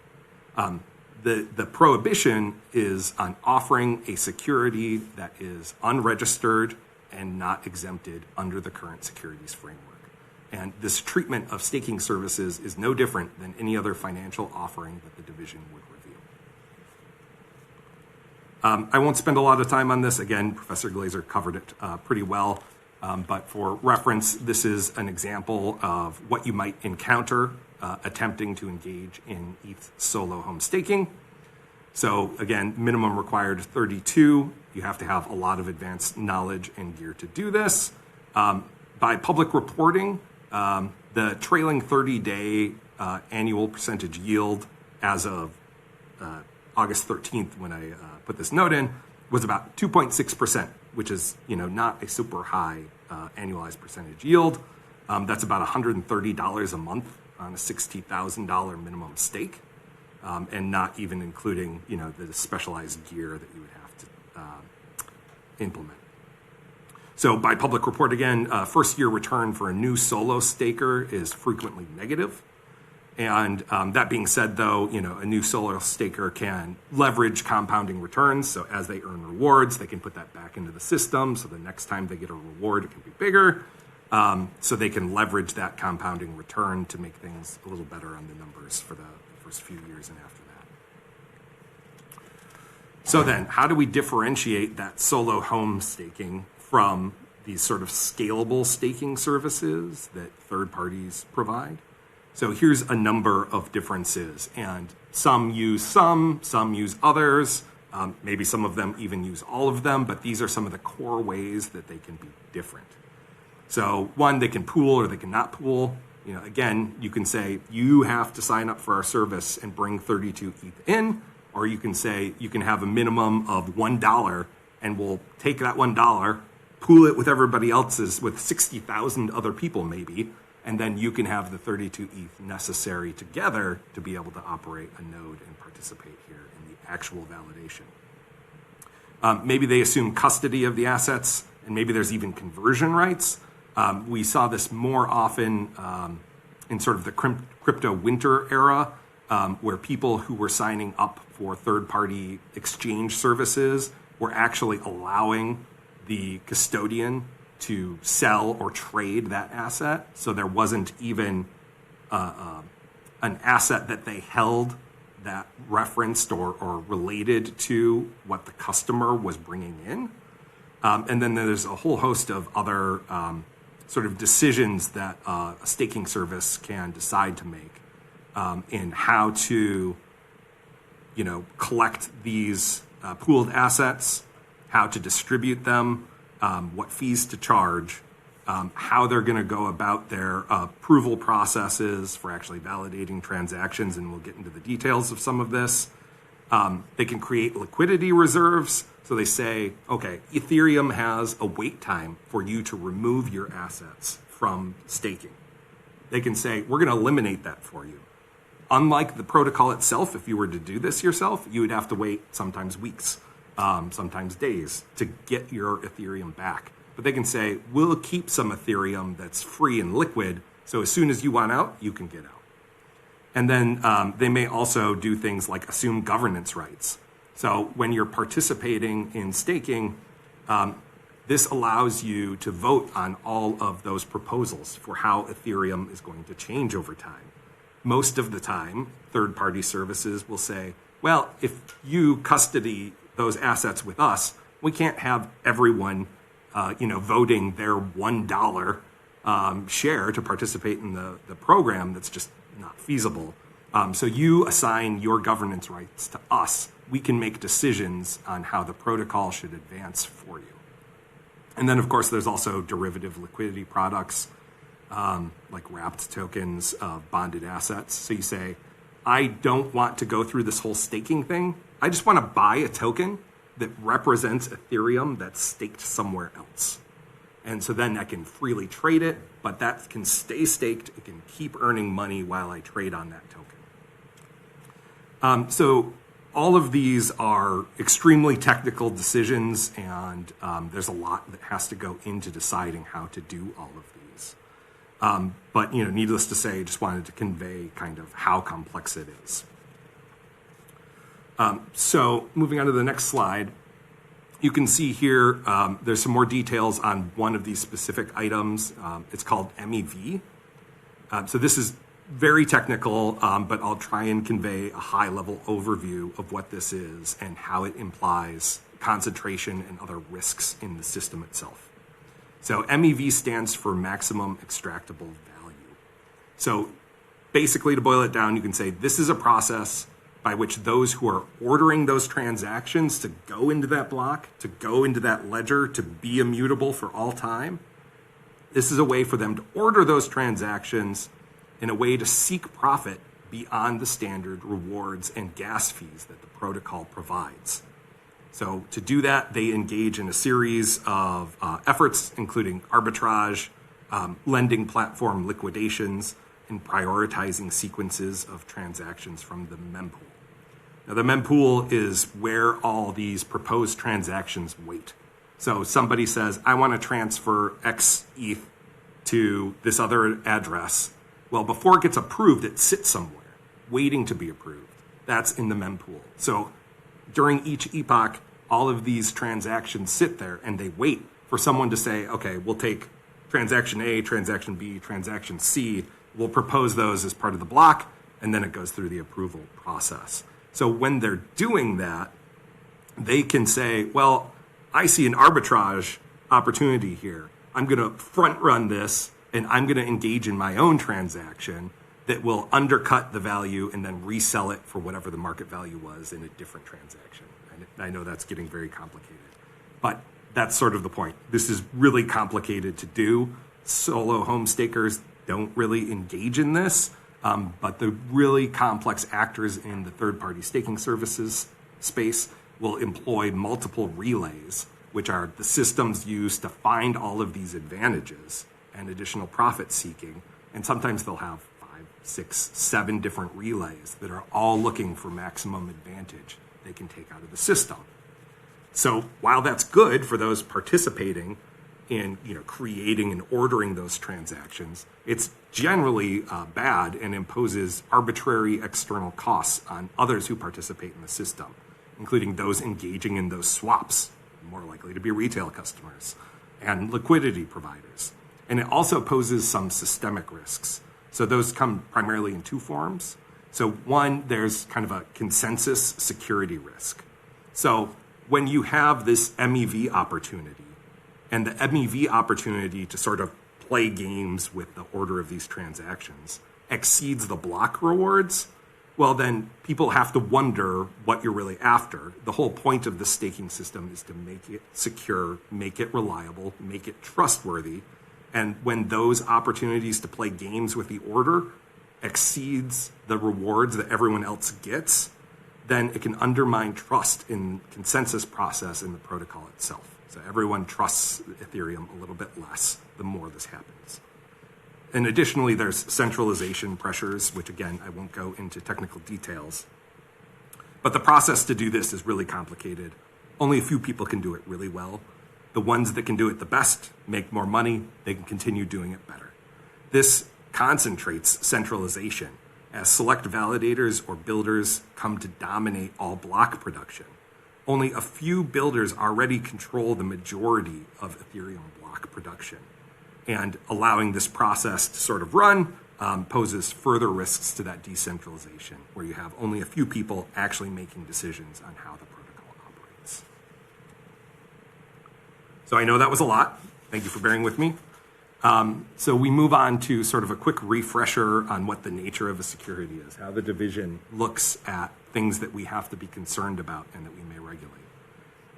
The prohibition is on offering a security that is unregistered and not exempted under the current securities framework. And this treatment of staking services is no different than any other financial offering that the division would review. I won't spend a lot of time on this. Again, Professor Glazer covered it pretty well. But for reference, this is an example of what you might encounter attempting to engage in ETH solo home staking. So again, minimum required 32. You have to have a lot of advanced knowledge and gear to do this. By public reporting, the trailing 30-day annual percentage yield as of August 13th, when I put this note in, was about 2.6%, which is not a super high annualized percentage yield. That's about $130 a month on a $60,000 minimum stake, and not even including the specialized gear that you would have to implement. So by public report again, first year return for a new solo staker is frequently negative. And that being said, though, a new solo staker can leverage compounding returns. So as they earn rewards, they can put that back into the system. So the next time they get a reward, it can be bigger. so they can leverage that compounding return to make things a little better on the numbers for the first few years and after that. So then, how do we differentiate that solo home staking from these sort of scalable staking services that third parties provide? So here's a number of differences, and some use others. Maybe some of them even use all of them, but these are some of the core ways that they can be different. So one, they can pool or they cannot pool. Again, you can say you have to sign up for our service and bring 32 ETH in, or you can say you can have a minimum of $1 and we'll take that $1, pool it with everybody else's, with 60,000 other people maybe, and then you can have the 32 ETH necessary together to be able to operate a node and participate here in the actual validation. Maybe they assume custody of the assets, and maybe there's even conversion rights. We saw this more often in sort of the crypto winter era, where people who were signing up for third-party exchange services were actually allowing the custodian to sell or trade that asset. So there wasn't even an asset that they held that referenced or related to what the customer was bringing in. And then there's a whole host of other sort of decisions that a staking service can decide to make in how to, collect these pooled assets, how to distribute them, what fees to charge, how they're going to go about their approval processes for actually validating transactions, and we'll get into the details of some of this. They can create liquidity reserves. So they say, okay, Ethereum has a wait time for you to remove your assets from staking. They can say, we're going to eliminate that for you. Unlike the protocol itself, if you were to do this yourself, you would have to wait sometimes weeks, sometimes days to get your Ethereum back. But they can say, we'll keep some Ethereum that's free and liquid, so as soon as you want out, you can get out. And then they may also do things like assume governance rights. So when you're participating in staking, this allows you to vote on all of those proposals for how Ethereum is going to change over time. Most of the time, third-party services will say, well, if you custody those assets with us, we can't have everyone voting their $1 share to participate in the program. That's just not feasible. So you assign your governance rights to us. We can make decisions on how the protocol should advance for you. And then, of course, there's also derivative liquidity products like wrapped tokens of bonded assets. So you say, I don't want to go through this whole staking thing. I just want to buy a token that represents Ethereum that's staked somewhere else. And so then I can freely trade it, but that can stay staked. It can keep earning money while I trade on that token. So all of these are extremely technical decisions, and there's a lot that has to go into deciding how to do all of these. But needless to say, just wanted to convey kind of how complex it is. So moving on to the next slide, you can see here there's some more details on one of these specific items. It's called MEV. So this is very technical, but I'll try and convey a high-level overview of what this is and how it implies concentration and other risks in the system itself. So MEV stands for maximum extractable value. So basically, to boil it down, you can say this is a process by which those who are ordering those transactions to go into that block, to go into that ledger, to be immutable for all time, this is a way for them to order those transactions in a way to seek profit beyond the standard rewards and gas fees that the protocol provides. So to do that, they engage in a series of efforts, including arbitrage, lending platform liquidations, and prioritizing sequences of transactions from the mempool. Now, the mempool is where all these proposed transactions wait. So somebody says, I want to transfer X ETH to this other address. Well, before it gets approved, it sits somewhere, waiting to be approved. That's in the mempool. So during each epoch, all of these transactions sit there and they wait for someone to say, okay, we'll take transaction A, transaction B, transaction C. We'll propose those as part of the block, and then it goes through the approval process. So when they're doing that, they can say, well, I see an arbitrage opportunity here. I'm going to front run this, and I'm going to engage in my own transaction that will undercut the value and then resell it for whatever the market value was in a different transaction. I know that's getting very complicated, but that's sort of the point. This is really complicated to do. Solo home stakers don't really engage in this, but the really complex actors in the third-party staking services space will employ multiple relays, which are the systems used to find all of these advantages and additional profit seeking. And sometimes they'll have 5, 6, 7 different relays that are all looking for maximum advantage they can take out of the system. So while that's good for those participating in creating and ordering those transactions, it's generally bad and imposes arbitrary external costs on others who participate in the system, including those engaging in those swaps, more likely to be retail customers, and liquidity providers. And it also poses some systemic risks. So those come primarily in 2 forms. So one, there's kind of a consensus security risk. So when you have this MEV opportunity, and the MEV opportunity to sort of play games with the order of these transactions exceeds the block rewards, well, then people have to wonder what you're really after. The whole point of the staking system is to make it secure, make it reliable, make it trustworthy. And when those opportunities to play games with the order exceeds the rewards that everyone else gets, then it can undermine trust in the consensus process in the protocol itself. So everyone trusts Ethereum a little bit less the more this happens. And additionally, there's centralization pressures, which again, I won't go into technical details. But the process to do this is really complicated. Only a few people can do it really well. The ones that can do it the best make more money. They can continue doing it better. This concentrates centralization as select validators or builders come to dominate all block production. Only a few builders already control the majority of Ethereum block production. And allowing this process to sort of run poses further risks to that decentralization, where you have only a few people actually making decisions on how the protocol operates. So I know that was a lot. Thank you for bearing with me. So we move on to sort of a quick refresher on what the nature of a security is, how the division looks at things that we have to be concerned about and that we may regulate.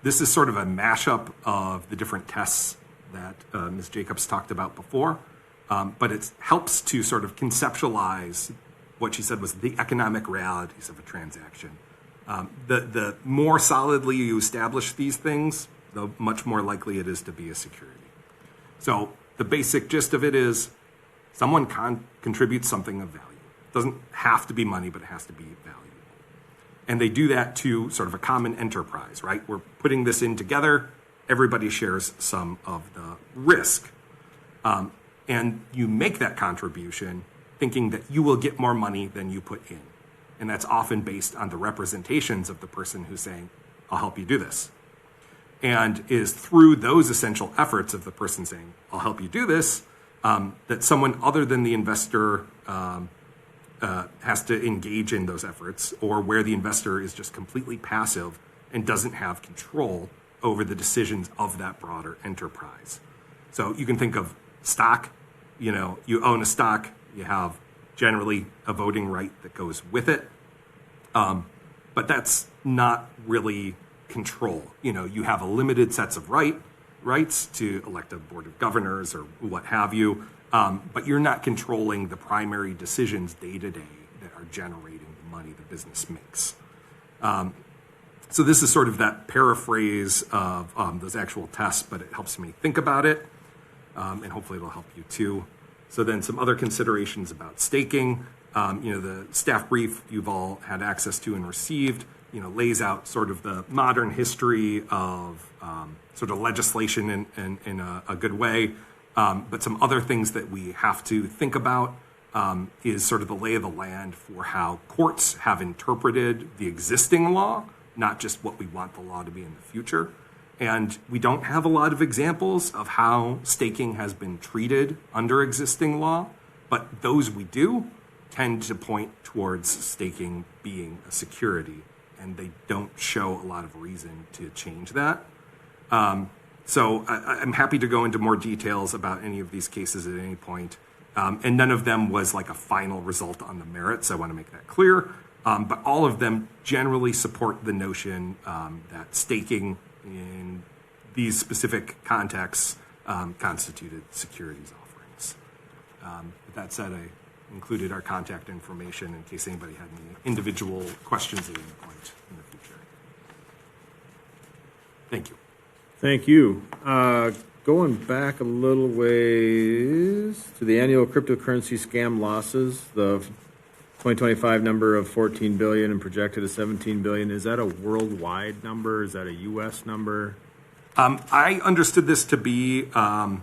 This is sort of a mashup of the different tests that Ms. Jacobs talked about before, but it helps to sort of conceptualize what she said was the economic realities of a transaction. The more solidly you establish these things, the much more likely it is to be a security. So the basic gist of it is someone contributes something of value. It doesn't have to be money, but it has to be valuable. And they do that to sort of a common enterprise, right? We're putting this in together. Everybody shares some of the risk. And you make that contribution thinking that you will get more money than you put in. And that's often based on the representations of the person who's saying, I'll help you do this. And is through those essential efforts of the person saying, I'll help you do this, that someone other than the investor has to engage in those efforts, or where the investor is just completely passive and doesn't have control over the decisions of that broader enterprise. So you can think of stock, you own a stock, you have generally a voting right that goes with it, but that's not really control. You have a limited sets of rights to elect a board of governors or what have you, but you're not controlling the primary decisions day to day that are generating the money the business makes. So this is sort of that paraphrase of those actual tests, but it helps me think about it, and hopefully it'll help you too. So then some other considerations about staking. The staff brief you've all had access to and received, lays out sort of the modern history of sort of legislation in a good way. But some other things that we have to think about is sort of the lay of the land for how courts have interpreted the existing law, not just what we want the law to be in the future. And we don't have a lot of examples of how staking has been treated under existing law, but those we do tend to point towards staking being a security, and they don't show a lot of reason to change that. So I'm happy to go into more details about any of these cases at any point. And none of them was like a final result on the merits. I want to make that clear. But all of them generally support the notion that staking in these specific contexts constituted securities offerings. With that said, I included our contact information in case anybody had any individual questions at any point in the future. Thank you. Thank you. Going back a little ways to the annual cryptocurrency scam losses, the 2025 number of 14 billion and projected to 17 billion. Is that a worldwide number? Is that a U.S. number? I understood this to be that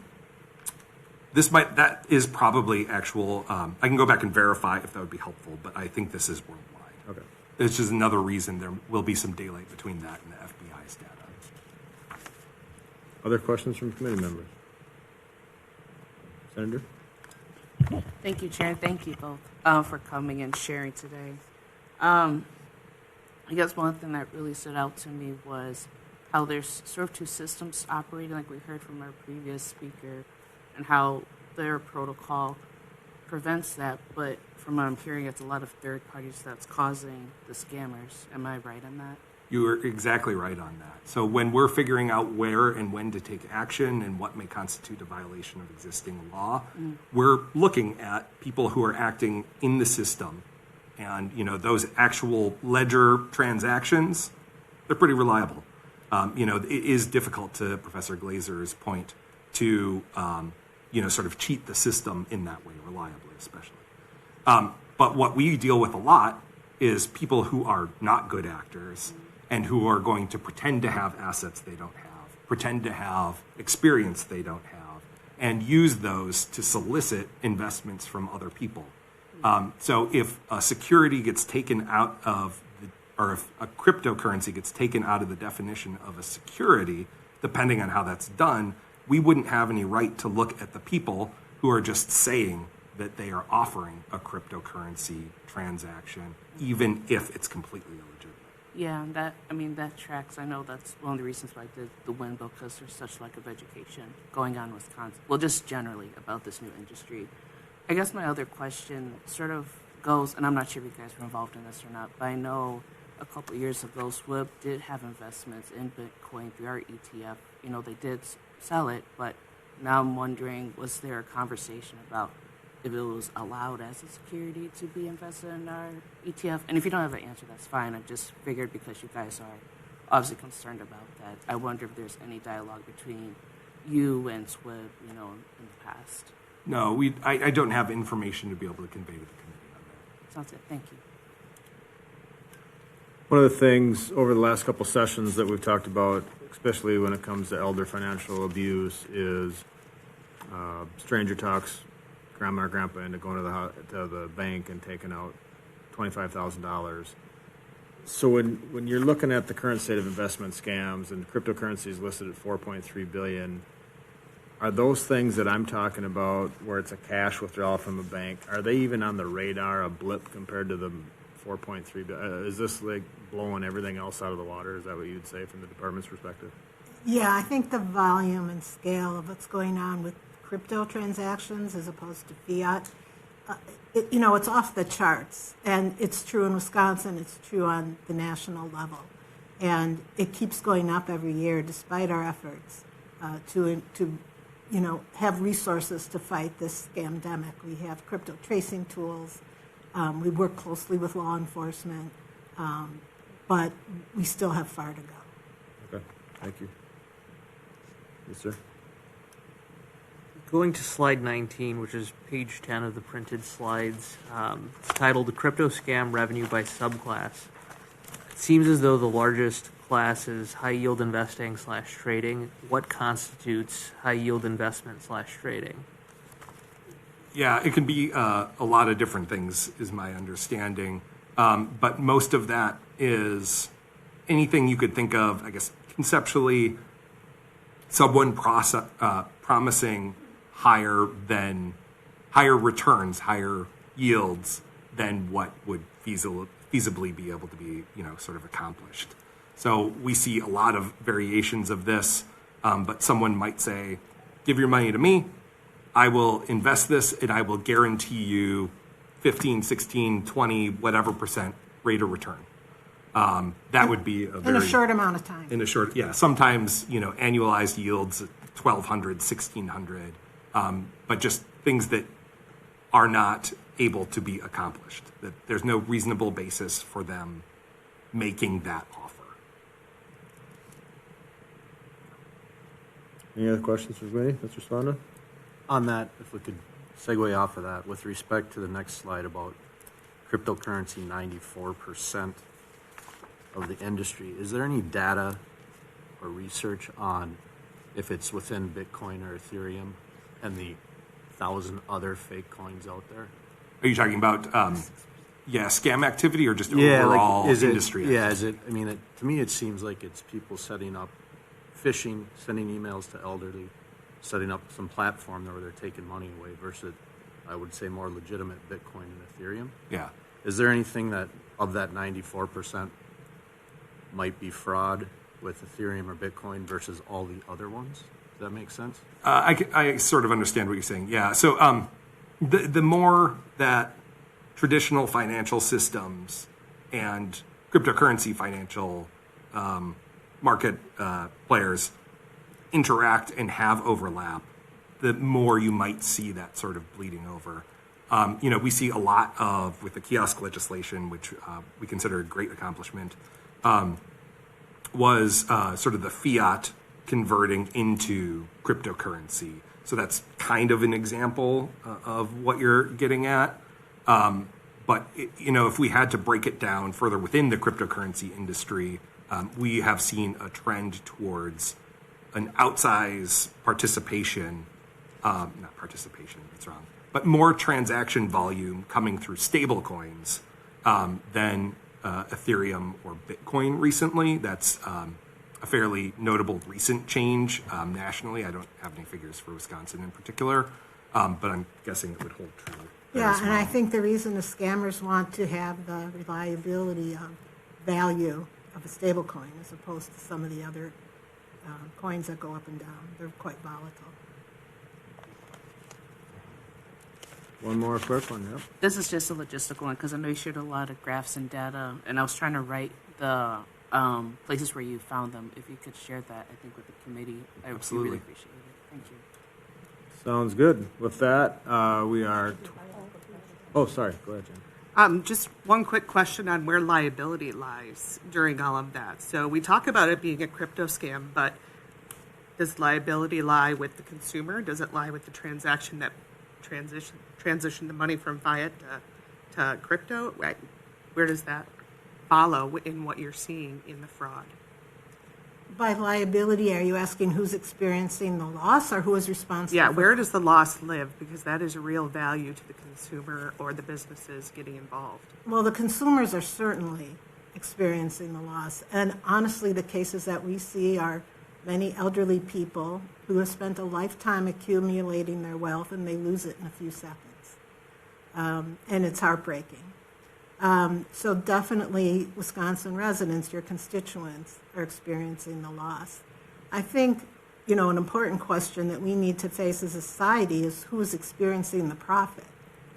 is probably actual. I can go back and verify if that would be helpful, but I think this is worldwide. Okay. It's just another reason there will be some daylight between that and the FBI's data. Other questions from committee members? Senator? Thank you, Chair. Thank you both for coming and sharing today. I guess one thing that really stood out to me was how there's sort of two systems operating, like we heard from our previous speaker, and how their protocol prevents that. But from what I'm hearing, it's a lot of third parties that's causing the scammers. Am I right on that? You are exactly right on that. So when we're figuring out where and when to take action and what may constitute a violation of existing law, we're looking at people who are acting in the system. And, those actual ledger transactions, they're pretty reliable. It is difficult, to Professor Glazer's point, to, sort of cheat the system in that way, reliably especially. But what we deal with a lot is people who are not good actors and who are going to pretend to have assets they don't have, pretend to have experience they don't have, and use those to solicit investments from other people. So if a security gets taken out of, or if a cryptocurrency gets taken out of the definition of a security, depending on how that's done, we wouldn't have any right to look at the people who are just saying that they are offering a cryptocurrency transaction, even if it's completely illegitimate. Yeah, that tracks. I know that's one of the reasons why I did the WIN bill, because there's such lack of education going on in Wisconsin. Well, just generally about this new industry. I guess my other question sort of goes, and I'm not sure if you guys were involved in this or not, but I know a couple of years ago, SWIB did have investments in Bitcoin through our ETF. They did sell it, but now I'm wondering, was there a conversation about if it was allowed as a security to be invested in our ETF? And if you don't have an answer, that's fine. I just figured because you guys are obviously concerned about that, I wonder if there's any dialogue between you and SWIB, in the past. No, I don't have information to be able to convey to the committee on that. Sounds good. Thank you. One of the things over the last couple sessions that we've talked about, especially when it comes to elder financial abuse, is stranger talks grandma or grandpa into going to the bank and taking out $25,000. So when you're looking at the current state of investment scams and cryptocurrency is listed at $4.3 billion, are those things that I'm talking about where it's a cash withdrawal from a bank, are they even on the radar, a blip compared to the 4.3 billion? Is this like blowing everything else out of the water? Is that what you'd say from the department's perspective? Yeah, I think the volume and scale of what's going on with crypto transactions as opposed to fiat, it's off the charts. And it's true in Wisconsin, it's true on the national level. And it keeps going up every year despite our efforts to have resources to fight this scamdemic. We have crypto tracing tools. We work closely with law enforcement, but we still have far to go. Okay, thank you. Yes, sir. Going to slide 19, which is page 10 of the printed slides, it's titled "The Crypto Scam Revenue by Subclass." It seems as though the largest class is high-yield investing / trading. What constitutes high-yield investment / trading? Yeah, it can be a lot of different things, is my understanding. But most of that is anything you could think of, I guess, conceptually, someone promising higher returns, higher yields than what would feasibly be able to be, sort of accomplished. So we see a lot of variations of this, but someone might say, give your money to me, I will invest this, and I will guarantee you 15, 16, 20, whatever percent rate of return. That would be in a short amount of time. Sometimes, annualized yields 1,200, 1,600, but just things that are not able to be accomplished, that there's no reasonable basis for them making that offer. Any other questions for me, Mr. Sponda? On that, if we could segue off of that, with respect to the next slide about cryptocurrency, 94% of the industry, is there any data or research on if it's within Bitcoin or Ethereum and the 1,000 other fake coins out there? Are you talking about, scam activity or just overall industry? To me, it seems like it's people setting up phishing, sending emails to elderly, setting up some platform where they're taking money away versus, I would say, more legitimate Bitcoin and Ethereum. Yeah. Is there anything that of that 94% might be fraud with Ethereum or Bitcoin versus all the other ones? Does that make sense? I sort of understand what you're saying. Yeah. So the more that traditional financial systems and cryptocurrency financial market players interact and have overlap, the more you might see that sort of bleeding over. We see a lot of, with the kiosk legislation, which we consider a great accomplishment, was sort of the fiat converting into cryptocurrency. So that's kind of an example of what you're getting at. But if we had to break it down further within the cryptocurrency industry, we have seen a trend towards an outsized participation, not participation, that's wrong, but more transaction volume coming through stable coins than Ethereum or Bitcoin recently. That's a fairly notable recent change nationally. I don't have any figures for Wisconsin in particular, but I'm guessing it would hold true. Yeah, and I think the reason the scammers want to have the reliability of value of a stable coin as opposed to some of the other coins that go up and down. They're quite volatile. One more quick one, yep. This is just a logistical one because I know you shared a lot of graphs and data, and I was trying to write the places where you found them. If you could share that, I think, with the committee, I would really appreciate it. Thank you. Sounds good. With that, we are... Oh, sorry. Go ahead, Jen. Just one quick question on where liability lies during all of that. So we talk about it being a crypto scam, but does liability lie with the consumer? Does it lie with the transaction that transition the money from fiat to crypto? Right. Where does that follow in what you're seeing in the fraud? By liability, are you asking who's experiencing the loss or who is responsible? Yeah, where does the loss live? Because that is a real value to the consumer or the businesses getting involved. Well, the consumers are certainly experiencing the loss. And honestly, the cases that we see are many elderly people who have spent a lifetime accumulating their wealth and they lose it in a few seconds. And it's heartbreaking. So definitely Wisconsin residents, your constituents, are experiencing the loss. I think, an important question that we need to face as a society is who's experiencing the profit.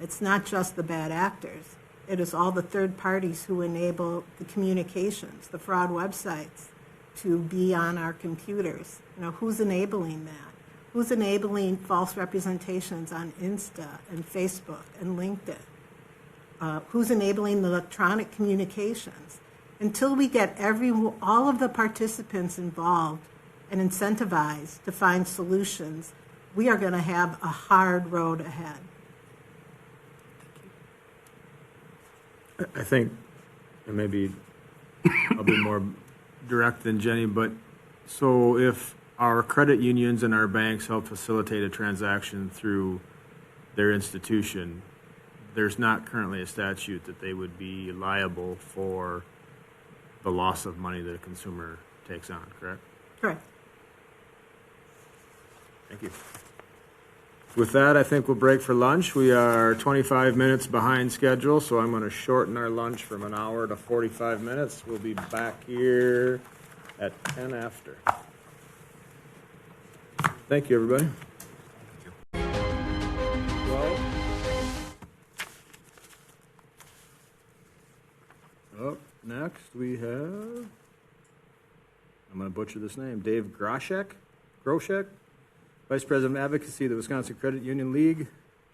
It's not just the bad actors. It is all the third parties who enable the communications, the fraud websites, to be on our computers. Who's enabling that? Who's enabling false representations on Insta and Facebook and LinkedIn? Who's enabling the electronic communications? Until we get all of the participants involved and incentivized to find solutions, we are going to have a hard road ahead. I think, and maybe I'll be more direct than Jenny, but so if our credit unions and our banks help facilitate a transaction through their institution, there's not currently a statute that they would be liable for the loss of money that a consumer takes on, correct? Correct. Thank you. With that, I think we'll break for lunch. We are 25 minutes behind schedule, so I'm going to shorten our lunch from an hour to 45 minutes. We'll be back here at 10 after. Thank you, everybody. Well, up next we have, I'm going to butcher this name, Dave Groshek, Vice President of Advocacy of the Wisconsin Credit Union League,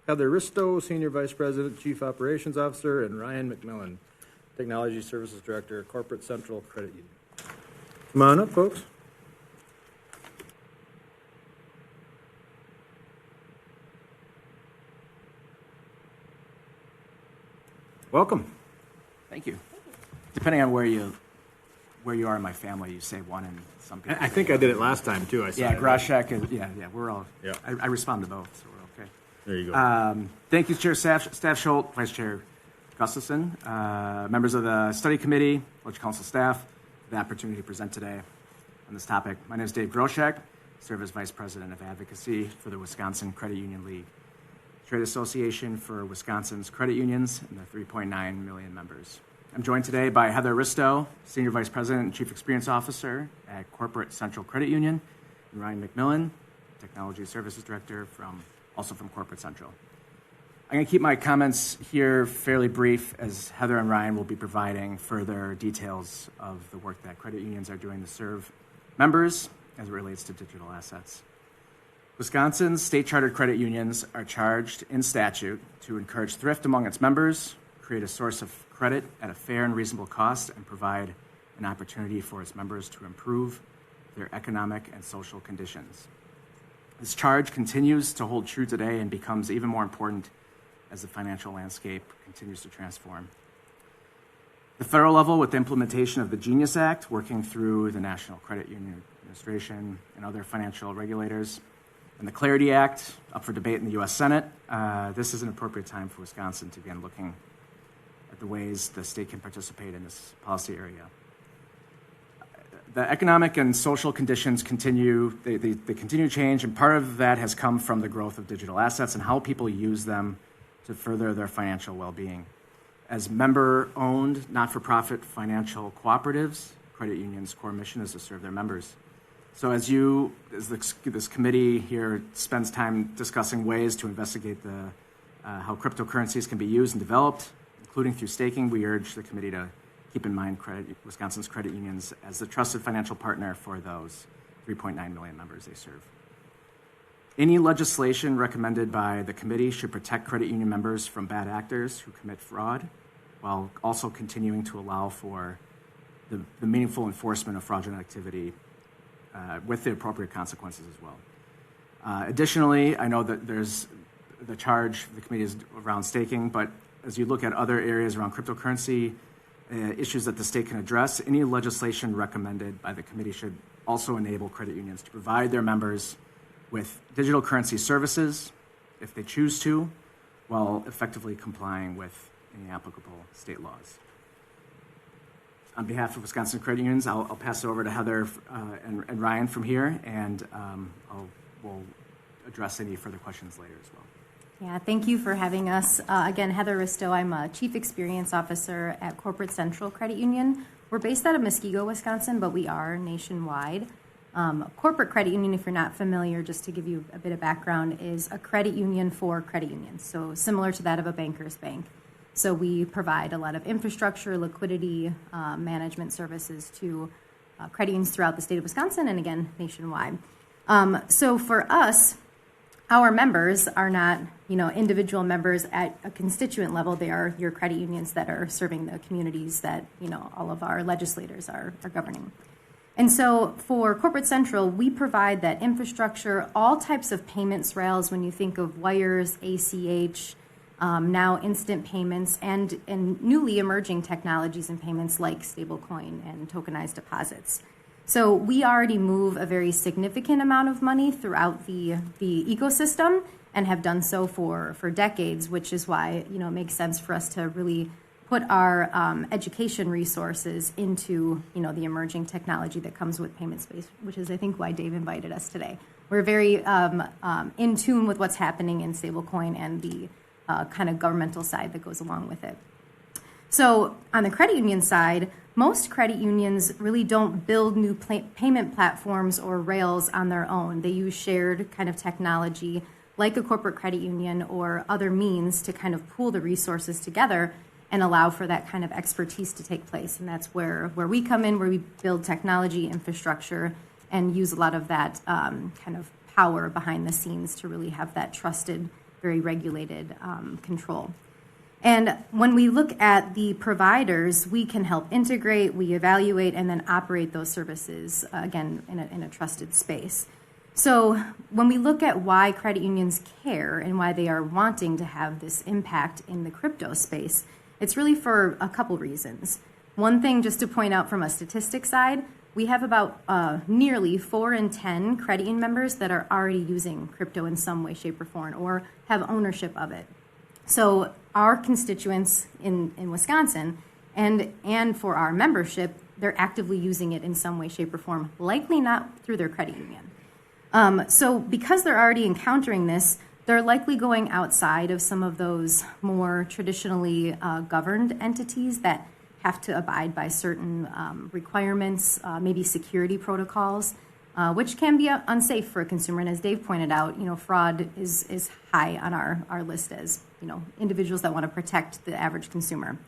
Heather Risto, Senior Vice President, Chief Operations Officer, and Ryan McMillan, Technology Services Director, Corporate Central Credit Union. Come on up, folks. Welcome. Thank you. Depending on where you are in my family, you say one, and some people. I think I did it last time too. I saw yeah, it. Groshek is we're all. Yeah. I respond to both, so we're okay. There you go. Thank you, Chair Staff Schultz, Vice Chair Gustafson, members of the study committee, Village Council staff, for the opportunity to present today on this topic. My name is Dave Groshek. Serve as Vice President of Advocacy for the Wisconsin Credit Union League, trade association for Wisconsin's credit unions and the 3.9 million members. I'm joined today by Heather Risto, Senior Vice President and Chief Experience Officer at Corporate Central Credit Union, and Ryan McMillan, Technology Services Director also from Corporate Central. I'm going to keep my comments here fairly brief, as Heather and Ryan will be providing further details of the work that credit unions are doing to serve members as it relates to digital assets. Wisconsin's state-chartered credit unions are charged in statute to encourage thrift among its members, create a source of credit at a fair and reasonable cost, and provide an opportunity for its members to improve their economic and social conditions. This charge continues to hold true today and becomes even more important as the financial landscape continues to transform. The federal level, with the implementation of the Genius Act, working through the National Credit Union Administration and other financial regulators, and the Clarity Act, up for debate in the U.S. Senate, this is an appropriate time for Wisconsin to begin looking at the ways the state can participate in this policy area. The economic and social conditions continue to change, and part of that has come from the growth of digital assets and how people use them to further their financial well-being. As member-owned, not-for-profit financial cooperatives, credit unions' core mission is to serve their members. So as this committee here spends time discussing ways to investigate how cryptocurrencies can be used and developed, including through staking, we urge the committee to keep in mind Wisconsin's credit unions as the trusted financial partner for those 3.9 million members they serve. Any legislation recommended by the committee should protect credit union members from bad actors who commit fraud, while also continuing to allow for the meaningful enforcement of fraudulent activity with the appropriate consequences as well. Additionally, I know that there's the charge the committee is around staking, but as you look at other areas around cryptocurrency, issues that the state can address, any legislation recommended by the committee should also enable credit unions to provide their members with digital currency services, if they choose to, while effectively complying with any applicable state laws. On behalf of Wisconsin Credit Unions, I'll pass it over to Heather and Ryan from here, and we'll address any further questions later as well. Yeah, thank you for having us. Again, Heather Risto, I'm a Chief Experience Officer at Corporate Central Credit Union. We're based out of Muskego, Wisconsin, but we are nationwide. Corporate credit union, if you're not familiar, just to give you a bit of background, is a credit union for credit unions, so similar to that of a banker's bank. So we provide a lot of infrastructure, liquidity, management services to credit unions throughout the state of Wisconsin and, again, nationwide. So for us, our members are not, individual members at a constituent level. They are your credit unions that are serving the communities that, all of our legislators are governing. And so for Corporate Central, we provide that infrastructure, all types of payments rails when you think of wires, ACH, now instant payments, and newly emerging technologies and payments like stablecoin and tokenized deposits. So we already move a very significant amount of money throughout the ecosystem and have done so for decades, which is why it makes sense for us to really put our education resources into the emerging technology that comes with payment space, which is I think why Dave invited us today. we're very in tune with what's happening in stablecoin and the kind of governmental side that goes along with it. So on the credit union side, most credit unions really don't build new payment platforms or rails on their own. They use shared kind of technology like a corporate credit union or other means to kind of pool the resources together and allow for that kind of expertise to take place. And that's where we come in, where we build technology infrastructure and use a lot of that kind of power behind the scenes to really have that trusted, very regulated control. And when we look at the providers, we can help integrate, we evaluate, and then operate those services, again, in a trusted space. So when we look at why credit unions care and why they are wanting to have this impact in the crypto space, it's really for a couple reasons. One thing, just to point out from a statistics side, we have about nearly 4 in 10 credit union members that are already using crypto in some way, shape, or form, or have ownership of it. So our constituents in Wisconsin and for our membership, they're actively using it in some way, shape, or form, likely not through their credit union. So because they're already encountering this, they're likely going outside of some of those more traditionally governed entities that have to abide by certain requirements, maybe security protocols, which can be unsafe for a consumer. And as Dave pointed out, fraud is high on our list as individuals that want to protect the average consumer.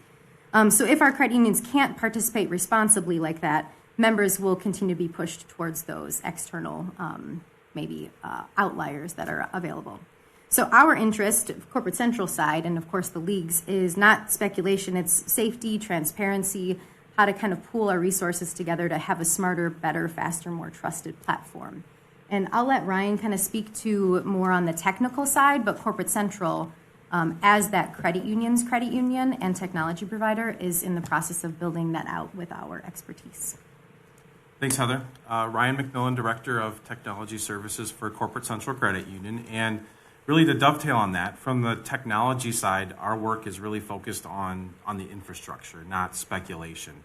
So if our credit unions can't participate responsibly like that, members will continue to be pushed towards those external, maybe outliers that are available. So our interest, Corporate Central side, and of course the leagues, is not speculation, it's safety, transparency, how to kind of pool our resources together to have a smarter, better, faster, more trusted platform. And I'll let Ryan kind of speak to more on the technical side, but Corporate Central, as that credit union and technology provider, is in the process of building that out with our expertise. Thanks, Heather. Ryan McMillan, Director of Technology Services for Corporate Central Credit Union. And really to dovetail on that, from the technology side, our work is really focused on the infrastructure, not speculation.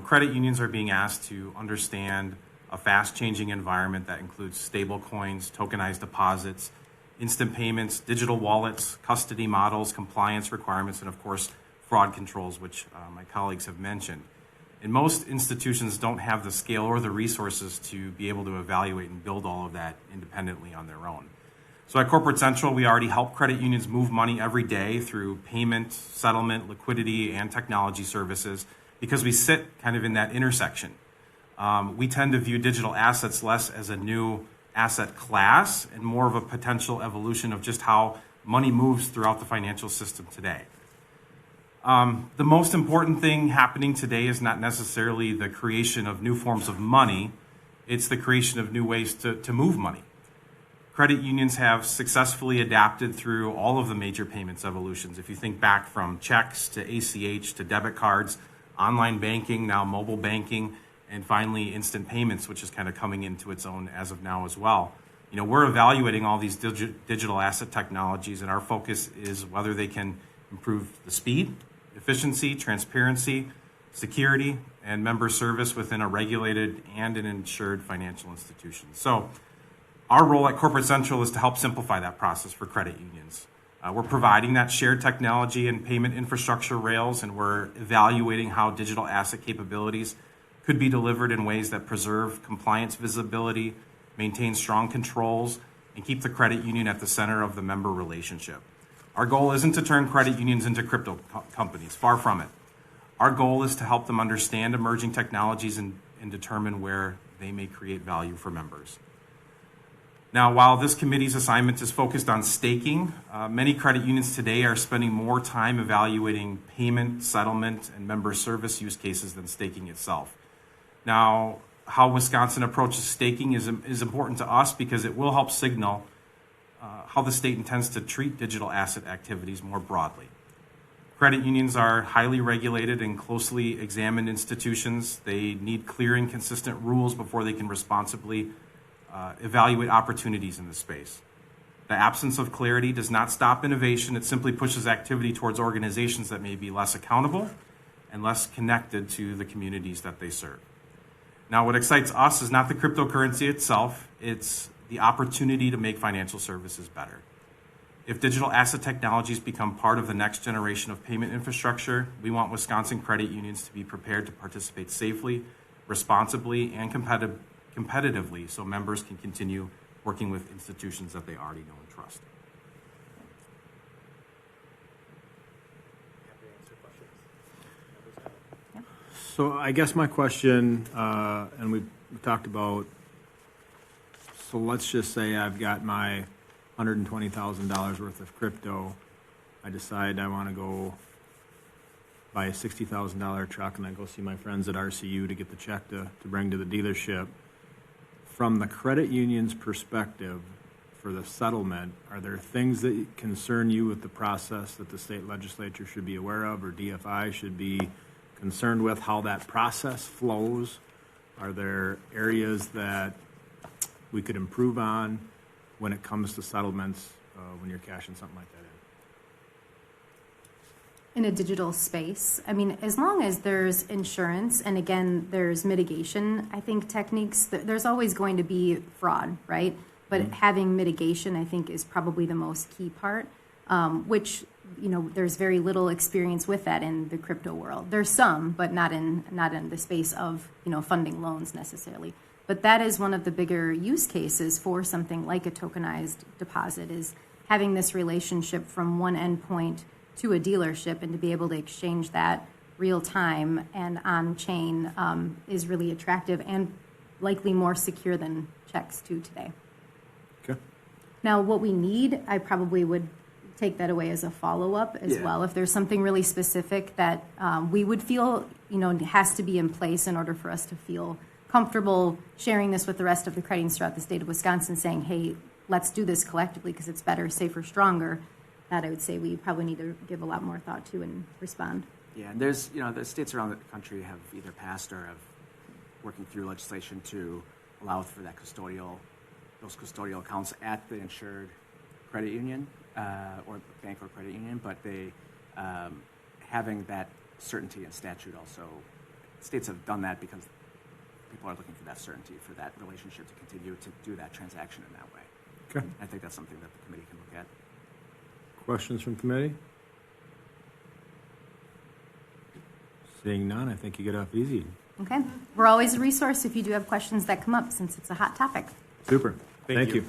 Credit unions are being asked to understand a fast-changing environment that includes stable coins, tokenized deposits, instant payments, digital wallets, custody models, compliance requirements, and of course, fraud controls, which my colleagues have mentioned. And most institutions don't have the scale or the resources to be able to evaluate and build all of that independently on their own. So at Corporate Central, we already help credit unions move money every day through payment, settlement, liquidity, and technology services because we sit kind of in that intersection. We tend to view digital assets less as a new asset class and more of a potential evolution of just how money moves throughout the financial system today. The most important thing happening today is not necessarily the creation of new forms of money, it's the creation of new ways to move money. Credit unions have successfully adapted through all of the major payments evolutions. If you think back from checks to ACH to debit cards, online banking, now mobile banking, and finally instant payments, which is kind of coming into its own as of now as well. We're evaluating all these digital asset technologies, and our focus is whether they can improve the speed, efficiency, transparency, security, and member service within a regulated and an insured financial institution. So our role at Corporate Central is to help simplify that process for credit unions. We're providing that shared technology and payment infrastructure rails, and we're evaluating how digital asset capabilities could be delivered in ways that preserve compliance visibility, maintain strong controls, and keep the credit union at the center of the member relationship. Our goal isn't to turn credit unions into crypto companies, far from it. Our goal is to help them understand emerging technologies and determine where they may create value for members. Now, while this committee's assignment is focused on staking, many credit unions today are spending more time evaluating payment, settlement, and member service use cases than staking itself. Now, how Wisconsin approaches staking is important to us because it will help signal how the state intends to treat digital asset activities more broadly. Credit unions are highly regulated and closely examined institutions. They need clear and consistent rules before they can responsibly evaluate opportunities in this space. The absence of clarity does not stop innovation. It simply pushes activity towards organizations that may be less accountable and less connected to the communities that they serve. Now, what excites us is not the cryptocurrency itself, it's the opportunity to make financial services better. If digital asset technologies become part of the next generation of payment infrastructure, we want Wisconsin credit unions to be prepared to participate safely, responsibly, and competitively so members can continue working with institutions that they already know and trust. So I guess my question, and we talked about, so let's just say I've got my $120,000 worth of crypto. I decide I want to go buy a $60,000 truck, and I go see my friends at RCU to get the check to bring to the dealership. From the credit union's perspective, for the settlement, are there things that concern you with the process that the state legislature should be aware of, or DFI should be concerned with how that process flows? Are there areas that we could improve on when it comes to settlements, when you're cashing something like that in a digital space? I mean, as long as there's insurance and again, there's mitigation, I think techniques, there's always going to be fraud, right? But having mitigation, I think, is probably the most key part, which, you know, there's very little experience with that in the crypto world. There's some, but not in the space of, you know, funding loans necessarily. But that is one of the bigger use cases for something like a tokenized deposit, is having this relationship from one endpoint to a dealership, and to be able to exchange that real time and on chain is really attractive and likely more secure than checks too today. Okay. Now, what we need, I probably would take that away as a follow-up as well. If there's something really specific that we would feel, you know, has to be in place in order for us to feel comfortable sharing this with the rest of the credit unions throughout the state of Wisconsin, saying, hey, let's do this collectively because it's better, safer, stronger, that I would say we probably need to give a lot more thought to and respond. Yeah, and there's, you know, the states around the country have either passed or have working through legislation to allow for that those custodial accounts at the insured credit union or bank or credit union, but they having that certainty in statute also, states have done that because people are looking for that certainty, for that relationship to continue to do that transaction in that way. Okay. I think that's something that the committee can look at. Questions from committee? Seeing none, I think you get off easy. Okay. We're always a resource if you do have questions that come up, since it's a hot topic. Super. Thank you.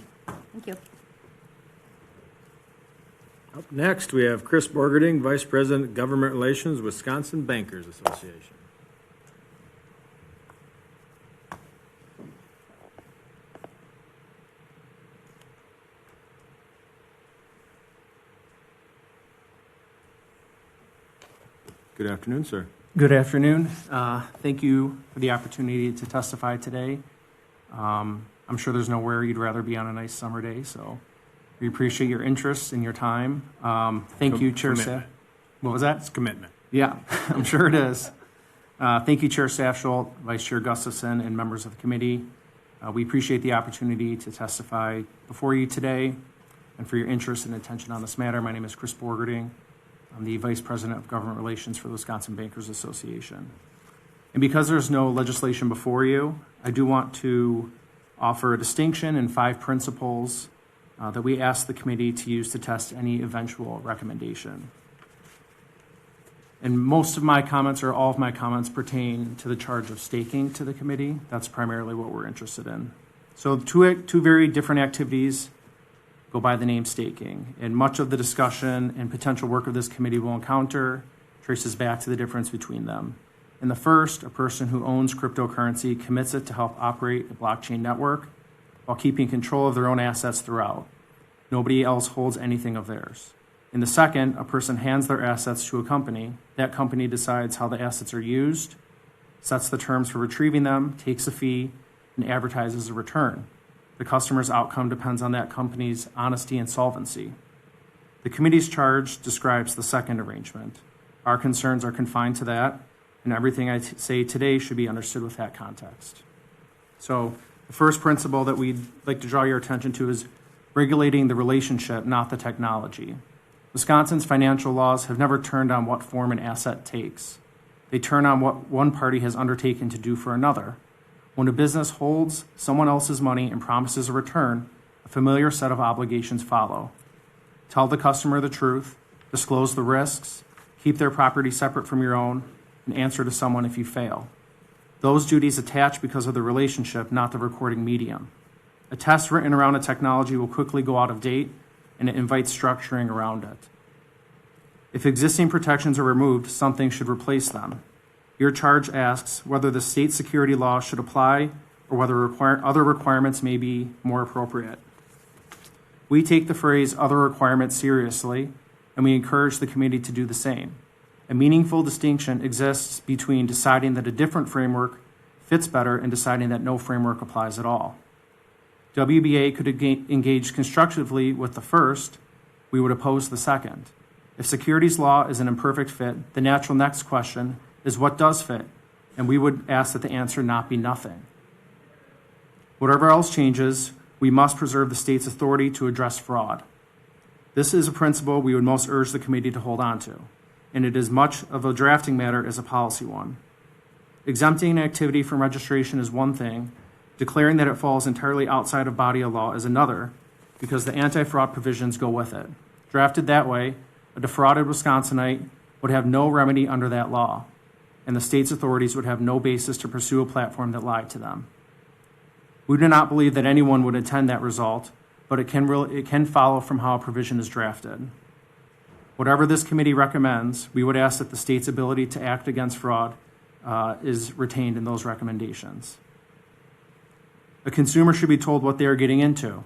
Thank you. Up next, we have Chris Borgerding, Vice President, Government Relations, Wisconsin Bankers Association. Good afternoon, sir. Good afternoon. Thank you for the opportunity to testify today. I'm sure there's nowhere you'd rather be on a nice summer day, so we appreciate your interest and your time. Thank you, Chair Staff. What was that? It's commitment. Yeah, I'm sure it is. Thank you, Chair Staff-Schultz, Vice Chair Gustafson, and members of the committee. We appreciate the opportunity to testify before you today and for your interest and attention on this matter. My name is Chris Borgerding. I'm the Vice President of Government Relations for the Wisconsin Bankers Association. And because there's no legislation before you, I do want to offer a distinction in 5 principles that we ask the committee to use to test any eventual recommendation. And most of my comments, or all of my comments, pertain to the charge of staking to the committee. That's primarily what we're interested in. So two very different activities go by the name staking. And much of the discussion and potential work of this committee will encounter traces back to the difference between them. In the first, a person who owns cryptocurrency commits it to help operate a blockchain network while keeping control of their own assets throughout. Nobody else holds anything of theirs. In the second, a person hands their assets to a company. That company decides how the assets are used, sets the terms for retrieving them, takes a fee, and advertises a return. The customer's outcome depends on that company's honesty and solvency. The committee's charge describes the second arrangement. Our concerns are confined to that, and everything I say today should be understood with that context. So the first principle that we'd like to draw your attention to is regulating the relationship, not the technology. Wisconsin's financial laws have never turned on what form an asset takes. They turn on what one party has undertaken to do for another. When a business holds someone else's money and promises a return, a familiar set of obligations follow. Tell the customer the truth, disclose the risks, keep their property separate from your own, and answer to someone if you fail. Those duties attach because of the relationship, not the recording medium. A test written around a technology will quickly go out of date, and it invites structuring around it. If existing protections are removed, something should replace them. Your charge asks whether the state security law should apply or whether other requirements may be more appropriate. We take the phrase other requirements seriously, and we encourage the committee to do the same. A meaningful distinction exists between deciding that a different framework fits better and deciding that no framework applies at all. WBA could engage constructively with the first, we would oppose the second. If securities law is an imperfect fit, the natural next question is what does fit, and we would ask that the answer not be nothing. Whatever else changes, we must preserve the state's authority to address fraud. This is a principle we would most urge the committee to hold on to, and it is much of a drafting matter as a policy one. Exempting an activity from registration is one thing, declaring that it falls entirely outside of body of law is another, because the anti-fraud provisions go with it. Drafted that way, a defrauded Wisconsinite would have no remedy under that law, and the state's authorities would have no basis to pursue a platform that lied to them. We do not believe that anyone would intend that result, but it can follow from how a provision is drafted. Whatever this committee recommends, we would ask that the state's ability to act against fraud is retained in those recommendations. A consumer should be told what they are getting into.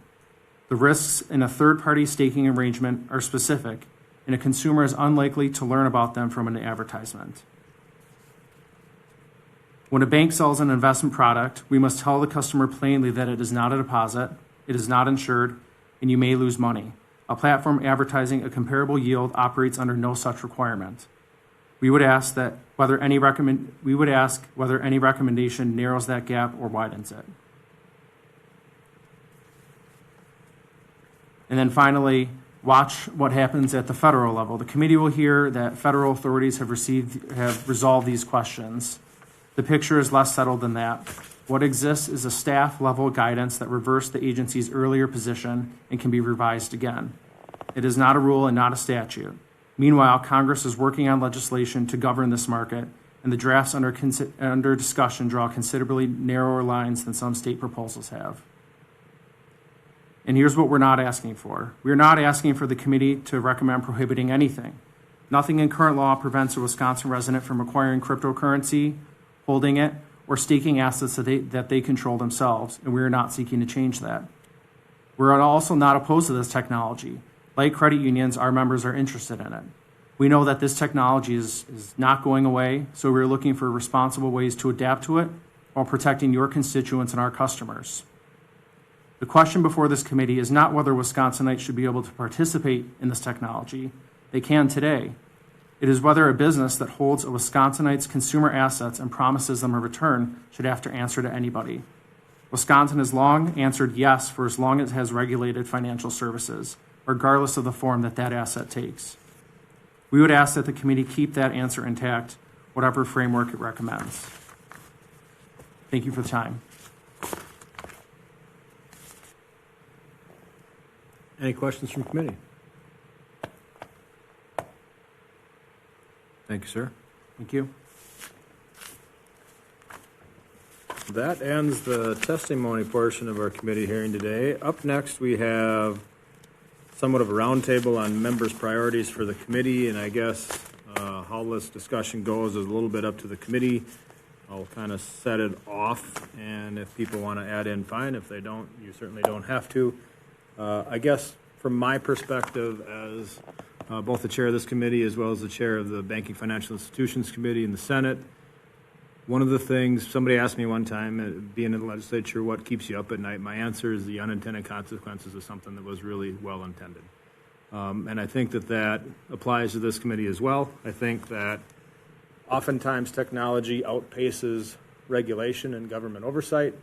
The risks in a third-party staking arrangement are specific, and a consumer is unlikely to learn about them from an advertisement. When a bank sells an investment product, we must tell the customer plainly that it is not a deposit, it is not insured, and you may lose money. A platform advertising a comparable yield operates under no such requirement. We would ask whether any recommendation narrows that gap or widens it. And then finally, watch what happens at the federal level. The committee will hear that federal authorities have resolved these questions. The picture is less settled than that. What exists is a staff-level guidance that reversed the agency's earlier position and can be revised again. It is not a rule and not a statute. Meanwhile, Congress is working on legislation to govern this market, and the drafts under discussion draw considerably narrower lines than some state proposals have. And here's what we're not asking for. We're not asking for the committee to recommend prohibiting anything. Nothing in current law prevents a Wisconsin resident from acquiring cryptocurrency, holding it, or staking assets that they control themselves, and we are not seeking to change that. We're also not opposed to this technology. Like credit unions, our members are interested in it. We know that this technology is not going away, so we're looking for responsible ways to adapt to it while protecting your constituents and our customers. The question before this committee is not whether Wisconsinites should be able to participate in this technology. They can today. It is whether a business that holds a Wisconsinite's consumer assets and promises them a return should have to answer to anybody. Wisconsin has long answered yes for as long as it has regulated financial services, regardless of the form that asset takes. We would ask that the committee keep that answer intact, whatever framework it recommends. Thank you for the time. Any questions from committee? Thank you, sir. Thank you. That ends the testimony portion of our committee hearing today. Up next, we have somewhat of a roundtable on members' priorities for the committee, and I guess how this discussion goes is a little bit up to the committee. I'll kind of set it off, and if people want to add in, fine. If they don't, you certainly don't have to. I guess from my perspective as both the chair of this committee as well as the chair of the Banking Financial Institutions Committee in the Senate, one of the things, somebody asked me one time, being in the legislature, what keeps you up at night? My answer is the unintended consequences of something that was really well intended. And I think that applies to this committee as well. I think that oftentimes technology outpaces regulation and government oversight,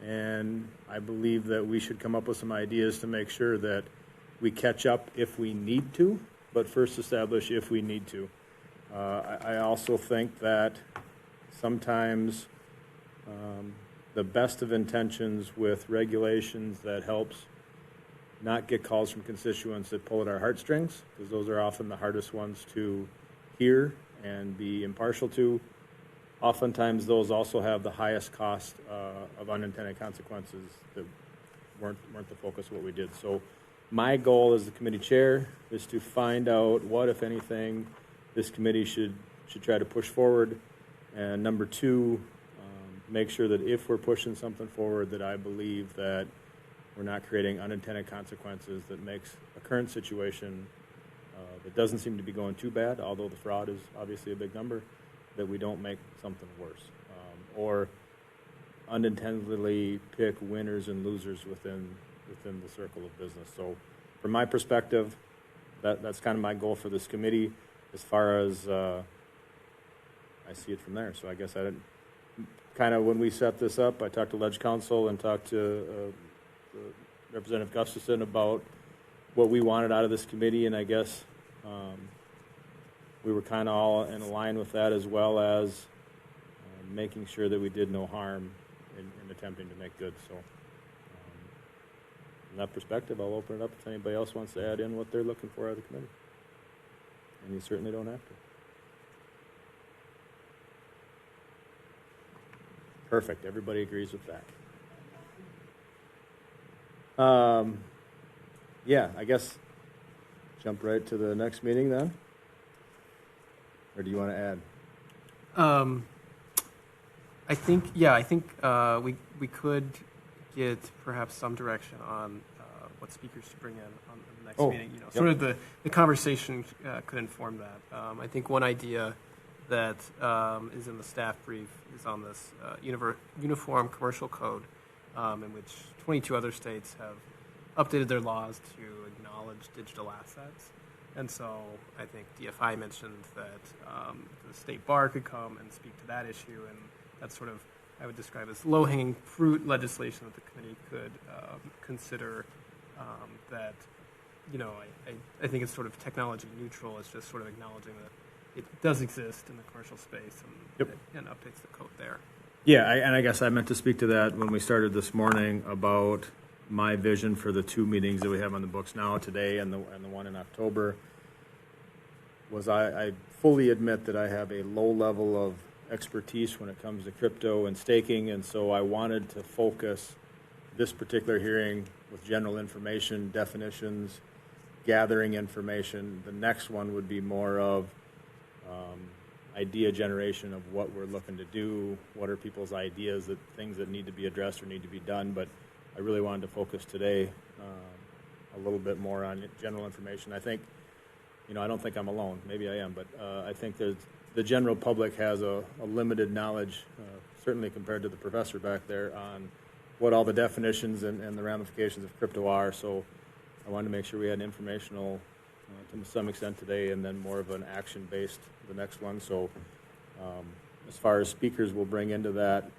and I believe that we should come up with some ideas to make sure that we catch up if we need to, but first establish if we need to. I also think that sometimes the best of intentions with regulations that helps not get calls from constituents that pull at our heartstrings, because those are often the hardest ones to hear and be impartial to. Oftentimes, those also have the highest cost of unintended consequences that weren't the focus of what we did. So my goal as the committee chair is to find out what, if anything, this committee should try to push forward. And number two, make sure that if we're pushing something forward, that I believe that we're not creating unintended consequences that makes a current situation that doesn't seem to be going too bad, although the fraud is obviously a big number, that we don't make something worse. Or unintendedly pick winners and losers within the circle of business. So from my perspective, that's kind of my goal for this committee as far as I see it from there. So I guess I didn't kind of, when we set this up, I talked to Ledge Council and talked to Representative Gustafson about what we wanted out of this committee, and I guess we were kind of all in line with that, as well as making sure that we did no harm in attempting to make good. So from that perspective, I'll open it up if anybody else wants to add in what they're looking for out of the committee. And you certainly don't have to. Perfect. Everybody agrees with that. Yeah, I guess jump right to the next meeting then? Or do you want to add? I think we could get perhaps some direction on what speakers to bring in on the next meeting. You know, sort of the conversation could inform that. I think one idea that is in the staff brief is on this uniform commercial code, in which 22 other states have updated their laws to acknowledge digital assets. And so I think DFI mentioned that the state bar could come and speak to that issue, and that's sort of, I would describe as low-hanging fruit legislation that the committee could consider. That, you know, I think it's sort of technology neutral. It's just sort of acknowledging that it does exist in the commercial space and updates the code there. Yeah, and I guess I meant to speak to that when we started this morning about my vision for the two meetings that we have on the books now, today and the one in October. Was I fully admit that I have a low level of expertise when it comes to crypto and staking, and so I wanted to focus this particular hearing with general information, definitions, gathering information. The next one would be more of idea generation of what we're looking to do, what are people's ideas, that things that need to be addressed or need to be done. But I really wanted to focus today a little bit more on general information. I think, you know, I don't think I'm alone. Maybe I am, but I think the general public has a limited knowledge, certainly compared to the professor back there, on what all the definitions and the ramifications of crypto are. So I wanted to make sure we had informational to some extent today, and then more of an action-based the next one. So as far as speakers we'll bring into that,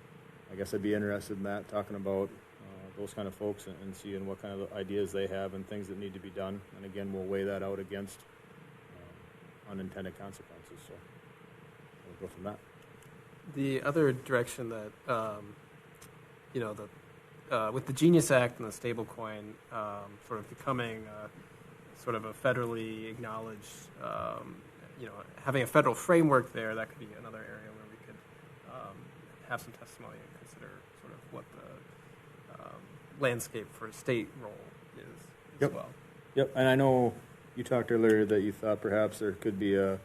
I guess I'd be interested in that, talking about those kind of folks and seeing what kind of ideas they have and things that need to be done. And again, we'll weigh that out against unintended consequences. So we'll go from that. The other direction that, you know, with the Genius Act and the stablecoin sort of becoming sort of a federally acknowledged, you know, having a federal framework there, that could be another area where we could have some testimony and consider sort of what the landscape for state role is as well. Yep, and I know you talked earlier that you thought perhaps there could be a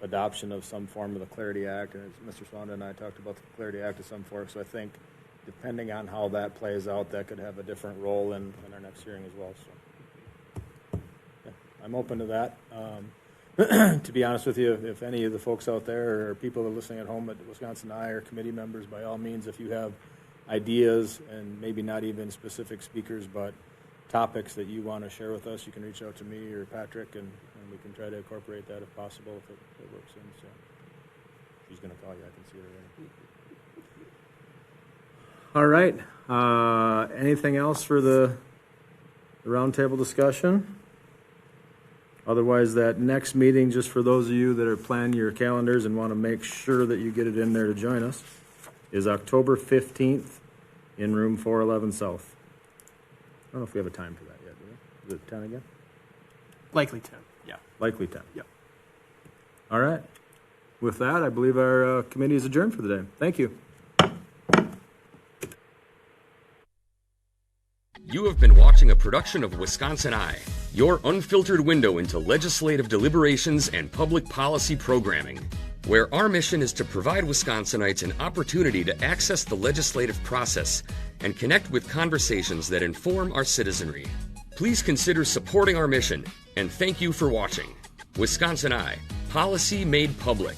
adoption of some form of the Clarity Act, and Mr. Swanda and I talked about the Clarity Act of some form, so I think depending on how that plays out, that could have a different role in our next hearing as well. So yeah, I'm open to that. To be honest with you, if any of the folks out there or people that are listening at home at Wisconsin Eye or committee members, by all means, if you have ideas and maybe not even specific speakers, but topics that you want to share with us, you can reach out to me or Patrick, and we can try to incorporate that if possible, if it works in. So she's going to call you. I can see her already. All right. Anything else for the roundtable discussion? Otherwise, that next meeting, just for those of you that are planning your calendars and want to make sure that you get it in there to join us, is October 15th in room 411 South. I don't know if we have a time for that yet, do we? Is it 10 again? Likely 10, yeah. Likely 10. Yep. All right. With that, I believe our committee is adjourned for the day. Thank you. You have been watching a production of Wisconsin Eye, your unfiltered window into legislative deliberations and public policy programming, where our mission is to provide Wisconsinites an opportunity to access the legislative process and connect with conversations that inform our citizenry. Please consider supporting our mission, and thank you for watching. Wisconsin Eye, policy made public.